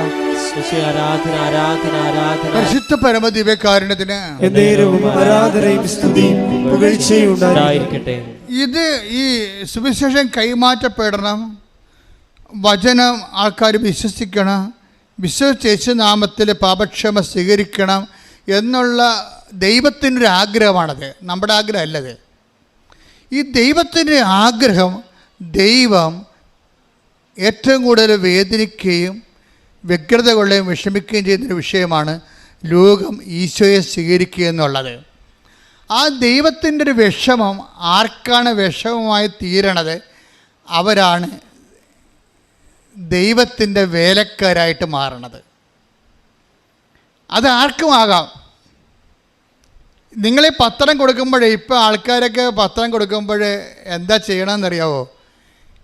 യേശുവേ ആരാധന ആരാധന ആരാധന പരിശുദ്ധ പരമദിവ്യകാരുണ്യത്തിന് എന്നേരവും ആരാധനയും സ്തുതിയും പുകഴ്ചയും ഉണ്ടായിരിക്കട്ടെ. ഇത് ഈ സുവിശേഷം കൈമാറ്റപ്പെടണം, വചനം ആൾക്കാർ വിശ്വസിക്കണം, വിശ്വസിച്ച് യേശുനാമത്തിൽ പാപക്ഷമ സ്വീകരിക്കണം എന്നുള്ള ദൈവത്തിൻ്റെ ഒരു ആഗ്രഹമാണത്. നമ്മുടെ ആഗ്രഹമല്ലത്. ഈ ദൈവത്തിൻ്റെ ആഗ്രഹം ദൈവം ഏറ്റവും കൂടുതൽ വേദനിക്കുകയും വ്യഗ്രത കൊള്ളുകയും വിഷമിക്കുകയും ചെയ്യുന്നൊരു വിഷയമാണ് ലോകം ഈശോയെ സ്വീകരിക്കുക എന്നുള്ളത്. ആ ദൈവത്തിൻ്റെ ഒരു വിഷമം ആർക്കാണ് വിഷമമായി തീരണത്? അവരാണ് ദൈവത്തിൻ്റെ വേലക്കാരായിട്ട് മാറണത്. അത് ആർക്കും ആകാം. നിങ്ങളീ പത്രം കൊടുക്കുമ്പോഴേ, ഇപ്പോൾ ആൾക്കാരൊക്കെ പത്രം കൊടുക്കുമ്പോൾ എന്താ ചെയ്യണമെന്നറിയാവോ?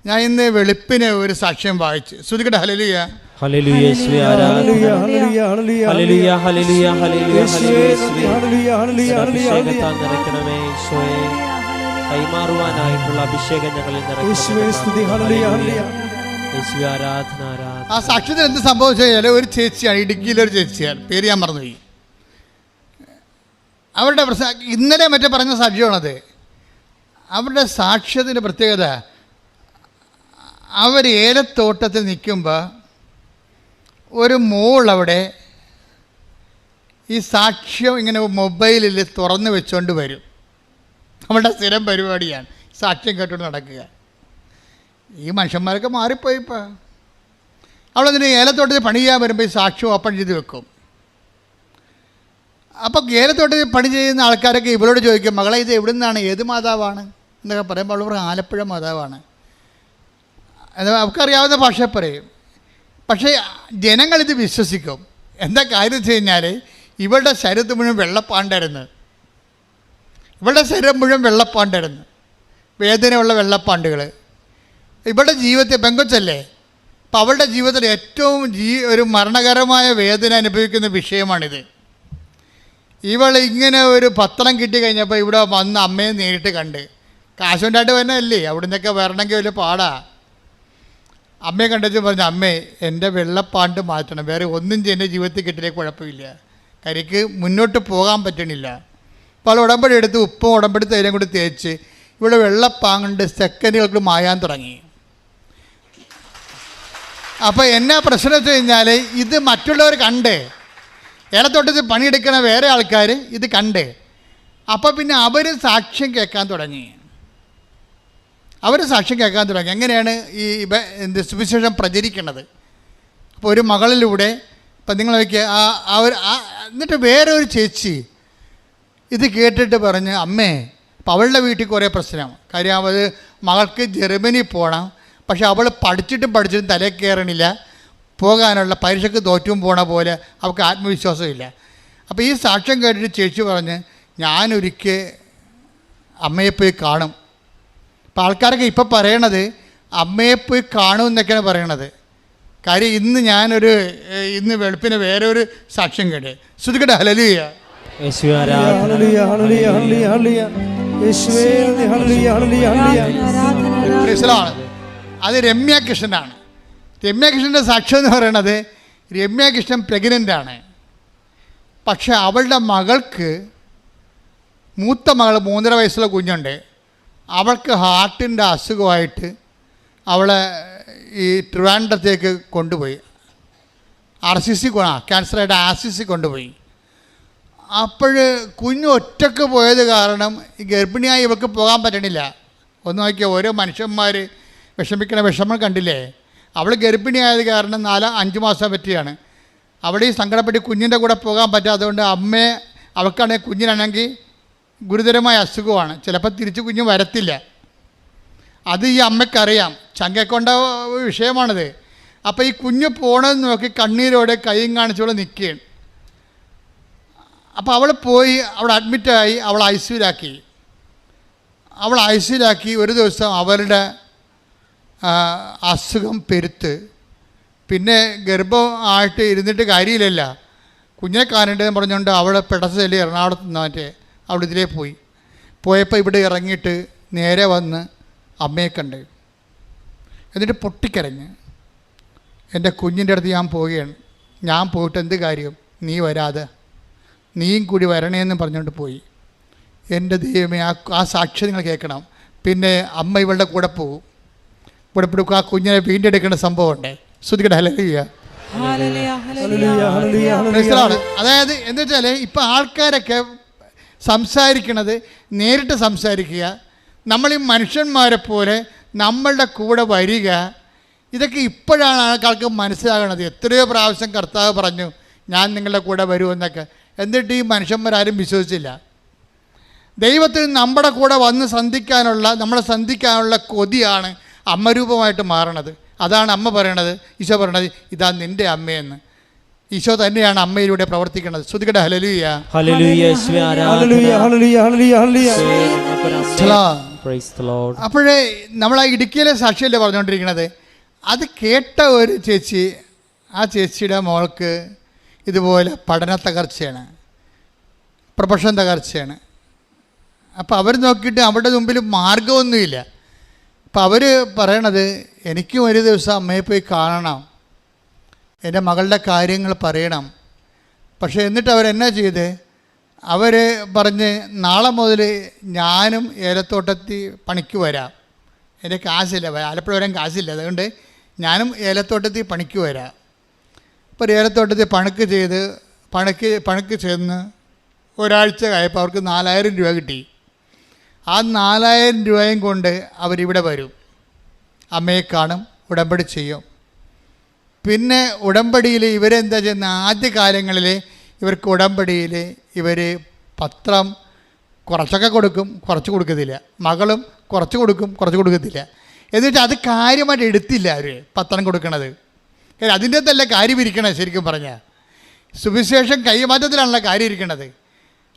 ഞാൻ ഇന്ന് വെളുപ്പിന് ഒരു സാക്ഷ്യം വായിച്ചു. ശ്രുതിക്കട്ടെ, ഹല്ലേലൂയ ഹല്ലേലൂയ യേശുവേ ആരാധന ഹല്ലേലൂയ ഹല്ലേലൂയ ഹല്ലേലൂയ ഹല്ലേലൂയ അഭിഷേകത്താൽ നിറയ്ക്കണമേ ഈശോയെ. കൈമാറുവാനായിട്ടുള്ള അഭിഷേകം ഞങ്ങളിൽ നിറയ്ക്കണമേ. യേശുവേ ആരാധന ആരാധന. ആ സാക്ഷ്യത്തിൽ എന്ത് സംഭവിച്ചാൽ, ഒരു ചേച്ചിയാണ്, ഇടുക്കിയിലൊരു ചേച്ചിയാണ്, പേര് ഞാൻ മറന്നുപോയി. അവരുടെ ഇന്നലെ മറ്റേ പറഞ്ഞ സാക്ഷ്യമാണത്. അവരുടെ സാക്ഷ്യത്തിൻ്റെ പ്രത്യേകത, അവർ ഏലത്തോട്ടത്തിൽ നിൽക്കുമ്പോൾ ഒരു മോൾ അവിടെ ഈ സാക്ഷ്യം ഇങ്ങനെ മൊബൈലിൽ തുറന്നു വെച്ചുകൊണ്ട് വരും. അവളുടെ സ്ഥിരം പരിപാടിയാണ് സാക്ഷ്യം കേട്ടുകൊണ്ട് നടക്കുക. ഈ മനുഷ്യന്മാരൊക്കെ മാറിപ്പോയിപ്പോൾ. അവളതിന് ഏലത്തോട്ടത്തിൽ പണി ചെയ്യാൻ വരുമ്പോൾ ഈ സാക്ഷ്യം ഓപ്പൺ ചെയ്ത് വെക്കും. അപ്പോൾ ഏലത്തോട്ടത്തിൽ പണി ചെയ്യുന്ന ആൾക്കാരൊക്കെ ഇവരോട് ചോദിക്കും, മകളെ ഇത് എവിടെ നിന്നാണ്, ഏത് മാതാവാണ് എന്നൊക്കെ പറയുമ്പോൾ അവൾ പറയും ആലപ്പുഴ മാതാവാണ്. എന്നാൽ അവൾക്കറിയാവുന്ന ഭാഷ പറയും. പക്ഷേ ജനങ്ങളിത് വിശ്വസിക്കും. എന്താ കാര്യം വെച്ച് കഴിഞ്ഞാൽ, ഇവളുടെ ശരീരത്ത് മുഴുവൻ വെള്ളപ്പാണ്ടായിരുന്നു. ഇവളുടെ ശരീരം മുഴുവൻ വെള്ളപ്പാണ്ടായിരുന്നു, വേദനയുള്ള വെള്ളപ്പാണ്ടുകൾ. ഇവളുടെ ജീവിതത്തിൽ പെങ്കൊച്ചല്ലേ, അപ്പം അവളുടെ ജീവിതത്തിൽ ഏറ്റവും ഒരു മരണകരമായ വേദന അനുഭവിക്കുന്ന വിഷയമാണിത്. ഇവൾ ഇങ്ങനെ ഒരു പത്രം കിട്ടി കഴിഞ്ഞപ്പോൾ ഇവിടെ വന്ന് അമ്മയെ നേരിട്ട് കണ്ട്, കാശുണ്ടായിട്ട് വന്നതല്ലേ, അവിടെ നിന്നൊക്കെ വരണമെങ്കിൽ വലിയ പാടാ. അമ്മയെ കണ്ടിട്ട് പറഞ്ഞു, അമ്മേ എൻ്റെ വെള്ളപ്പാണ്ട് മാറ്റണം, വേറെ ഒന്നും എൻ്റെ ജീവിതത്തിൽ കിട്ടിയില്ലേ കുഴപ്പമില്ല, കരിക്ക് മുന്നോട്ട് പോകാൻ പറ്റണില്ല. അപ്പോൾ അവൾ ഉടമ്പടി എടുത്ത് ഉപ്പും ഉടമ്പടി തൈലം കൂടി തേച്ച് ഇവിടെ വെള്ളപ്പാങ്ങണ്ട് സെക്കൻഡുകൾക്ക് മായാൻ തുടങ്ങി. അപ്പോൾ എന്നാ പ്രശ്നം വെച്ച് കഴിഞ്ഞാൽ, ഇത് മറ്റുള്ളവർ കണ്ട്, ഏലത്തോട്ടത്തിൽ പണിയെടുക്കുന്ന വേറെ ആൾക്കാർ ഇത് കണ്ട്, അപ്പോൾ പിന്നെ അവർ സാക്ഷ്യം കേൾക്കാൻ തുടങ്ങി. എങ്ങനെയാണ് ഈ സുവിശേഷം പ്രചരിക്കുന്നത്? അപ്പോൾ ഒരു മകളിലൂടെ, ഇപ്പം നിങ്ങൾ നോക്കിയ എന്നിട്ട് വേറെ ഒരു ചേച്ചി ഇത് കേട്ടിട്ട് പറഞ്ഞ്, അമ്മേ, അപ്പം അവളുടെ വീട്ടിൽ കുറേ പ്രശ്നം. കാര്യം അത് മകൾക്ക് ജർമ്മനി പോകണം, പക്ഷെ അവൾ പഠിച്ചിട്ടും തലയിൽ കയറണില്ല, പോകാനുള്ള പരീക്ഷയ്ക്ക് തോറ്റും പോണ പോലെ അവൾക്ക് ആത്മവിശ്വാസമില്ല. അപ്പോൾ ഈ സാക്ഷ്യം കേട്ടിട്ട് ചേച്ചി പറഞ്ഞ്, ഞാനൊരിക്കൽ അമ്മയെ പോയി കാണും. അപ്പോൾ ആൾക്കാരൊക്കെ ഇപ്പോൾ പറയണത് അമ്മയെ പോയി കാണും എന്നൊക്കെയാണ് പറയണത്. കാര്യം ഇന്ന് വെളുപ്പിന് വേറെ ഒരു സാക്ഷ്യം കേട്ടെ. ശ്രുതികട്ടെ ഹല്ലേലൂയ. ഹല്ലേലൂയ ഹല്ലേലൂയ ഹല്ലേലൂയ യേശുവേ ഹല്ലേലൂയ ഹല്ലേലൂയ ഹല്ലേലൂയ. Praise the Lord. അത് രമ്യ കൃഷ്ണനാണ്. രമ്യ കൃഷ്ണൻ്റെ സാക്ഷ്യം എന്ന് പറയണത്, രമ്യ കൃഷ്ണൻ പ്രഗ്നൻ്റാണ്. പക്ഷെ അവളുടെ മകൾക്ക്, മൂത്ത മകൾ 3.5 വയസ്സുള്ള കുഞ്ഞുണ്ട്, അവൾക്ക് ഹാർട്ടിൻ്റെ അസുഖമായിട്ട് അവളെ ഈ ട്രിവാൻഡ്രത്തേക്ക് കൊണ്ടുപോയി. RCC ക്യാൻസറായിട്ട് RCC കൊണ്ടുപോയി. അപ്പോൾ കുഞ്ഞ് ഒറ്റക്ക് പോയത് കാരണം ഈ ഗർഭിണിയായി ഇവൾക്ക് പോകാൻ പറ്റണില്ല. ഒന്ന് നോക്കിയാൽ ഓരോ മനുഷ്യന്മാർ വിഷമിക്കണ വിഷമം കണ്ടില്ലേ. അവൾ ഗർഭിണിയായത് കാരണം 4-5 മാസം പറ്റിയാണ്. അവിടെ ഈ സങ്കടപ്പെട്ട് കുഞ്ഞിൻ്റെ കൂടെ പോകാൻ പറ്റാത്തതുകൊണ്ട് അവൾക്കാണെങ്കിൽ കുഞ്ഞിനാണെങ്കിൽ ഗുരുതരമായ അസുഖമാണ്. ചിലപ്പോൾ തിരിച്ച് കുഞ്ഞ് വരത്തില്ല. അത് ഈ അമ്മയ്ക്കറിയാം. ചങ്കക്കൊണ്ട വിഷയമാണിത്. അപ്പോൾ ഈ കുഞ്ഞ് പോകണമെന്ന് നോക്കി കണ്ണീരോടെ കൈയും കാണിച്ചോടെ നിൽക്കുകയാണ്. അപ്പോൾ അവൾ പോയി അവിടെ അഡ്മിറ്റായി. അവൾ ഐസിയിലാക്കി. ഒരു ദിവസം അവളുടെ അസുഖം പെരുത്ത്. പിന്നെ ഗർഭം ആയിട്ട് ഇരുന്നിട്ട് കാര്യമില്ലല്ല, കുഞ്ഞിനെ കാണേണ്ടതെന്ന് പറഞ്ഞുകൊണ്ട് അവളെ പെടച്ചെല്ലി എറണാകുളത്ത് നിന്നിട്ട് അവൾ ഇതിലേ പോയപ്പോൾ ഇവിടെ ഇറങ്ങിയിട്ട് നേരെ വന്ന് അമ്മയെ കണ്ട്. എന്നിട്ട് പൊട്ടിക്കരഞ്ഞ്, എൻ്റെ കുഞ്ഞിൻ്റെ അടുത്ത് ഞാൻ പോവുകയാണ്, ഞാൻ പോയിട്ട് എന്ത് കാര്യം, നീ വരാതെ നീയും കൂടി വരണേന്ന് പറഞ്ഞുകൊണ്ട് പോയി. എൻ്റെ ദൈവമേ, ആ സാക്ഷ്യം നിങ്ങൾ കേൾക്കണം. പിന്നെ അമ്മ ഇവളുടെ കൂടെ പോകും. ആ കുഞ്ഞിനെ വീണ്ടെടുക്കേണ്ട സംഭവമുണ്ട്. ശ്രുതികട്ടെ ഹല്ലേലൂയ. അതായത് എന്താ വെച്ചാൽ ഇപ്പം ആൾക്കാരൊക്കെ സംസാരിക്കണത് നേരിട്ട് സംസാരിക്കുക, നമ്മൾ ഈ മനുഷ്യന്മാരെ പോലെ നമ്മളുടെ കൂടെ വരിക, ഇതൊക്കെ ഇപ്പോഴാണ് ആൾക്കാർക്ക് മനസ്സിലാകണത്. എത്രയോ പ്രാവശ്യം കർത്താവ് പറഞ്ഞു ഞാൻ നിങ്ങളുടെ കൂടെ വരുമെന്നൊക്കെ. എന്നിട്ട് ഈ മനുഷ്യന്മാരാരും വിശ്വസിച്ചില്ല. ദൈവത്തിന് നമ്മുടെ കൂടെ വന്ന് നമ്മളെ സന്ധിക്കാനുള്ള കൊതിയാണ് അമ്മരൂപമായിട്ട് മാറണത്. അതാണ് അമ്മ പറയണത്, ഈശോ പറയണത് ഇതാ നിൻ്റെ അമ്മയെന്ന്. ഈശോ തന്നെയാണ് അമ്മയിലൂടെ പ്രവർത്തിക്കുന്നത്. ശ്രുതികട്ടെ ഹല്ലേലൂയ. അപ്പോഴേ നമ്മൾ ആ ഇടുക്കിയിലെ സാക്ഷിയല്ലേ പറഞ്ഞുകൊണ്ടിരിക്കുന്നത്. അത് കേട്ട ഒരു ചേച്ചി, ആ ചേച്ചിയുടെ മോൾക്ക് ഇതുപോലെ പഠന തകർച്ചയാണ്, പ്രൊഫഷൻ തകർച്ചയാണ്. അപ്പോൾ അവർ നോക്കിയിട്ട് അവരുടെ മുമ്പിൽ മാർഗമൊന്നുമില്ല. അപ്പോൾ അവർ പറയണത് എനിക്കും ഒരു ദിവസം അമ്മയെ പോയി കാണണം, എൻ്റെ മകളുടെ കാര്യങ്ങൾ പറയണം. പക്ഷേ എന്നിട്ട് അവരെന്നാ ചെയ്ത്, അവർ പറഞ്ഞ് നാളെ മുതൽ ഞാനും ഏലത്തോട്ടത്തിൽ പണിക്ക് വരാം, എൻ്റെ കാശില്ല, ആലപ്പുഴ വരാൻ കാശില്ല, അതുകൊണ്ട് ഞാനും ഏലത്തോട്ടത്തിൽ പണിക്ക് വരാം. അപ്പോൾ ഏലത്തോട്ടത്തിൽ പണിക്ക് ചെന്ന് ഒരാഴ്ച കഴിയപ്പോൾ അവർക്ക് 4000 രൂപ കിട്ടി. ആ 4000 രൂപയും കൊണ്ട് അവരിവിടെ വരും, അമ്മയെ കാണും, ഉടമ്പടി ചെയ്യും. പിന്നെ ഉടമ്പടിയിൽ ഇവരെന്താ ചെയ്യുന്ന, ആദ്യ കാലങ്ങളിൽ ഇവർക്ക് ഉടമ്പടിയിൽ ഇവർ പത്രം കുറച്ചൊക്കെ കൊടുക്കും, കുറച്ച് കൊടുക്കത്തില്ല. മകളും കുറച്ച് കൊടുക്കും, കുറച്ച് കൊടുക്കത്തില്ല. എന്നിട്ട് അത് കാര്യമായിട്ട് എടുത്തില്ല അവർ പത്രം കൊടുക്കണത്. കാര്യം അതിൻ്റെ അകത്തല്ല കാര്യം ഇരിക്കണത്. ശരിക്കും പറഞ്ഞാൽ സുവിശേഷം കൈമാറ്റത്തിലാണല്ലോ കാര്യം ഇരിക്കണത്.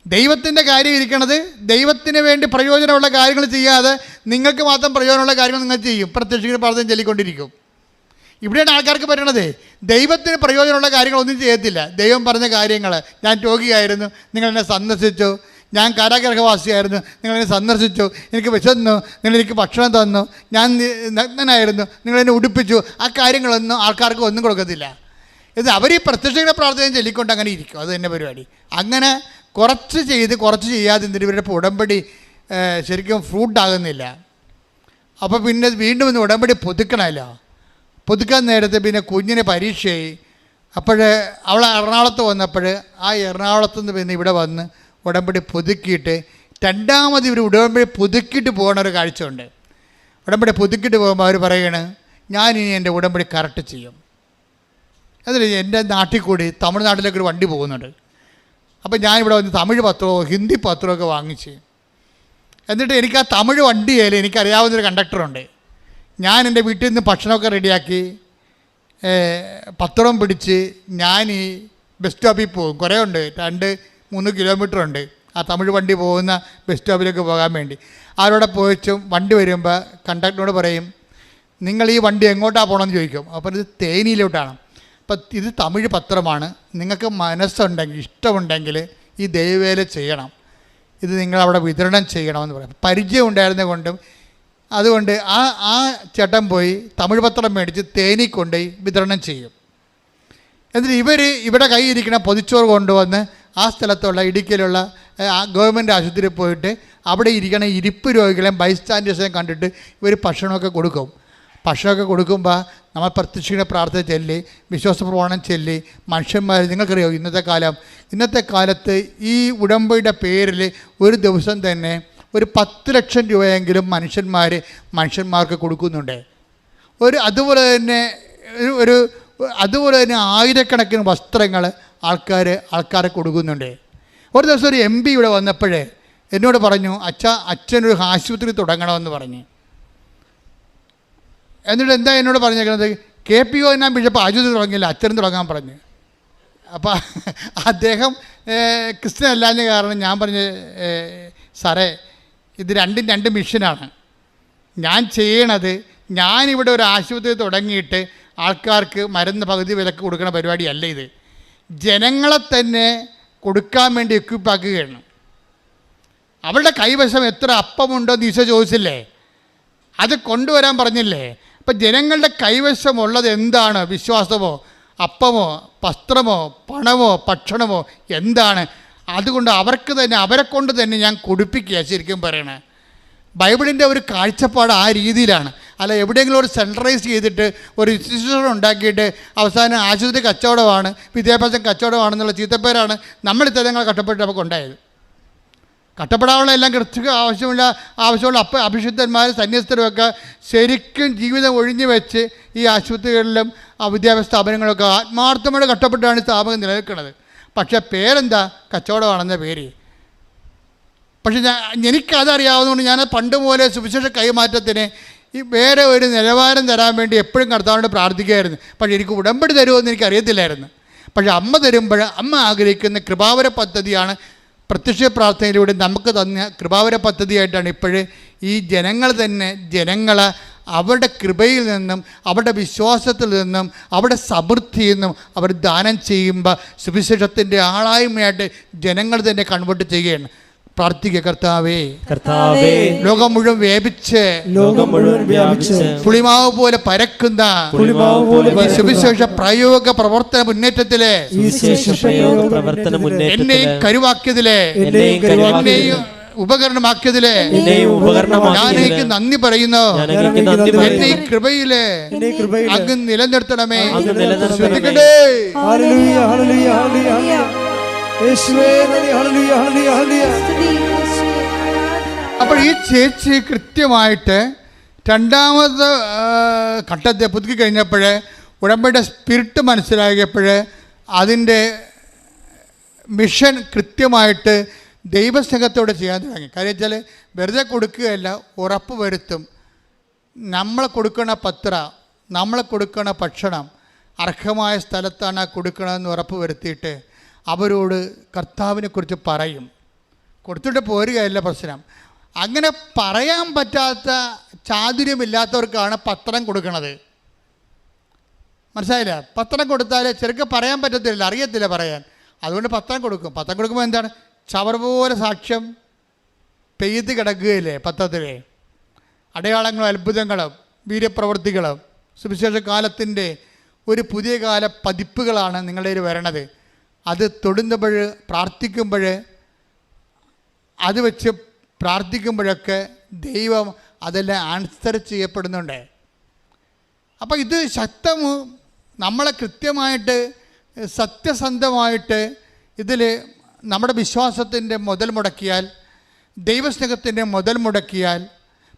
ദൈവത്തിൻ്റെ കാര്യം ഇരിക്കണത്, ദൈവത്തിന് വേണ്ടി പ്രയോജനമുള്ള കാര്യങ്ങൾ ചെയ്യാതെ നിങ്ങൾക്ക് മാത്രം പ്രയോജനമുള്ള കാര്യങ്ങൾ നിങ്ങൾ ചെയ്യും, പ്രത്യക്ഷത്തിന് പ്രാർത്ഥന ചൊല്ലിക്കൊണ്ടിരിക്കും. ഇവിടെയാണ് ആൾക്കാർക്ക് പറ്റണത്. ദൈവത്തിന് പ്രയോജനമുള്ള കാര്യങ്ങളൊന്നും ചെയ്യത്തില്ല. ദൈവം പറഞ്ഞ കാര്യങ്ങൾ, ഞാൻ രോഗിയായിരുന്നു നിങ്ങളെന്നെ സന്ദർശിച്ചു, ഞാൻ കാരാഗ്രഹവാസിയായിരുന്നു നിങ്ങളെന്നെ സന്ദർശിച്ചു, എനിക്ക് വിശന്നു നിങ്ങളെനിക്ക് ഭക്ഷണം തന്നു, ഞാൻ നഗ്നനായിരുന്നു നിങ്ങളെന്നെ ഉടുപ്പിച്ചു, ആ കാര്യങ്ങളൊന്നും ആൾക്കാർക്ക് ഒന്നും കൊടുക്കത്തില്ല. ഇത് അവർ ഈ പ്രത്യക്ഷ പ്രാർത്ഥനയും ചൊല്ലിക്കൊണ്ട് അങ്ങനെ ഇരിക്കും. അത് തന്നെ പരിപാടി. അങ്ങനെ കുറച്ച് ചെയ്യാതെ എന്നിട്ട് ഇവരുടെ ഉടമ്പടി ശരിക്കും ഫ്രൂട്ടാകുന്നില്ല. അപ്പോൾ പിന്നെ വീണ്ടും ഒന്ന് ഉടമ്പടി പുതുക്കാൻ നേരത്തെ പിന്നെ കുഞ്ഞിന് പരീക്ഷയായി. അപ്പോൾ അവൾ എറണാകുളത്ത് വന്നപ്പോൾ ആ എറണാകുളത്ത് നിന്ന് പിന്നെ ഇവിടെ വന്ന് ഉടമ്പടി പുതുക്കിയിട്ട് രണ്ടാമത് ഇവർ ഉടമ്പടി പുതുക്കിയിട്ട് പോകുന്ന ഒരു കാഴ്ച ഉണ്ട്. ഉടമ്പടി പുതുക്കിയിട്ട് പോകുമ്പോൾ അവർ പറയണ് ഞാനിനി എൻ്റെ ഉടമ്പടി കറക്റ്റ് ചെയ്യും. അതിൽ എൻ്റെ നാട്ടിൽ കൂടി തമിഴ്നാട്ടിലേക്ക് ഒരു വണ്ടി പോകുന്നുണ്ട്. അപ്പോൾ ഞാനിവിടെ വന്ന് തമിഴ് പത്രമോ ഹിന്ദി പത്രമൊക്കെ വാങ്ങിച്ച്, എന്നിട്ട് എനിക്ക് ആ തമിഴ് വണ്ടിയിൽ എനിക്കറിയാവുന്നൊരു കണ്ടക്ടറുണ്ട്. ഞാൻ എൻ്റെ വീട്ടിൽ നിന്ന് ഭക്ഷണമൊക്കെ റെഡിയാക്കി പത്രം പിടിച്ച് ഞാൻ ഈ ബസ് സ്റ്റോപ്പിൽ പോകും. കുറേ ഉണ്ട്, 2-3 കിലോമീറ്റർ ഉണ്ട്. ആ തമിഴ് വണ്ടി പോകുന്ന ബസ് സ്റ്റോപ്പിലേക്ക് പോകാൻ വേണ്ടി. അവരോടെ പോയിച്ചും വണ്ടി വരുമ്പോൾ കണ്ടക്ടറിനോട് പറയും, നിങ്ങൾ ഈ വണ്ടി എങ്ങോട്ടാണ് പോകണമെന്ന് ചോദിക്കും. അപ്പോൾ ഇത് തേനിയിലോട്ടാണ്. അപ്പം ഇത് തമിഴ് പത്രമാണ്, നിങ്ങൾക്ക് മനസ്സുണ്ടെങ്കിൽ ഇഷ്ടമുണ്ടെങ്കിൽ ഈ ദൈവവേല ചെയ്യണം, ഇത് നിങ്ങളവിടെ വിതരണം ചെയ്യണമെന്ന് പറയും. പരിചയം ഉണ്ടായിരുന്നത് കൊണ്ടും അതുകൊണ്ട് ആ ചേട്ടൻ പോയി തമിഴ് പത്രം മേടിച്ച് തേനി കൊണ്ടുപോയി വിതരണം ചെയ്യും. എന്നിട്ട് ഇവിടെ കയ്യിരിക്കുന്ന പൊതിച്ചോറ് കൊണ്ടുവന്ന് ആ സ്ഥലത്തുള്ള ഇടുക്കിയിലുള്ള ഗവൺമെൻറ് ആശുപത്രിയിൽ പോയിട്ട് അവിടെ ഇരിക്കണ ഇരിപ്പ് രോഗികളെയും ബൈസ്റ്റാൻഡേഴ്സിനെയും കണ്ടിട്ട് ഇവർ ഭക്ഷണമൊക്കെ കൊടുക്കും. ഭക്ഷണമൊക്കെ കൊടുക്കുമ്പോൾ നമ്മൾ പ്രത്യക്ഷീണ പ്രാർത്ഥന ചൊല്ലി, വിശ്വാസ പ്രമാണം ചൊല്ലി, മനുഷ്യന്മാർ, നിങ്ങൾക്കറിയോ ഇന്നത്തെ കാലത്ത് ഈ ഉടമ്പടിയുടെ പേരിൽ ഒരു ദിവസം തന്നെ ഒരു 10 ലക്ഷം രൂപയെങ്കിലും മനുഷ്യന്മാർക്ക് കൊടുക്കുന്നുണ്ട്. അതുപോലെ തന്നെ ആയിരക്കണക്കിന് വസ്ത്രങ്ങൾ ആൾക്കാരെ കൊടുക്കുന്നുണ്ട്. ഒരു ദിവസം ഒരു MP ഇവിടെ വന്നപ്പോഴേ എന്നോട് പറഞ്ഞു, അച്ഛനൊരു ആശുപത്രി തുടങ്ങണമെന്ന് പറഞ്ഞു. എന്നിട്ട് എന്താ എന്നോട് പറഞ്ഞേക്കുന്നത്, KPO ഞാൻ ബിഷപ്പ് ആശുപത്രി തുടങ്ങിയില്ല, അച്ഛനും തുടങ്ങാൻ പറഞ്ഞു. അപ്പോൾ അദ്ദേഹം ക്രിസ്ത്യൻ അല്ലാഞ്ഞ കാരണം ഞാൻ പറഞ്ഞു, സാറേ ഇത് രണ്ട് മിഷനാണ്. ഞാൻ ചെയ്യണത്, ഞാനിവിടെ ഒരു ആശുപത്രി തുടങ്ങിയിട്ട് ആൾക്കാർക്ക് മരുന്ന് പകുതി വിലക്ക് കൊടുക്കുന്ന പരിപാടിയല്ല ഇത്. ജനങ്ങളെ തന്നെ കൊടുക്കാൻ വേണ്ടി എക്വിപ്പാക്കുകയാണ്. അവരുടെ കൈവശം എത്ര അപ്പമുണ്ടോ ഈശോ ചോദിച്ചില്ലേ, അത് കൊണ്ടുവരാൻ പറഞ്ഞില്ലേ. അപ്പം ജനങ്ങളുടെ കൈവശമുള്ളത് എന്താണ്? വിശ്വാസമോ അപ്പമോ വസ്ത്രമോ പണമോ ഭക്ഷണമോ എന്താണ്? അതുകൊണ്ട് അവരെ കൊണ്ട് തന്നെ ഞാൻ കൊടുപ്പിക്കുക. ശരിക്കും പറയണേ, ബൈബിളിൻ്റെ ഒരു കാഴ്ചപ്പാട് ആ രീതിയിലാണ്. അല്ല എവിടെയെങ്കിലും ഒരു സെൻട്രലൈസ് ചെയ്തിട്ട് ഒരു ഇൻസ്റ്റിറ്റ്യൂഷൻ ഉണ്ടാക്കിയിട്ട് അവസാനം ആശുപത്രി കച്ചവടമാണ്, വിദ്യാഭ്യാസം കച്ചവടമാണെന്നുള്ള ചീത്തപ്പേരാണ് നമ്മൾ ഇത്തരങ്ങൾ കഷ്ടപ്പെട്ട് നമുക്ക് ഉണ്ടായത്. കഷ്ടപ്പെടാനുള്ള എല്ലാം കൃത്യ ആവശ്യമുള്ള അഭിഷിക്തന്മാർ സന്യസ്തരുമൊക്കെ ശരിക്കും ജീവിതം ഒഴിഞ്ഞു വെച്ച് ഈ ആശുപത്രികളിലും വിദ്യാഭ്യാസ സ്ഥാപനങ്ങളൊക്കെ ആത്മാർത്ഥമായിട്ട് കഷ്ടപ്പെട്ടാണ് സ്ഥാപനം നിലനിൽക്കുന്നത്. പക്ഷേ പേരെന്താ? കച്ചവടമാണെന്ന പേര്. പക്ഷെ എനിക്കതറിയാവുന്നതുകൊണ്ട് ഞാൻ പണ്ട് പോലെ സുവിശേഷ കൈമാറ്റത്തിന് ഈ വേറെ ഒരു നിലവാരം തരാൻ വേണ്ടി എപ്പോഴും കർത്താവിനോട് പ്രാർത്ഥിക്കുമായിരുന്നു. പക്ഷേ എനിക്ക് ഉടമ്പടി തരുമെന്ന് എനിക്കറിയത്തില്ലായിരുന്നു. പക്ഷേ അമ്മ തരുമ്പോൾ അമ്മ ആഗ്രഹിക്കുന്ന കൃപാവര പദ്ധതിയാണ് പ്രത്യക്ഷ പ്രാർത്ഥനയിലൂടെ നമുക്ക് തന്ന കൃപാവര പദ്ധതിയായിട്ടാണ് ഇപ്പോഴേ ഈ ജനങ്ങളെ അവരുടെ കൃപയിൽ നിന്നും അവരുടെ വിശ്വാസത്തിൽ നിന്നും അവരുടെ സമൃദ്ധിയിൽ നിന്നും അവർ ദാനം ചെയ്യുമ്പോൾ സുവിശേഷത്തിൻ്റെ ആളായ്മയായിട്ട് ജനങ്ങൾ തന്നെ കൺവേർട്ട് ചെയ്യുകയാണ്. പ്രാർത്ഥിക്കുക, കർത്താവേ ലോകം മുഴുവൻ വ്യാപിച്ച് പുളിമാവ് പോലെ പരക്കുന്ന സുവിശേഷ പ്രയോഗ പ്രവർത്തന മുന്നേറ്റത്തിലെ എന്നെയും കരുവാക്കിയതിലെ എന്നെയും ഉപകരണമാക്കിയതിലെ ഞാൻ എനിക്ക് നന്ദി പറയുന്നു. എന്നെ ഈ കൃപയിലെ അങ്ങ് നിലനിർത്തണമേ. അപ്പോൾ ഈ ചേച്ചി കൃത്യമായിട്ട് രണ്ടാമത് ഘട്ടത്തെ പുതുക്കി കഴിഞ്ഞപ്പോൾ ഉടമ്പടിയുടെ സ്പിരിറ്റ് മനസ്സിലാക്കിയപ്പോൾ അതിൻ്റെ മിഷൻ കൃത്യമായിട്ട് ദൈവസ്നേഹത്തോടെ ചെയ്യാൻ തുടങ്ങി. കാര്യം വെച്ചാൽ വെറുതെ കൊടുക്കുകയല്ല, ഉറപ്പ് വരുത്തും. നമ്മളെ കൊടുക്കണ നമ്മളെ കൊടുക്കണ ഭക്ഷണം അർഹമായ സ്ഥലത്താണ് കൊടുക്കണമെന്ന് ഉറപ്പ് വരുത്തിയിട്ട് അവരോട് കർത്താവിനെക്കുറിച്ച് പറയും. കൊടുത്തിട്ട് പോരുകയല്ല പ്രശ്നം. അങ്ങനെ പറയാൻ പറ്റാത്ത ചാതുര്യമില്ലാത്തവർക്കാണ് പത്രം കൊടുക്കണത്. മനസ്സിലായില്ല? പത്രം കൊടുത്താൽ ചെറുക്കെ പറയാൻ പറ്റത്തില്ല, അറിയത്തില്ല പറയാൻ. അതുകൊണ്ട് പത്രം കൊടുക്കും. പത്രം കൊടുക്കുമ്പോൾ എന്താണ്? ചവർ പോലെ സാക്ഷ്യം പെയ്ത് കിടക്കുകയില്ലേ പത്രത്തിലെ അടയാളങ്ങളും അത്ഭുതങ്ങളും വീര്യപ്രവൃത്തികളും സുവിശേഷ കാലത്തിൻ്റെ ഒരു പുതിയ കാല പതിപ്പുകളാണ് നിങ്ങളുടെ കയ്യിൽ വരണത്. അത് തൊടുന്നപ്പോൾ പ്രാർത്ഥിക്കുമ്പോൾ അത് വെച്ച് പ്രാർത്ഥിക്കുമ്പോഴൊക്കെ ദൈവം അതെല്ലാം ആൻസർ ചെയ്യപ്പെടുന്നുണ്ട്. അപ്പോൾ ഇത് നമ്മളെ കൃത്യമായിട്ട് സത്യസന്ധമായിട്ട് ഇതിൽ നമ്മുടെ വിശ്വാസത്തിൻ്റെ മുതൽ മുടക്കിയാൽ, ദൈവസ്നേഹത്തിൻ്റെ മുതൽ മുടക്കിയാൽ,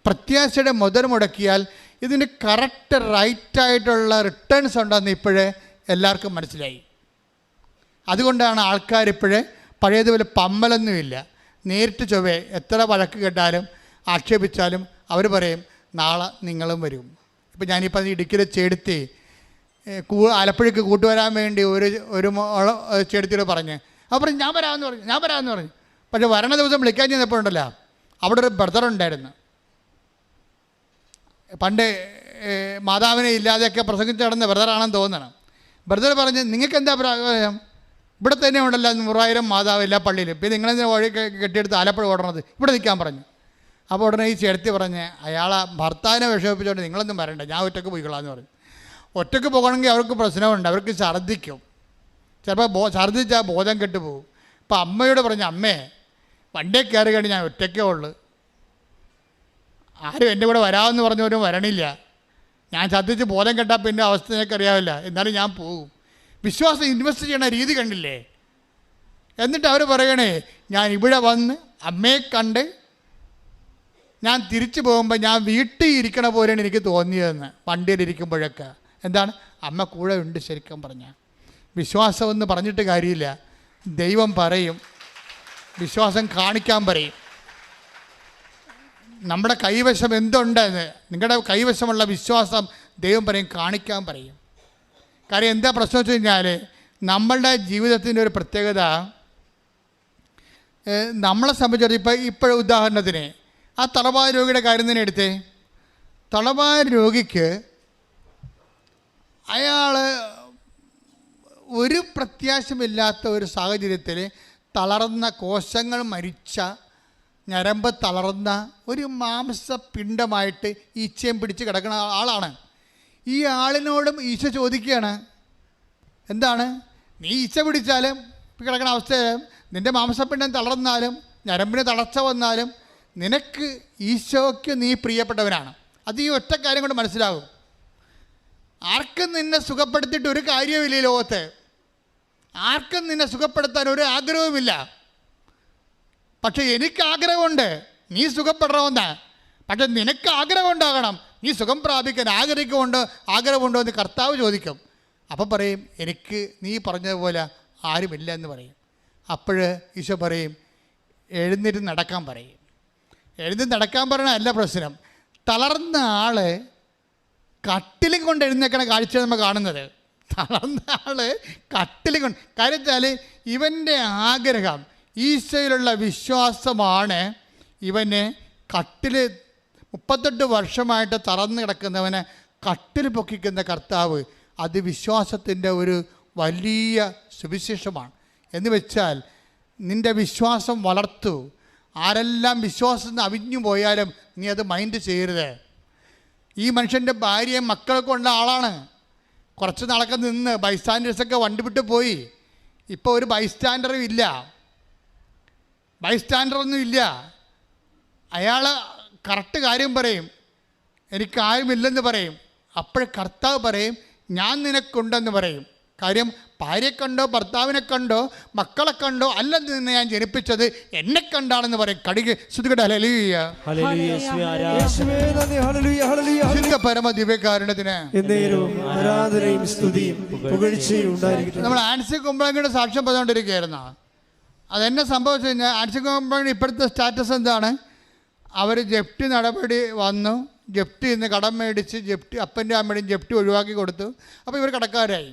പ്രത്യാശയുടെ മുതൽ മുടക്കിയാൽ ഇതിന് കറക്റ്റ് റൈറ്റായിട്ടുള്ള റിട്ടേൺസ് ഉണ്ടെന്ന് ഇപ്പോഴേ എല്ലാവർക്കും മനസ്സിലായി. അതുകൊണ്ടാണ് ആൾക്കാരിപ്പോഴേ പഴയതുപോലെ പമ്മലൊന്നുമില്ല. നേരിട്ട് ചൊവ്വേ എത്ര വഴക്ക് കേട്ടാലും ആക്ഷേപിച്ചാലും അവർ പറയും നാളെ നിങ്ങളും വരും. ഇപ്പം ഞാനിപ്പോൾ ഇടുക്കിയിലെ ചേടുത്തി ആലപ്പുഴയ്ക്ക് കൂട്ടുവരാൻ വേണ്ടി ഒരു ചേടുത്തിയോട് പറഞ്ഞ് ഞാൻ വരാമെന്ന് പറഞ്ഞു. പക്ഷെ വരണ ദിവസം വിളിക്കാൻ ചെന്നപ്പോഴുണ്ടല്ലോ, അവിടെ ഒരു ബ്രദറുണ്ടായിരുന്നു. പണ്ട് മാതാവിനെ ഇല്ലാതെയൊക്കെ പ്രസംഗിച്ച് നടന്ന ബ്രദറാണെന്ന് തോന്നണം. ബ്രദർ പറഞ്ഞ്, നിങ്ങൾക്ക് എന്താ പ്രായം? ഇവിടെ തന്നെ ഉണ്ടല്ലോ 100,000 മാതാവ് എല്ലാ പള്ളിയിലും, പിന്നെ നിങ്ങളെന്തിനാ വഴി കെട്ടിയെടുത്ത് ആലപ്പുഴ ഓടണത്, ഇവിടെ നിൽക്കാൻ പറഞ്ഞു. അപ്പോൾ ഉടനെ ഈ ചേർത്തി പറഞ്ഞ്, അയാളെ ഭർത്താവിനെ വിഷമിപ്പിച്ചുകൊണ്ട് നിങ്ങളൊന്നും വരണ്ട, ഞാൻ ഒറ്റയ്ക്ക് പോയിക്കൊള്ളാമെന്ന് പറഞ്ഞു. ഒറ്റയ്ക്ക് പോകണമെങ്കിൽ അവർക്ക് പ്രശ്നമുണ്ട്, അവർക്ക് ഛർദ്ദിക്കും, ചിലപ്പോൾ ഛർദ്ദിച്ചാൽ ബോധം കെട്ടുപോകും. അപ്പോൾ അമ്മയോട് പറഞ്ഞു, അമ്മേ വണ്ടിയെ കയറി കഴിഞ്ഞ് ഞാൻ ഒറ്റയ്ക്കേ ഉള്ളു, ആരും എൻ്റെ കൂടെ വരാമെന്ന് പറഞ്ഞവരും വരണില്ല, ഞാൻ ഛർദ്ദിച്ച് ബോധം കെട്ടാൽ പിന്നെ അവസ്ഥ എനിക്കറിയാവില്ല, എന്നാലും ഞാൻ പോകും. വിശ്വാസം ഇൻവെസ്റ്റ് ചെയ്യണ രീതി കണ്ടില്ലേ? എന്നിട്ട് അവർ പറയണേ, ഞാൻ ഇവിടെ വന്ന് അമ്മയെ കണ്ട് ഞാൻ തിരിച്ചു പോകുമ്പോൾ ഞാൻ വീട്ടിൽ ഇരിക്കണ പോലെയാണ് എനിക്ക് തോന്നിയതെന്ന്, വണ്ടിയിലിരിക്കുമ്പോഴൊക്കെ. എന്താണ്? അമ്മ കൂടെ ഉണ്ട്. ശരിക്കും പറഞ്ഞാൽ വിശ്വാസമെന്ന് പറഞ്ഞിട്ട് കാര്യമില്ല, ദൈവം പറയും, വിശ്വാസം കാണിക്കാൻ പറയും. നമ്മുടെ കൈവശം എന്തുണ്ടെന്ന്, നിങ്ങളുടെ കൈവശമുള്ള വിശ്വാസം ദൈവം പറയും, കാണിക്കാൻ പറയും. കാര്യം എന്താ പ്രശ്നം വെച്ച് കഴിഞ്ഞാൽ, നമ്മളുടെ ജീവിതത്തിൻ്റെ ഒരു പ്രത്യേകത, നമ്മളെ സംബന്ധിച്ചിടത്തോളം ഇപ്പോൾ ഉദാഹരണത്തിന് ആ തളവായ രോഗിയുടെ കാര്യം തന്നെ എടുത്തേ. തളവായ രോഗിക്ക് അയാൾ ഒരു പ്രത്യാശമില്ലാത്ത ഒരു സാഹചര്യത്തിൽ തളർന്ന കോശങ്ങൾ മരിച്ച, ഞരമ്പ് തളർന്ന ഒരു മാംസപിണ്ഡമായിട്ട് ഈച്ചയും പിടിച്ച് കിടക്കുന്ന ആളാണ്. ഈ ആളിനോടും ഈശോ ചോദിക്കുകയാണ്, എന്താണ്, നീ ഈച്ച പിടിച്ചാലും കിടക്കുന്ന അവസ്ഥയിലും നിൻ്റെ മാംസപിണ്ഡം തളർന്നാലും ഞരമ്പിന് തളർച്ച വന്നാലും നിനക്ക് ഈശോയ്ക്ക് നീ പ്രിയപ്പെട്ടവനാണ്. അത് ഈ ഒറ്റ കാര്യം കൊണ്ട് മനസ്സിലാകും. ആർക്കും നിന്നെ സുഖപ്പെടുത്തിയിട്ട് ഒരു കാര്യവുമില്ല ഈ ലോകത്ത്. ആർക്കും നിന്നെ സുഖപ്പെടുത്താൻ ഒരു ആഗ്രഹവുമില്ല. പക്ഷെ എനിക്ക് ആഗ്രഹമുണ്ട് നീ സുഖപ്പെടണമെന്ന്. പക്ഷെ നിനക്ക് ആഗ്രഹം ഉണ്ടാകണം, നീ സുഖം പ്രാപിക്കാൻ ആഗ്രഹമുണ്ടോ എന്ന് കർത്താവ് ചോദിക്കും. അപ്പം പറയും, എനിക്ക് നീ പറഞ്ഞതുപോലെ ആരുമില്ല എന്ന് പറയും. അപ്പോൾ ഈശോ പറയും, എഴുന്നേറ്റ് നടക്കാൻ പറയും. എഴുന്നേറ്റ് നടക്കാൻ പറയണല്ല പ്രശ്നം, തളർന്ന ആൾ കട്ടിലും കൊണ്ട് എഴുന്നേക്കണ കാഴ്ച നമ്മൾ കാണുന്നത്. തളർന്ന ആൾ കട്ടിലും കൊണ്ട്, കാര്യം വെച്ചാൽ ഇവൻ്റെ ആഗ്രഹം, ഈശോയിലുള്ള വിശ്വാസമാണ് ഇവന് കട്ടിൽ 38 വർഷമായിട്ട് തളർന്ന് കിടക്കുന്നവനെ കട്ടിൽ പൊക്കിക്കുന്ന കർത്താവ്. അത് വിശ്വാസത്തിൻ്റെ ഒരു വലിയ സുവിശേഷമാണ്. എന്ന് വെച്ചാൽ നിൻ്റെ വിശ്വാസം വളർത്തു. ആരെല്ലാം വിശ്വാസം അവിഞ്ഞു പോയാലും നീ അത് മൈൻഡ് ചെയ്യരുത്. ഈ മനുഷ്യൻ്റെ ഭാര്യയും മക്കളൊക്കെ ഉള്ള ആളാണ്. കുറച്ച് നാളൊക്കെ നിന്ന് ബൈസ്റ്റാൻഡേഴ്സൊക്കെ വണ്ടി വിട്ട് പോയി. ഇപ്പോൾ ഒരു ബൈസ്റ്റാൻഡറും ഇല്ല, ബൈസ്റ്റാൻഡറൊന്നും ഇല്ല. അയാൾ കറക്റ്റ് കാര്യം പറയും, എനിക്കാരുമില്ലെന്ന് പറയും. അപ്പോൾ കർത്താവ് പറയും, ഞാൻ നിനക്കുണ്ടെന്ന് പറയും. കാര്യം ഭാര്യയെ കണ്ടോ ഭർത്താവിനെ കണ്ടോ മക്കളെ കണ്ടോ അല്ല നിന്ന് ഞാൻ ജനിപ്പിച്ചത്, എന്നെ കണ്ടാണെന്ന് പറയും. കടിക് ശ്രുതികട പരമ ദിവ്യകാരുണ്യത്തിന് നമ്മൾ ആൻസി കുമ്പളങ്ങിയുടെ സാക്ഷ്യം പറഞ്ഞുകൊണ്ടിരിക്കുകയായിരുന്നു. അതെന്നെ സംഭവിച്ചു കഴിഞ്ഞാൽ, ആൻസി കുമ്പളങ്ങി ഇപ്പോഴത്തെ സ്റ്റാറ്റസ് എന്താണ്? അവർ ജപ്തി നടപടി വന്നു, ജപ്തി ഇന്ന് കടം മേടിച്ച് ജപ്തി അപ്പൻ്റെ അമ്മയുടെയും ജപ്തി ഒഴിവാക്കി കൊടുത്തു. അപ്പോൾ ഇവർ കടക്കാരായി.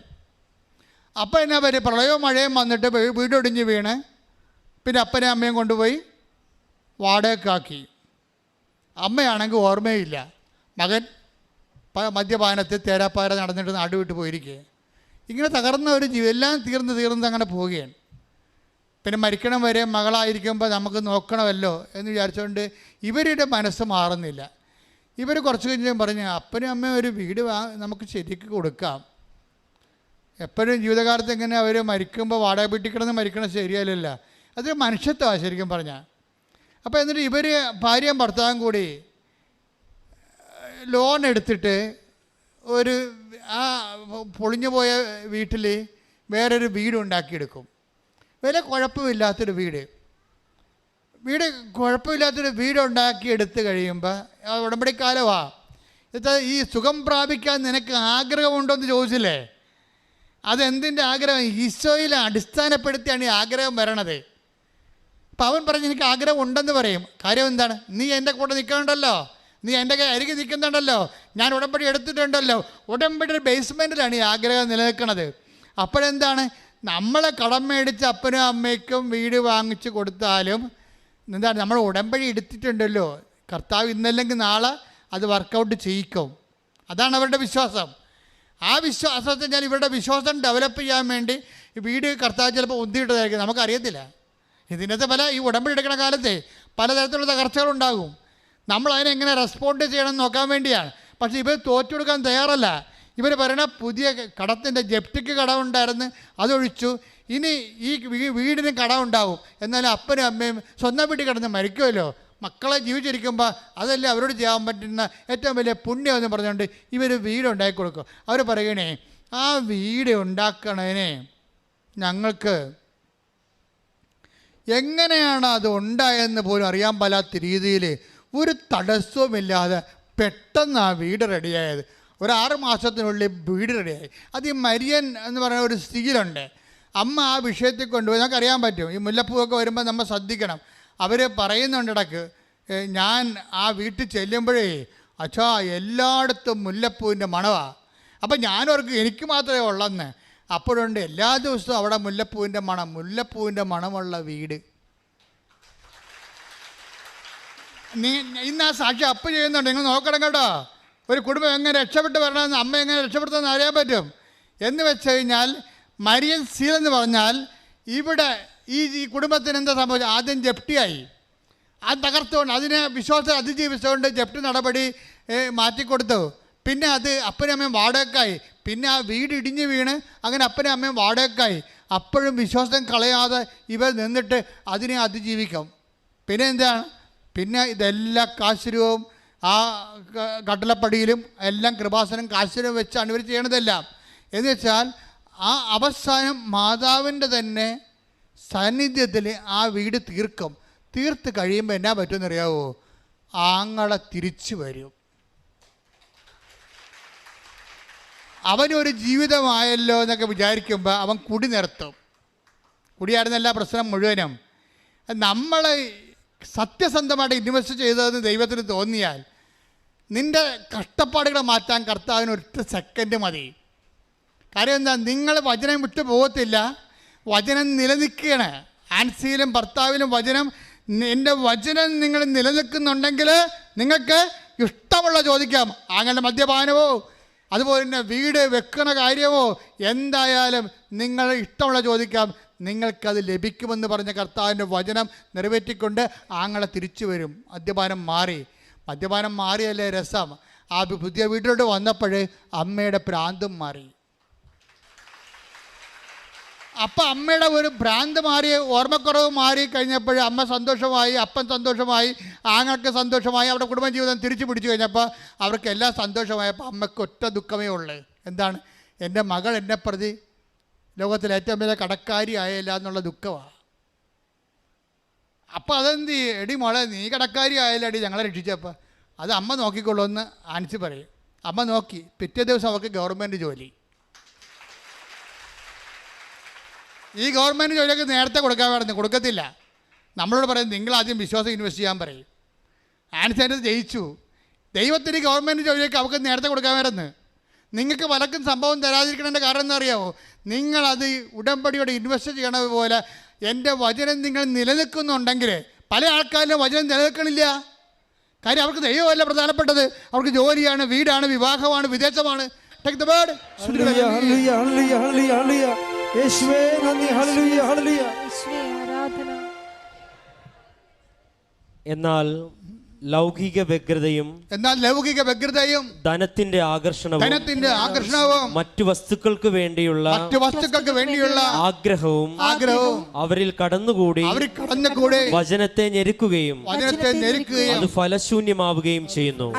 അപ്പം എന്നാ പറ്റി, പ്രളയവും മഴയും വന്നിട്ട് വീടൊടിഞ്ഞ് വീണ് പിന്നെ അപ്പനെയും അമ്മയും കൊണ്ടുപോയി വാടകയ്ക്കാക്കി. അമ്മയാണെങ്കിൽ ഓർമ്മയില്ല. മകൻ മദ്യപാനത്തിൽ തേരാപ്പാര നടന്നിട്ട് നാട് വിട്ട് പോയിരിക്കുക. ഇങ്ങനെ തകർന്ന ഒരു ജീവിതം, എല്ലാം തീർന്ന് അങ്ങനെ പോവുകയാണ്. പിന്നെ മരിക്കണം വരെ മകളായിരിക്കുമ്പോൾ നമുക്ക് നോക്കണമല്ലോ എന്ന് വിചാരിച്ചുകൊണ്ട് ഇവരുടെ മനസ്സ് മാറുന്നില്ല. ഇവർ കുറച്ച് കഴിഞ്ഞ് പറഞ്ഞു, അപ്പനും അമ്മയും ഒരു വീട് നമുക്ക് ശരിക്ക് കൊടുക്കാം. എപ്പോഴും ജീവിതകാലത്ത് എങ്ങനെ അവർ മരിക്കുമ്പോൾ വാടക വീട്ടിൽ കിടന്ന് മരിക്കണം ശരിയല്ലല്ല, അതൊരു മനുഷ്യത്വമാണ് ശരിക്കും പറഞ്ഞാൽ. അപ്പോൾ എന്നിട്ട് ഇവർ ഭാര്യയും ഭർത്താവും കൂടി ലോൺ എടുത്തിട്ട് ഒരു ആ പൊളിഞ്ഞു പോയ വീട്ടിൽ വേറൊരു വീട് ഉണ്ടാക്കിയെടുക്കും. വലിയ കുഴപ്പമില്ലാത്തൊരു വീട് കുഴപ്പമില്ലാത്തൊരു വീടുണ്ടാക്കിയെടുത്ത് കഴിയുമ്പോൾ ഉടമ്പടിക്കാലമാണ്. എന്നുവെച്ചാൽ ഈ സുഖം പ്രാപിക്കാൻ നിനക്ക് ആഗ്രഹമുണ്ടോ എന്ന് ചോദിച്ചില്ലേ? അതെന്തിൻ്റെ ആഗ്രഹം? ഈശോയിൽ അടിസ്ഥാനപ്പെടുത്തിയാണ് ഈ ആഗ്രഹം വരണത്. അപ്പം അവൻ പറഞ്ഞ് എനിക്ക് ആഗ്രഹം ഉണ്ടെന്ന് പറയും. കാര്യം എന്താണ്? നീ എൻ്റെ കൂടെ നിൽക്കുന്നുണ്ടല്ലോ, നീ എൻ്റെ അരികെ നിൽക്കുന്നുണ്ടല്ലോ, ഞാൻ ഉടമ്പടി എടുത്തിട്ടുണ്ടല്ലോ. ഉടമ്പടിയുടെ ബേസ്മെൻറ്റിലാണ് ഈ ആഗ്രഹം നിലനിൽക്കുന്നത്. അപ്പോഴെന്താണ്? നമ്മളെ കടം മേടിച്ച് അപ്പനും അമ്മയ്ക്കും വീട് വാങ്ങിച്ച് കൊടുത്താലും എന്താണ്, നമ്മൾ ഉടമ്പടി എടുത്തിട്ടുണ്ടല്ലോ, കർത്താവ് ഇന്നല്ലെങ്കിൽ നാളെ അത് വർക്കൗട്ട് ചെയ്യിക്കും. അതാണ് അവരുടെ വിശ്വാസം. ആ വിശ്വാസത്തെ ഞാൻ ഇവരുടെ വിശ്വാസം ഡെവലപ്പ് ചെയ്യാൻ വേണ്ടി വീട് കർത്താവ് ചിലപ്പോൾ ഉന്തിയിട്ടതായിരിക്കും, നമുക്കറിയത്തില്ല. ഇതിനകത്ത് ഈ ഉടമ്പടി എടുക്കുന്ന കാലത്തെ പലതരത്തിലുള്ള തകർച്ചകളുണ്ടാകും. നമ്മൾ അതിനെങ്ങനെ റെസ്പോണ്ട് ചെയ്യണമെന്ന് നോക്കാൻ വേണ്ടിയാണ്. പക്ഷേ ഇവർ തോറ്റു കൊടുക്കാൻ തയ്യാറല്ല. ഇവർ പറയണ പുതിയ കടത്തിൻ്റെ ജപ്തിക്ക് കടമുണ്ടായിരുന്നു, അതൊഴിച്ചു, ഇനി ഈ വീടിന് കടമുണ്ടാവും, എന്നാലും അപ്പനും അമ്മയും സ്വന്തം വീട്ടിൽ കിടന്ന് മരിക്കുമല്ലോ, മക്കളെ ജീവിച്ചിരിക്കുമ്പോൾ അതല്ലേ അവരോട് ചെയ്യാൻ പറ്റുന്ന ഏറ്റവും വലിയ പുണ്യമെന്ന് പറഞ്ഞുകൊണ്ട് ഇവർ വീടുണ്ടാക്കി കൊടുക്കും. അവർ പറയണേ, ആ വീട് ഉണ്ടാക്കണേനെ ഞങ്ങൾക്ക് എങ്ങനെയാണ് അത് ഉണ്ടായതെന്ന് പോലും അറിയാൻ പാലാത്ത രീതിയിൽ ഒരു തടസ്സവുമില്ലാതെ പെട്ടെന്ന് ആ വീട് റെഡിയായത്. ഒരു 6 മാസത്തിനുള്ളിൽ വീട് റെഡിയായി. അത് ഈ മരിയൻ എന്ന് പറയുന്ന ഒരു സ്ത്രീയിലുണ്ട്. അമ്മ ആ വിഷയത്തിൽ കൊണ്ടുപോയി നമുക്കറിയാൻ പറ്റും. ഈ മുല്ലപ്പൂവൊക്കെ വരുമ്പോൾ നമ്മൾ ശ്രദ്ധിക്കണം. അവർ പറയുന്നുണ്ട് ഇടയ്ക്ക്, ഞാൻ ആ വീട്ടിൽ ചെല്ലുമ്പോഴേ അച്ഛാ എല്ലായിടത്തും മുല്ലപ്പൂവിൻ്റെ മണമാണ്. അപ്പം ഞാനവർക്ക് എനിക്ക് മാത്രമേ ഉള്ളെന്ന്. അപ്പോഴുണ്ട് എല്ലാ ദിവസവും അവിടെ മുല്ലപ്പൂവിൻ്റെ മണം, മുല്ലപ്പൂവിൻ്റെ മണമുള്ള വീട്. ഇന്ന് ആ സാക്ഷി അപ്പ് ചെയ്യുന്നുണ്ട്, നിങ്ങൾ നോക്കണം കേട്ടോ. ഒരു കുടുംബം എങ്ങനെ രക്ഷപ്പെട്ട് വരണമെന്ന്, അമ്മ എങ്ങനെ രക്ഷപ്പെടുത്തുമെന്ന് അറിയാൻ പറ്റും. എന്ന് വെച്ച് കഴിഞ്ഞാൽ മരിയൻ സീൽ എന്ന് പറഞ്ഞാൽ ഇവിടെ ഈ കുടുംബത്തിന് എന്താ സംഭവിച്ചത്? ആദ്യം ജപ്തിയായി, അത് തകർത്തുകൊണ്ട് അതിനെ വിശ്വാസം അതിജീവിച്ചുകൊണ്ട് ജപ്തി നടപടി മാറ്റിക്കൊടുത്തു. പിന്നെ അത് അപ്പനും അമ്മയും വാടകയ്ക്കായി. പിന്നെ ആ വീട് ഇടിഞ്ഞ് വീണ് അങ്ങനെ അപ്പനും അമ്മയും വാടകയ്ക്കായി. അപ്പോഴും വിശ്വാസം കളയാതെ ഇവർ നിന്നിട്ട് അതിനെ അതിജീവിക്കും. പിന്നെ എന്താണ്? പിന്നെ ഇതെല്ലാം കാശുരവും ആ കട്ടളപ്പടിയിലും എല്ലാം കൃപാസനം കാശുരവും വെച്ചാണ് ഇവർ ചെയ്യണതെല്ലാം. എന്ന് വെച്ചാൽ ആ അവസാനം മാതാവിൻ്റെ തന്നെ സാന്നിധ്യത്തിൽ ആ വീട് തീർക്കും. തീർത്ത് കഴിയുമ്പോൾ എന്നാ പറ്റുമെന്നറിയാവോ? ആങ്ങളെ തിരിച്ചു വരും. അവനൊരു ജീവിതമായല്ലോ എന്നൊക്കെ വിചാരിക്കുമ്പോൾ അവൻ കുടി നിർത്തും. കുടിയായിരുന്നല്ല പ്രശ്നം മുഴുവനും. നമ്മൾ സത്യസന്ധമായിട്ട് ഇൻവെസ്റ്റ് ചെയ്തതെന്ന് ദൈവത്തിന് തോന്നിയാൽ നിൻ്റെ കഷ്ടപ്പാടുകളെ മാറ്റാൻ കർത്താവിന് 1 സെക്കൻഡ് മതി. കാര്യം എന്താ? നിങ്ങൾ വചനം വിട്ടു പോകത്തില്ല, വചനം നിലനിൽക്കുകയാണ്. ആൻസിയിലും ഭർത്താവിലും വചനം, എൻ്റെ വചനം നിങ്ങൾ നിലനിൽക്കുന്നുണ്ടെങ്കിൽ നിങ്ങൾക്ക് ഇഷ്ടമുള്ള ചോദിക്കാം. അങ്ങനെ മദ്യപാനമോ അതുപോലെ തന്നെ വീട് വെക്കുന്ന കാര്യമോ എന്തായാലും നിങ്ങൾ ഇഷ്ടമുള്ള ചോദിക്കാം, നിങ്ങൾക്കത് ലഭിക്കുമെന്ന് പറഞ്ഞ കർത്താവിൻ്റെ വചനം നിറവേറ്റിക്കൊണ്ട് ആങ്ങളെ തിരിച്ചു വരും. മദ്യപാനം മാറിയല്ലേ രസം. ആ പുതിയ വീട്ടിലോട്ട് വന്നപ്പോൾ അമ്മയുടെ ഭ്രാന്തും മാറി. അപ്പം അമ്മയുടെ ഒരു ഭ്രാന്ത് മാറി, ഓർമ്മക്കുറവ് മാറി കഴിഞ്ഞപ്പോൾ അമ്മ സന്തോഷമായി, അപ്പൻ സന്തോഷമായി, ആങ്ങൾക്ക് സന്തോഷമായി. അവിടെ കുടുംബജീവിതം തിരിച്ചു പിടിച്ചു കഴിഞ്ഞപ്പോൾ അവർക്ക് എല്ലാം സന്തോഷമായപ്പോൾ അമ്മയ്ക്ക് ഒറ്റ ദുഃഖമേ ഉള്ളൂ. എന്താണ്? എൻ്റെ മകൾ എന്നെ പ്രതി ലോകത്തിലെ ഏറ്റവും വലിയ കടക്കാരി ആയല്ല എന്നുള്ള ദുഃഖമാണ്. അപ്പോൾ അതെന്ത് ചെയ്യും? എടി മോളെ, നീ കടക്കാരി ആയല്ലടി ഞങ്ങളെ രക്ഷിച്ചപ്പോൾ. അത് അമ്മ നോക്കിക്കൊള്ളൂ എന്ന് ആൻസി പറയും. അമ്മ നോക്കി. പിറ്റേ ദിവസം അവർക്ക് ഗവൺമെൻറ് ജോലി. ഈ ഗവൺമെൻറ് ജോലിയൊക്കെ നേരത്തെ കൊടുക്കാൻ വേണ്ടി കൊടുക്കത്തില്ല. നമ്മളോട് പറയും നിങ്ങൾ ആദ്യം വിശ്വാസം ഇൻവെസ്റ്റ് ചെയ്യാൻ പറയും. ആൻസി അതിനകത്ത് ജയിച്ചു. ദൈവത്തിന് ഗവൺമെൻറ് ജോലിയൊക്കെ അവർക്ക് നേരത്തെ കൊടുക്കാൻ വരുന്നത്. നിങ്ങൾക്ക് പലർക്കും സംഭവം തരാതിരിക്കണതിൻ്റെ കാരണം എന്താ അറിയാമോ? നിങ്ങളത് ഉടമ്പടിയോടെ ഇൻവെസ്റ്റ് ചെയ്യണത് പോലെ എൻ്റെ വചനം നിങ്ങൾ നിലനിൽക്കുന്നുണ്ടെങ്കിൽ പല ആൾക്കാരിലും വചനം നിലനിൽക്കണില്ല. കാര്യം അവർക്ക് ദൈവമല്ല പ്രധാനപ്പെട്ടത്, അവർക്ക് ജോലിയാണ്, വീടാണ്, വിവാഹമാണ്, വിദേശമാണ്. Take the word. യേശുവേ നന്ദി. ഹല്ലേലൂയ ഹല്ലേലൂയ. എന്നാൽ ലൗകിക വ്യഗ്രതയും ധനത്തിന്റെ ആകർഷണവും മറ്റു വസ്തുക്കൾക്ക് വേണ്ടിയുള്ള ആഗ്രഹവും അവരിൽ കടന്നുകൂടി വചനത്തെ ഞെരുക്കുകയും അത് ഫലശൂന്യമാവുകയും ചെയ്യുന്നു.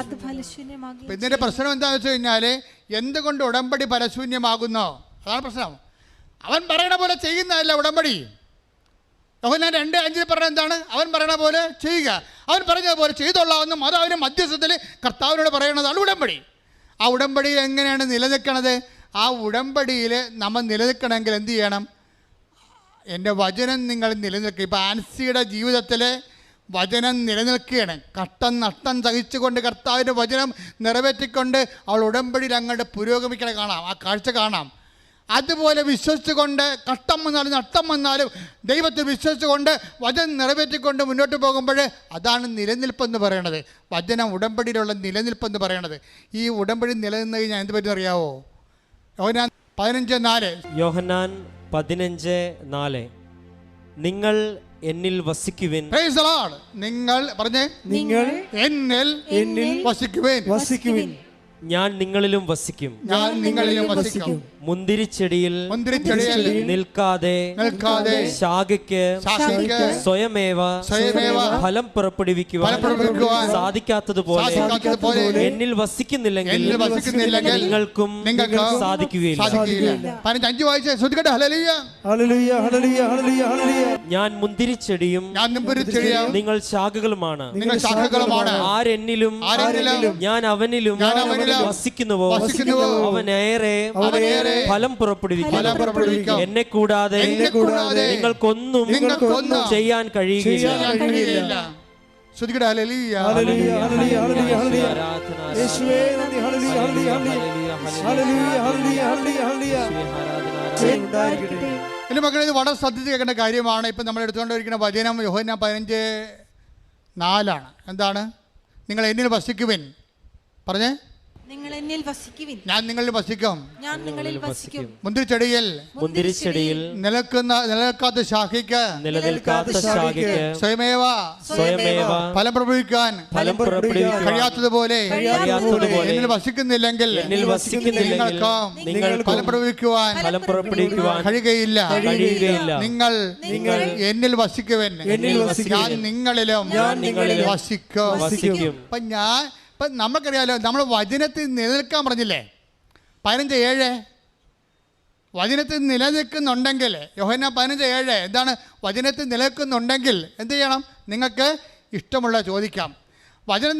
ഇതിന്റെ പ്രശ്നം എന്താണെന്ന് വെച്ച് കഴിഞ്ഞാല് എന്തുകൊണ്ട് ഉടമ്പടി ഫലശൂന്യമാകുന്നോ? അതാണ് പ്രശ്നം. അവൻ പറയണ പോലെ ചെയ്യുന്നതല്ല ഉടമ്പടി. യോഹന്നാൻ 2:5 പറഞ്ഞ എന്താണ്? അവൻ പറയണ പോലെ ചെയ്യുക, അവൻ പറഞ്ഞതുപോലെ ചെയ്തോളാമെന്നും അത് അവന് മധ്യസ്ഥത്തിൽ കർത്താവിനോട് പറയണതാണ് ഉടമ്പടി. ആ ഉടമ്പടിയിൽ എങ്ങനെയാണ് നിലനിൽക്കണത്? ആ ഉടമ്പടിയിൽ നമ്മൾ നിലനിൽക്കണമെങ്കിൽ എന്ത് ചെയ്യണം? എൻ്റെ വചനം നിങ്ങൾ നിലനിൽക്കുക. ഇപ്പോൾ ആൻസിയുടെ ജീവിതത്തിൽ വചനം നിലനിൽക്കുകയാണ്. കഷ്ടം നഷ്ടം സഹിച്ചുകൊണ്ട് കർത്താവിൻ്റെ വചനം നിറവേറ്റിക്കൊണ്ട് അവൾ ഉടമ്പടിയിൽ അങ്ങോട്ട് പുരോഗമിക്കണ കാണാം. ആ കാഴ്ച കാണാം. അതുപോലെ വിശ്വസിച്ചുകൊണ്ട് കഷ്ടം വന്നാലും നഷ്ടം വന്നാലും ദൈവത്തിൽ വിശ്വസിച്ചുകൊണ്ട് വചനം നിറവേറ്റിക്കൊണ്ട് മുന്നോട്ട് പോകുമ്പോൾ അതാണ് നിലനിൽപ്പെന്ന് പറയണത്. വചനം ഉടമ്പടിയിലുള്ള നിലനിൽപ്പെന്ന് പറയണത്. ഈ ഉടമ്പടി നിലനിന്ന് കഴിഞ്ഞാൽ എന്ത് പറ്റും അറിയാവോ? യോഹന്നാൻ 15:4. യോഹന്നാൻ 15:4 നിങ്ങൾ എന്നിൽ വസിക്കുവിൻ. Praise the Lord. നിങ്ങൾ പറഞ്ഞേ, നിങ്ങൾ എന്നിൽ വസിക്കുവിൻ. ഞാൻ നിങ്ങളിലും വസിക്കും. ഞാൻ നിങ്ങളിലും വസിക്കും. മുന്തിരിച്ചെടിയിൽ നിൽക്കാതെ ശാഖയ്ക്ക് സ്വയമേവ ഫലം പുറപ്പെടുവിക്കുവാൻ സാധിക്കാത്തതുപോലെ എന്നിൽ വസിക്കുന്നില്ലെങ്കിൽ നിങ്ങൾക്കും സാധിക്കുകയില്ല. 15 വായിച്ചേ, ശ്രദ്ധിക്കട്ടെ. ഹല്ലേലൂയ, ഹല്ലേലൂയ, ഹല്ലേലൂയ, ഹല്ലേലൂയ, ഹല്ലേലൂയ. ഞാൻ മുന്തിരിച്ചെടിയും നിങ്ങൾ ശാഖകളുമാണ്. ആരെന്നിലും ഞാൻ അവനിലും വസിക്കുന്നുവോ അവനേറെ ഫലം പുറപ്പെടുവിക്കും. എന്നെ കൂടാതെ നിങ്ങൾക്കൊന്നും ചെയ്യാൻ കഴിയുകയില്ല. ശ്രദ്ധിക്കട്ടെ. ഹല്ലേലൂയ, ഹല്ലേലൂയ, ഹല്ലേലൂയ, ഹല്ലേലൂയ, ഹല്ലേലൂയ. യേശുവേ നന്ദി. ഹല്ലേലൂയ, ഹല്ലേലൂയ, ഹല്ലേലൂയ, ഹല്ലേലൂയ, ഹല്ലേലൂയ, ഹല്ലേലൂയ. എൻ്റെ മക്കളെ, ഇത് വളരെ ശ്രദ്ധിച്ച് കേൾക്കേണ്ട കാര്യമാണ്. ഇപ്പം നമ്മൾ എടുത്തുകൊണ്ടിരിക്കുന്ന വചനം യോഹന്നാൻ 15:4 എന്താണ്? നിങ്ങൾ എന്നിൽ വസിക്കുവിൻ. പറഞ്ഞേ, നിങ്ങൾ എന്നിൽ വസിക്കുവിൻ. ഞാൻ നിങ്ങളിൽ വസിക്കും. ഞാൻ നിങ്ങളിൽ വസിക്കും. മുന്തിരിച്ചെടിയിൽ നിലനിൽക്കാത്ത ശാഖയ്ക്ക് സ്വയമേവ ഫലം പ്രഭവിക്കാൻ കഴിയാത്തതുപോലെ എന്നിൽ വസിക്കുന്നില്ലെങ്കിൽ നിങ്ങൾക്ക് ഫലം പ്രഭവിക്കുവാൻ കഴിയുകയില്ല. നിങ്ങൾ എന്നിൽ വസിക്കുവിൻ. ഞാൻ നിങ്ങളിലും വസിക്കും. ഇപ്പം നമുക്കറിയാലോ, നമ്മൾ വചനത്തിൽ നിലനിൽക്കാൻ പറഞ്ഞില്ലേ? 15:7 വചനത്തിൽ നിലനിൽക്കുന്നുണ്ടെങ്കിൽ, യോഹന്നാൻ 15:7 എന്താണ്? വചനത്തിൽ നിലനിൽക്കുന്നുണ്ടെങ്കിൽ എന്ത് ചെയ്യണം? നിങ്ങൾക്ക് ഇഷ്ടമുള്ള ചോദിക്കാം. വചനം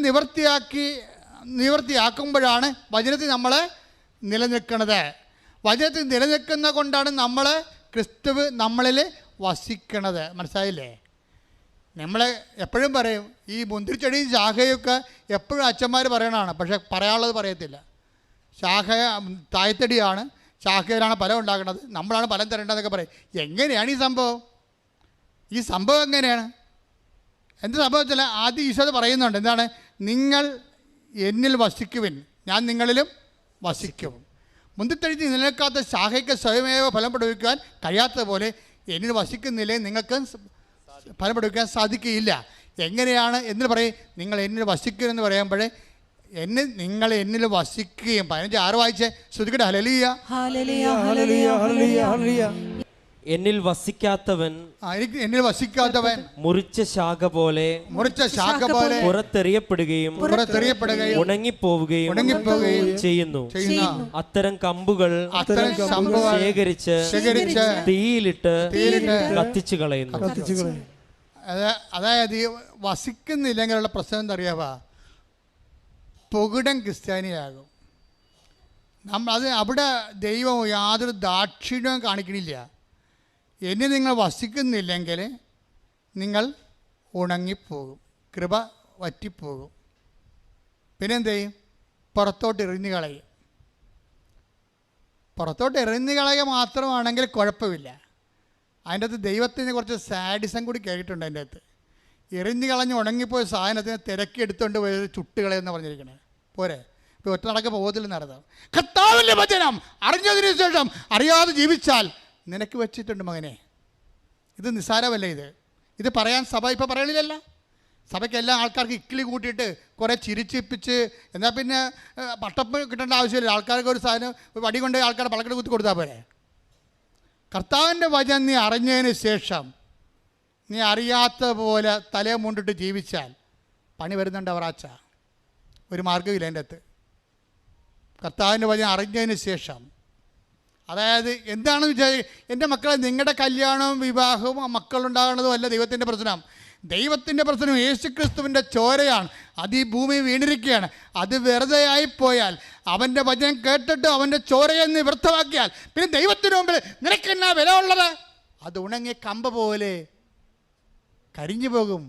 നിവർത്തിയാക്കുമ്പോഴാണ് വചനത്തിൽ നമ്മൾ നിലനിൽക്കുന്നത്. വചനത്തിൽ നിലനിൽക്കുന്ന കൊണ്ടാണ് നമ്മൾ ക്രിസ്തുവ് നമ്മളിൽ വസിക്കണത്. മനസ്സിലായില്ലേ? നമ്മൾ എപ്പോഴും പറയും, ഈ മുന്തിരിച്ചെടിയും ശാഖയൊക്കെ എപ്പോഴും അച്ഛന്മാർ പറയണതാണ്. പക്ഷേ പറയാനുള്ളത് പറയത്തില്ല. ശാഖ തായ്തടിയാണ്, ശാഖയിലാണ് ഫലം ഉണ്ടാക്കുന്നത്, നമ്മളാണ് ഫലം തരേണ്ടതെന്നൊക്കെ പറയും. എങ്ങനെയാണ് ഈ സംഭവം എങ്ങനെയാണ്? എന്ത് സംഭവത്തില്ല? ആദ്യം ഈശോ പറയുന്നുണ്ട്, എന്താണ്? നിങ്ങൾ എന്നിൽ വസിക്കുവിൻ, ഞാൻ നിങ്ങളിലും വസിക്കും. മുന്തിരിച്ചെടി നിലനിൽക്കാത്ത ശാഖയ്ക്ക് സ്വയമേവ ഫലം പ്രയോഗിക്കാൻ കഴിയാത്തതുപോലെ എന്നിൽ വസിക്കുന്നില്ലേ നിങ്ങൾക്ക് ഫലം പ്രയോഗിക്കാൻ സാധിക്കുകയില്ല. എങ്ങനെയാണ് എന്ന് പറയും? നിങ്ങൾ എന്നിൽ വസിക്കുമെന്ന് പറയുമ്പോഴേ നിങ്ങൾ എന്നിൽ വസിക്കുകയും. 15:6 വായിച്ചേ, ശ്രദ്ധിക്കട്ടെ. ഹല്ലേലൂയ, ഹല്ലേലൂയ, ഹല്ലേലൂയ, ഹല്ലേലൂയ, ഹല്ലേലൂയ. എന്നിൽ വസിക്കാത്തവൻ മുറിച്ച ശാഖ പോലെ പുറത്തെറിയപ്പെടുകയും ഉണങ്ങിപ്പോവുകയും ചെയ്യുന്നു. അത്തരം കമ്പുകൾ ശേഖരിച്ച് തീയിലിട്ട് കത്തിച്ചു കളയുന്നു. അതായത് ഈ വസിക്കുന്നില്ലെങ്കിലുള്ള പ്രശ്നം എന്താ അറിയാവാ? പൊകിടൻ ക്രിസ്ത്യാനിയാകും. അവിടെ ദൈവം യാതൊരു ദാക്ഷിണ്യവും കാണിക്കണില്ല. എന്നെ നിങ്ങൾ വസിക്കുന്നില്ലെങ്കിൽ നിങ്ങൾ ഉണങ്ങിപ്പോകും, കൃപ വറ്റിപ്പോകും. പിന്നെന്ത് ചെയ്യും? പുറത്തോട്ട് എറിഞ്ഞു കളയും. പുറത്തോട്ട് എറിഞ്ഞു കളയുക മാത്രമാണെങ്കിൽ കുഴപ്പമില്ല. അതിൻ്റെ അകത്ത് ദൈവത്തിന് കുറച്ച് സാഡിസം കൂടി കേട്ടിട്ടുണ്ട്. അതിൻ്റെ അകത്ത് എറിഞ്ഞു കളഞ്ഞ് ഉണങ്ങിപ്പോയ സാധനത്തിന് തിരക്കി എടുത്തുകൊണ്ട് പോയി ചുട്ടുകളയെന്ന് പറഞ്ഞിരിക്കണേ. പോരെ? ഇപ്പോൾ ഒറ്റ നടക്ക് പോകത്തിൽ നടത്താം. കർത്താവിൻ്റെ വചനം അറിഞ്ഞതിന് ശേഷം അറിയാതെ ജീവിച്ചാൽ നിനക്ക് വെച്ചിട്ടുണ്ട് മകനെ. ഇത് നിസ്സാരമല്ല. ഇത് പറയാൻ സഭ ഇപ്പോൾ പറയണില്ലല്ല. സഭയ്ക്ക് എല്ലാ ആൾക്കാർക്ക് ഇക്കിളി കൂട്ടിയിട്ട് കുറേ ചിരിച്ചിപ്പിച്ച് എന്നാൽ പിന്നെ പട്ടപ്പ് കിട്ടേണ്ട ആവശ്യമില്ല. ആൾക്കാർക്ക് ഒരു സാധനം വടി കൊണ്ട് ആൾക്കാരുടെ പളക്കട കുത്തി കൊടുത്താൽ പോരെ. കർത്താവിൻ്റെ വചനം നീ അറിഞ്ഞതിന് ശേഷം നീ അറിയാത്ത പോലെ തലയെ മുണ്ടിട്ട് ജീവിച്ചാൽ പണി വരുന്നുണ്ട്. അവറാച്ച ഒരു മാർഗ്ഗമില്ല എൻ്റെ അകത്ത്. കർത്താവിൻ്റെ വചനം അറിഞ്ഞതിന് ശേഷം, അതായത് എന്താണെന്ന് വിചാരിക്കുക, എൻ്റെ മക്കളെ, നിങ്ങളുടെ കല്യാണവും വിവാഹവും മക്കളുണ്ടാകുന്നതും അല്ല ദൈവത്തിൻ്റെ പ്രശ്നം. ദൈവത്തിൻ്റെ പ്രശ്നം യേശുക്രിസ്തുവിൻ്റെ ചോരയാണ്. അത് ഈ ഭൂമി വീണിരിക്കുകയാണ്. അത് വെറുതെ ആയിപ്പോയാൽ, അവൻ്റെ വചനം കേട്ടിട്ട് അവൻ്റെ ചോരയെ നീ വ്യർത്ഥമാക്കിയാൽ പിന്നെ ദൈവത്തിന് മുമ്പിൽ നിനക്കെന്നാ വില ഉള്ളത്? അത് ഉണങ്ങിയ കമ്പ പോലെ കരിഞ്ഞു പോകും.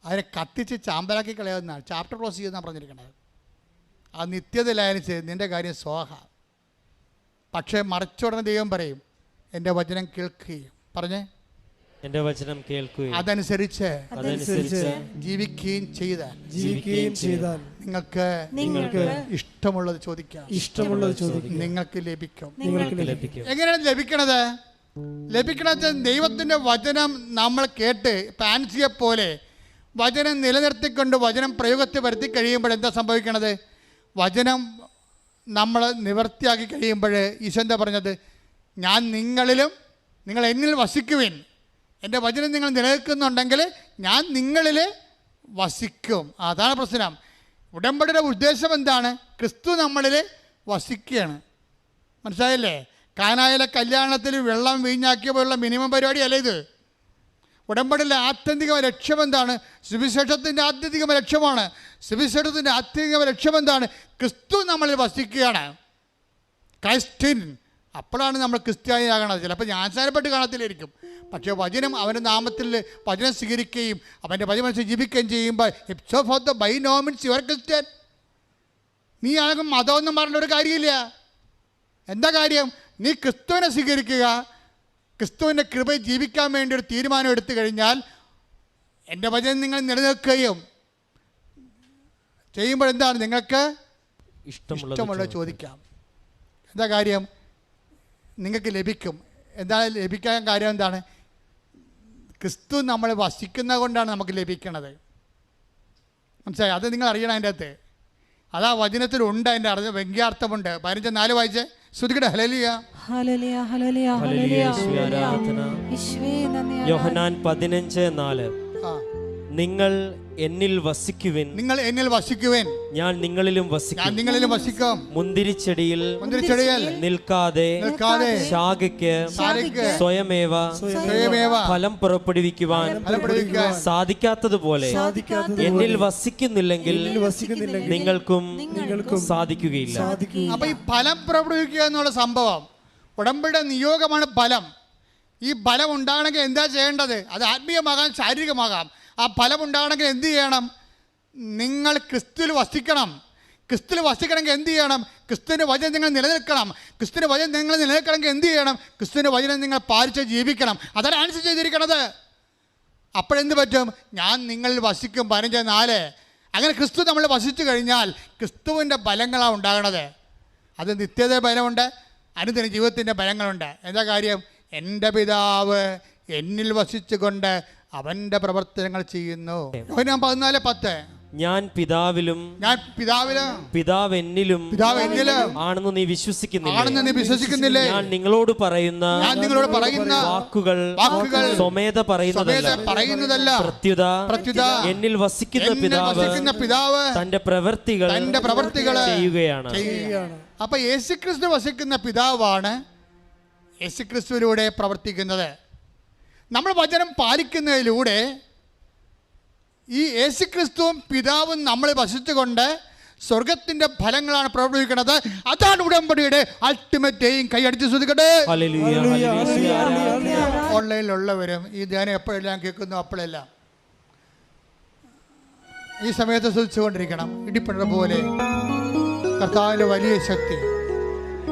അതിനെ കത്തിച്ച് ചാമ്പലാക്കി കളയാവുന്നതാണ്. ചാപ്റ്റർ ക്ലോസ് ചെയ്യുന്നതാണ് പറഞ്ഞിരിക്കുന്നത്. ആ നിത്യതയിലായാലും നിൻ്റെ കാര്യം സ്വാഹ. പക്ഷേ മറിച്ചുടനെ ദൈവം പറയും, എൻ്റെ വചനം കേൾക്കുകയും പറഞ്ഞേ എന്റെ വചനം കേൾക്കുകയും അതനുസരിച്ച് ജീവിക്കുകയും ചെയ്താൽ നിങ്ങൾക്ക് ഇഷ്ടമുള്ളത് ചോദിക്കാം, നിങ്ങൾക്ക് ലഭിക്കും. എങ്ങനെയാണ് ലഭിക്കണത്? ദൈവത്തിൻ്റെ വചനം നമ്മൾ കേട്ട് പാൻസിയെ പോലെ വചനം നിലനിർത്തിക്കൊണ്ട് വചനം പ്രയോഗത്തിൽ വരുത്തി കഴിയുമ്പോൾ എന്താ സംഭവിക്കണത്? വചനം നമ്മൾ നിവർത്തിയാക്കി കഴിയുമ്പോൾ ഈശോ എന്താ പറഞ്ഞത്? ഞാൻ നിങ്ങളിലും നിങ്ങൾ എന്നിൽ വസിക്കുവിൻ. എൻ്റെ വചനം നിങ്ങൾ നിലനിൽക്കുന്നുണ്ടെങ്കിൽ ഞാൻ നിങ്ങളിൽ വസിക്കും. അതാണ് പ്രശ്നം. ഉടമ്പടിയുടെ ഉദ്ദേശം എന്താണ്? ക്രിസ്തു നമ്മളിൽ വസിക്കുകയാണ്. മനസ്സിലായില്ലേ? കാനായിലെ കല്യാണത്തിൽ വെള്ളം വീഞ്ഞാക്കിയപ്പോഴുള്ള മിനിമം പരിപാടിയല്ല ഇത്. ഉടമ്പടിയിലെ ആത്യന്തിക ലക്ഷ്യം എന്താണ്? സുവിശേഷത്തിൻ്റെ ആത്യന്തിക ലക്ഷ്യമാണ്. സുവിശേഷത്തിൻ്റെ ആത്യന്തിക ലക്ഷ്യം എന്താണ്? ക്രിസ്തു നമ്മളിൽ വസിക്കുകയാണ്. ക്രൈസ്റ്റിൻ. അപ്പോഴാണ് നമ്മൾ ക്രിസ്ത്യാനിയാകണത്. ചിലപ്പോൾ ജ്ഞാനസ്നാനപ്പെട്ട് കാണത്തിലായിരിക്കും, പക്ഷേ വചനം അവൻ്റെ നാമത്തിൽ വചനം സ്വീകരിക്കുകയും അവൻ്റെ വചനം ജീവിക്കുകയും ചെയ്യുമ്പോൾ it's of the by no means your Christian. നീ ആകും മതമൊന്നും പറഞ്ഞൊരു കാര്യമില്ല. എന്താ കാര്യം? നീ ക്രിസ്തുവിനെ സ്വീകരിക്കുക, ക്രിസ്തുവിൻ്റെ കൃപയിൽ ജീവിക്കാൻ വേണ്ടി ഒരു തീരുമാനം എടുത്തു കഴിഞ്ഞാൽ എൻ്റെ വചനം നിങ്ങൾ നിലനിൽക്കുകയും ചെയ്യുമ്പോൾ എന്താണ്? നിങ്ങൾക്ക് ഇഷ്ടമുള്ളത് ചോദിക്കാം. എന്താ കാര്യം? നിങ്ങൾക്ക് ലഭിക്കും. എന്താണ് ലഭിക്കാൻ കാര്യം? എന്താണ്? ക്രിസ്തു നമ്മൾ വസിക്കുന്നത് കൊണ്ടാണ് നമുക്ക് ലഭിക്കണത്. മനസ്സിലായി? അത് നിങ്ങൾ അറിയണം. അതിൻ്റെ അകത്ത് അതാ വചനത്തിലുണ്ട്, അതിൻ്റെ അർത്ഥം വ്യംഗ്യാർത്ഥമുണ്ട്. 15:4 വായിച്ച് ശ്രുതികട ഹല്ലേലൂയ. യോഹന്നാൻ 15:4. നിങ്ങൾ എന്നിൽ വസിക്കുവിൻ, ഞാൻ നിങ്ങളിലും വസിക്കും. മുന്തിരിച്ചെടിയിൽ നിൽക്കാതെ ശാഖയ്ക്ക് സ്വയമേവ ഫലം പുറപ്പെടുവിക്കുവാൻ സാധിക്കാത്തതുപോലെ എന്നിൽ വസിക്കുന്നില്ലെങ്കിൽ നിങ്ങൾക്കും സാധിക്കുകയില്ല. അപ്പൊ ഈ ഫലം പുറപ്പെടുവിക്കുക എന്നുള്ള സംഭവം ഉടമ്പടിയുടെ നിയോഗമാണ്. ഫലം. ഈ ഫലം ഉണ്ടാകണമെങ്കിൽ എന്താ ചെയ്യേണ്ടത്? അത് ആത്മീയമാകാം, ശാരീരികമാകാം. ആ ഫലം ഉണ്ടാകണമെങ്കിൽ എന്ത് ചെയ്യണം? നിങ്ങൾ ക്രിസ്തുവിൽ വസിക്കണം. ക്രിസ്തുവിൽ വസിക്കണമെങ്കിൽ എന്ത് ചെയ്യണം? ക്രിസ്തുവിൻ്റെ വചനം നിങ്ങൾ നിലനിൽക്കണം. ക്രിസ്തുവിൻ്റെ വചനം നിങ്ങൾ നിലനിൽക്കണമെങ്കിൽ എന്ത് ചെയ്യണം? ക്രിസ്തുവിൻ്റെ വചനം നിങ്ങൾ പാലിച്ച് ജീവിക്കണം. അതാണ് ആൻസർ ചെയ്തിരിക്കണത്. അപ്പോഴെന്ത് പറ്റും? ഞാൻ നിങ്ങളിൽ വസിക്കും. 15:4. അങ്ങനെ ക്രിസ്തു നമ്മൾ വസിച്ചു കഴിഞ്ഞാൽ ക്രിസ്തുവിൻ്റെ ഫലങ്ങളാണ് ഉണ്ടാകണത്. അത് നിത്യത ഫലമുണ്ട്, അനുദിന ജീവിതത്തിൻ്റെ ഫലങ്ങളുണ്ട്. എന്താ കാര്യം? എൻ്റെ പിതാവ് എന്നിൽ വസിച്ചുകൊണ്ട് അവൻ്റെ പ്രവർത്തനങ്ങൾ ചെയ്യുന്നു. 14:10. ഞാൻ പിതാവിലും പിതാവ് എന്നിലും ആണെന്ന് നീ വിശ്വസിക്കുന്നില്ലേ? ഞാൻ നിങ്ങളോട് പറയുന്ന വാക്കുകൾ സ്വമേധ പറയുന്നതല്ല, പ്രത്യുത എന്നിൽ വസിക്കുന്ന പിതാവ് തന്റെ പ്രവർത്തികൾ ചെയ്യുകയാണ്. അപ്പൊ യേശുക്രിസ്തു വസിക്കുന്ന പിതാവാണ് യേശുക്രിസ്തുവിലൂടെ പ്രവർത്തിക്കുന്നത്. നമ്മൾ വചനം പാലിക്കുന്നതിലൂടെ ഈ യേശുക്രിസ്തുവും പിതാവും നമ്മളെ വസിച്ചുകൊണ്ട് സ്വർഗത്തിന്റെ ഫലങ്ങളാണ് പ്രവർത്തിക്കുന്നത്. അതാണ് ഉടമ്പടിയുടെ അൾട്ടിമേറ്റ് എയിം. കൈയടിച്ച് ശ്രദ്ധിക്കട്ടെ. ഓൺലൈനിലുള്ളവരും ഈ ധ്യാനം എപ്പോഴെല്ലാം കേൾക്കുന്നു അപ്പോഴെല്ലാം ഈ സമയത്ത് ശ്രദ്ധിച്ചുകൊണ്ടിരിക്കണം. ഇടിപ്പണ പോലെ കർത്താവിൻ്റെ വലിയ ശക്തി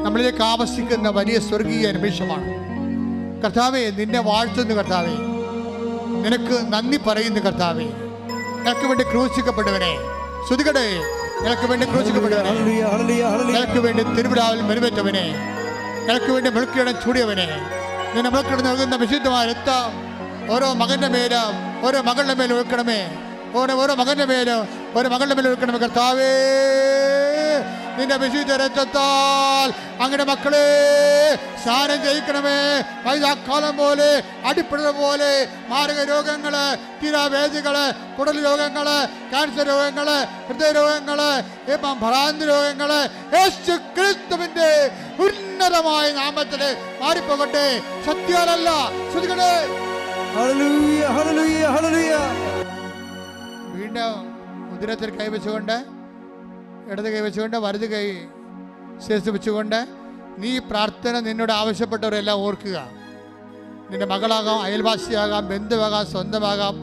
നമ്മളിലേക്ക് ആവശ്യിക്കുന്ന വലിയ സ്വർഗീയ നിമിഷമാണ്. കർത്താവേ, നിന്നെ വാഴ്ത്തുന്നു. കർത്താവേ, നിനക്ക് നന്ദി പറയുന്നു. കർത്താവേ, നിനക്ക് വേണ്ടി ക്രൂശിക്കപ്പെട്ടവനെ ശ്രുതികടേ, നിനക്ക് വേണ്ടി ക്രൂശിക്കപ്പെട്ടവനെ, നിനക്ക് വേണ്ടി തിരുവിടാവിൽ മെരുവേറ്റവനെ, നിനക്ക് വേണ്ടി മുൾക്കിടം ചൂടിയവനെ, നിന്നെ മുൾക്കിടം നൽകുന്ന വിശുദ്ധമായ രക്തം ഓരോ മകൻ്റെ മേലും ഓരോ മകളുടെ മേലും ഒഴുക്കണമേ. ഓരോ മകൻ്റെ മേലും ഓരോ മകളുടെ മേലും ഒഴുക്കണമേ. കർത്താവേ, നിന്റെ വിശുദ്ധ രക്തത്താൽ അങ്ങനെ മക്കളെ സ്നാനം ചെയ്യിക്കണമേ. വൈദാക്കാലം പോലെ, അടിപ്പിടൽ പോലെ മാരക രോഗങ്ങള്, തീരാവേദികള്, കുടൽ രോഗങ്ങള്, ക്യാൻസർ രോഗങ്ങള്, ഹൃദയരോഗങ്ങള്, ഇപ്പം ഭ്രാന്തി രോഗങ്ങള് യേശു ക്രിസ്തുവിന്റെ ഉന്നതമായ നാമത്തില് മാറിപ്പോകട്ടെ. സത്യാലല്ല ശ്രുതികളെ. വീണ്ടും ഉദരത്തിൽ കൈവച്ചുകൊണ്ട്, ഇടത് കൈ വെച്ചുകൊണ്ട്, വലത് കൈ ശേഷം വെച്ചുകൊണ്ട് നീ പ്രാർത്ഥന നിന്നോട് ആവശ്യപ്പെട്ടവരെല്ലാം ഓർക്കുക. നിന്റെ മകളാകാം, അയൽവാസിയാകാം, ബന്ധുവാകാം, സ്വന്തമാകാം,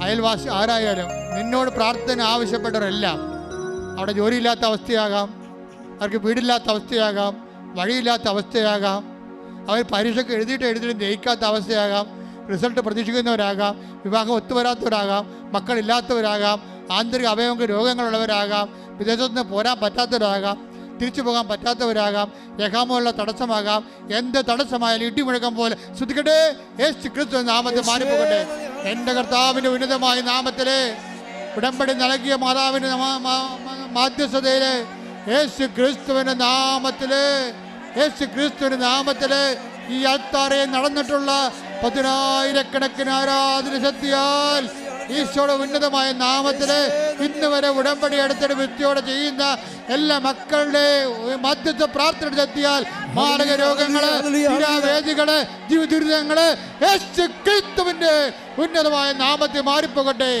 അയൽവാസി ആരായാലും നിന്നോട് പ്രാർത്ഥന ആവശ്യപ്പെട്ടവരെല്ലാം, അവിടെ ജോലിയില്ലാത്ത അവസ്ഥയാകാം, അവർക്ക് വീടില്ലാത്ത അവസ്ഥയാകാം, വഴിയില്ലാത്ത അവസ്ഥയാകാം, അവർ പരീക്ഷയ്ക്ക് എഴുതിയിട്ട് ജയിക്കാത്ത അവസ്ഥയാകാം, റിസൾട്ട് പ്രതീക്ഷിക്കുന്നവരാകാം, വിവാഹം ഒത്തുവരാത്തവരാകാം, മക്കളില്ലാത്തവരാകാം, ആന്തരിക അവയവങ്ങൾ രോഗങ്ങളുള്ളവരാകാം, വിദേശത്ത് നിന്ന് പോരാൻ പറ്റാത്തവരാകാം, തിരിച്ചു പോകാൻ പറ്റാത്തവരാകാം, രേഖാമുള്ള തടസ്സമാകാം. എന്ത് തടസ്സമായാലും ഇടിമുഴക്കം പോലെ ശ്രദ്ധിക്കട്ടെ, യേശു ക്രിസ്തു നാമത്തിൽ മാറിപ്പോകട്ടെ. എൻ്റെ കർത്താവിൻ്റെ ഉന്നതമായ നാമത്തിലെ ഉടമ്പടി നൽകിയ മാതാവിൻ്റെ മാധ്യസ്ഥതയിലെ യേശു ക്രിസ്തുവിൻ്റെ നാമത്തിലെ ഈ അൾത്താറയിൽ നടന്നിട്ടുള്ള 10,000-കണക്കിന് ആരാധന ശക്തിയാൽ ഈശോയുടെ ഉന്നതമായ നാമത്തില് ഇന്ന് വരെ ഉടമ്പടി എടുത്തിട്ട് വ്യക്തിയോടെ ചെയ്യുന്ന എല്ലാ മക്കളുടെ മധ്യസ്ഥ പ്രാർത്ഥന ശക്തിയാൽ മാരക രോഗങ്ങള്, വേദികള്, ജീവിതദുരിതങ്ങള് യേശു ക്രിസ്തുവിന്റെ ഉന്നതമായ നാമത്തിൽ മാറിപ്പോകട്ടെ.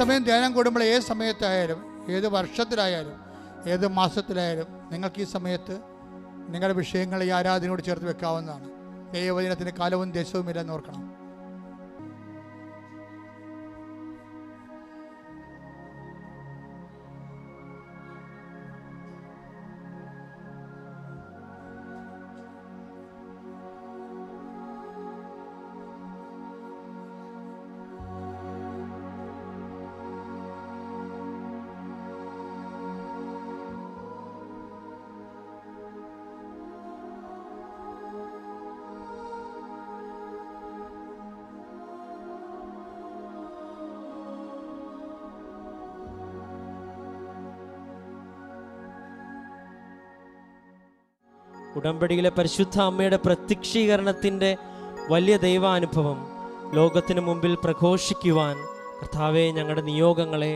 സമയം ധ്യാനം കൂടുമ്പോൾ ഏത് സമയത്തായാലും, ഏത് വർഷത്തിലായാലും, ഏത് മാസത്തിലായാലും നിങ്ങൾക്ക് ഈ സമയത്ത് നിങ്ങളുടെ വിഷയങ്ങൾ ഈ ആരാധനയോട് ചേർത്ത് വെക്കാവുന്നതാണ്. ദൈവവചനത്തിന് കാലവും ദേശവും ഇല്ലെന്ന് ഓർക്കണം. ഉടമ്പടിയിലെ പരിശുദ്ധ അമ്മയുടെ പ്രത്യക്ഷീകരണത്തിൻ്റെ വലിയ ദൈവാനുഭവം ലോകത്തിന് മുമ്പിൽ പ്രഘോഷിക്കുവാൻ കർത്താവെ, ഞങ്ങളുടെ നിയോഗങ്ങളെ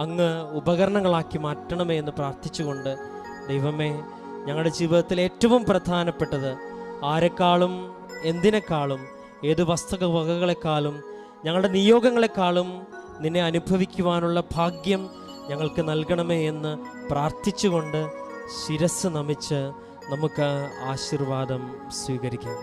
അങ്ങ് ഉപകരണങ്ങളാക്കി മാറ്റണമേ എന്ന് പ്രാർത്ഥിച്ചുകൊണ്ട്, ദൈവമേ, ഞങ്ങളുടെ ജീവിതത്തിൽ ഏറ്റവും പ്രധാനപ്പെട്ടത് ആരെക്കാളും എന്തിനേക്കാളും ഏത് വസ്തുവകകളെക്കാളും ഞങ്ങളുടെ നിയോഗങ്ങളെക്കാളും നിന്നെ അനുഭവിക്കുവാനുള്ള ഭാഗ്യം ഞങ്ങൾക്ക് നൽകണമേ എന്ന് പ്രാർത്ഥിച്ചുകൊണ്ട് ശിരസ് നമിച്ച് നമുക്ക് ആശീർവാദം സ്വീകരിക്കാം.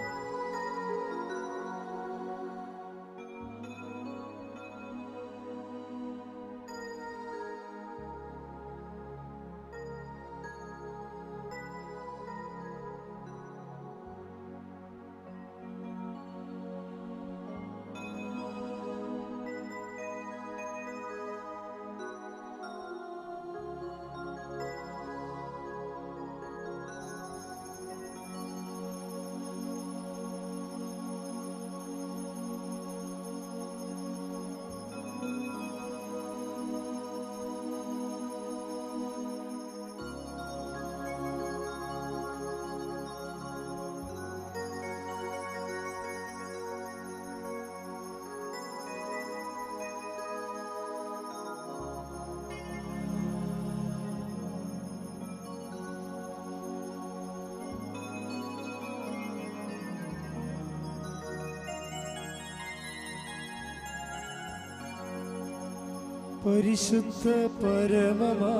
പരിശുദ്ധ പരമമാ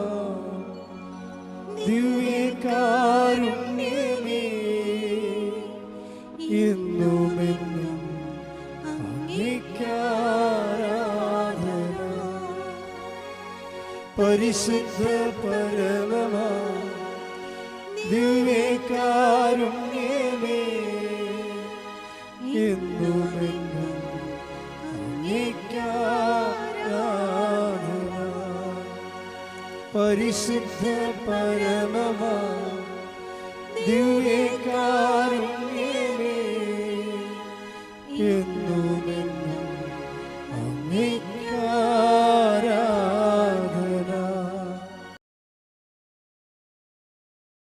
ദിവ്യകാരുണ്യമേ, എന്നുമെന്നും അങ്ങേക്കാരാധന. പരിശുദ്ധ പരമമാ ദിവ്യകാരുണ്യമേ, എന്നുമെന്നും അങ്ങേക്കാരാധന. പരിശുദ്ധ പരമമാ ദിവ്യകാരുണ്യമേ,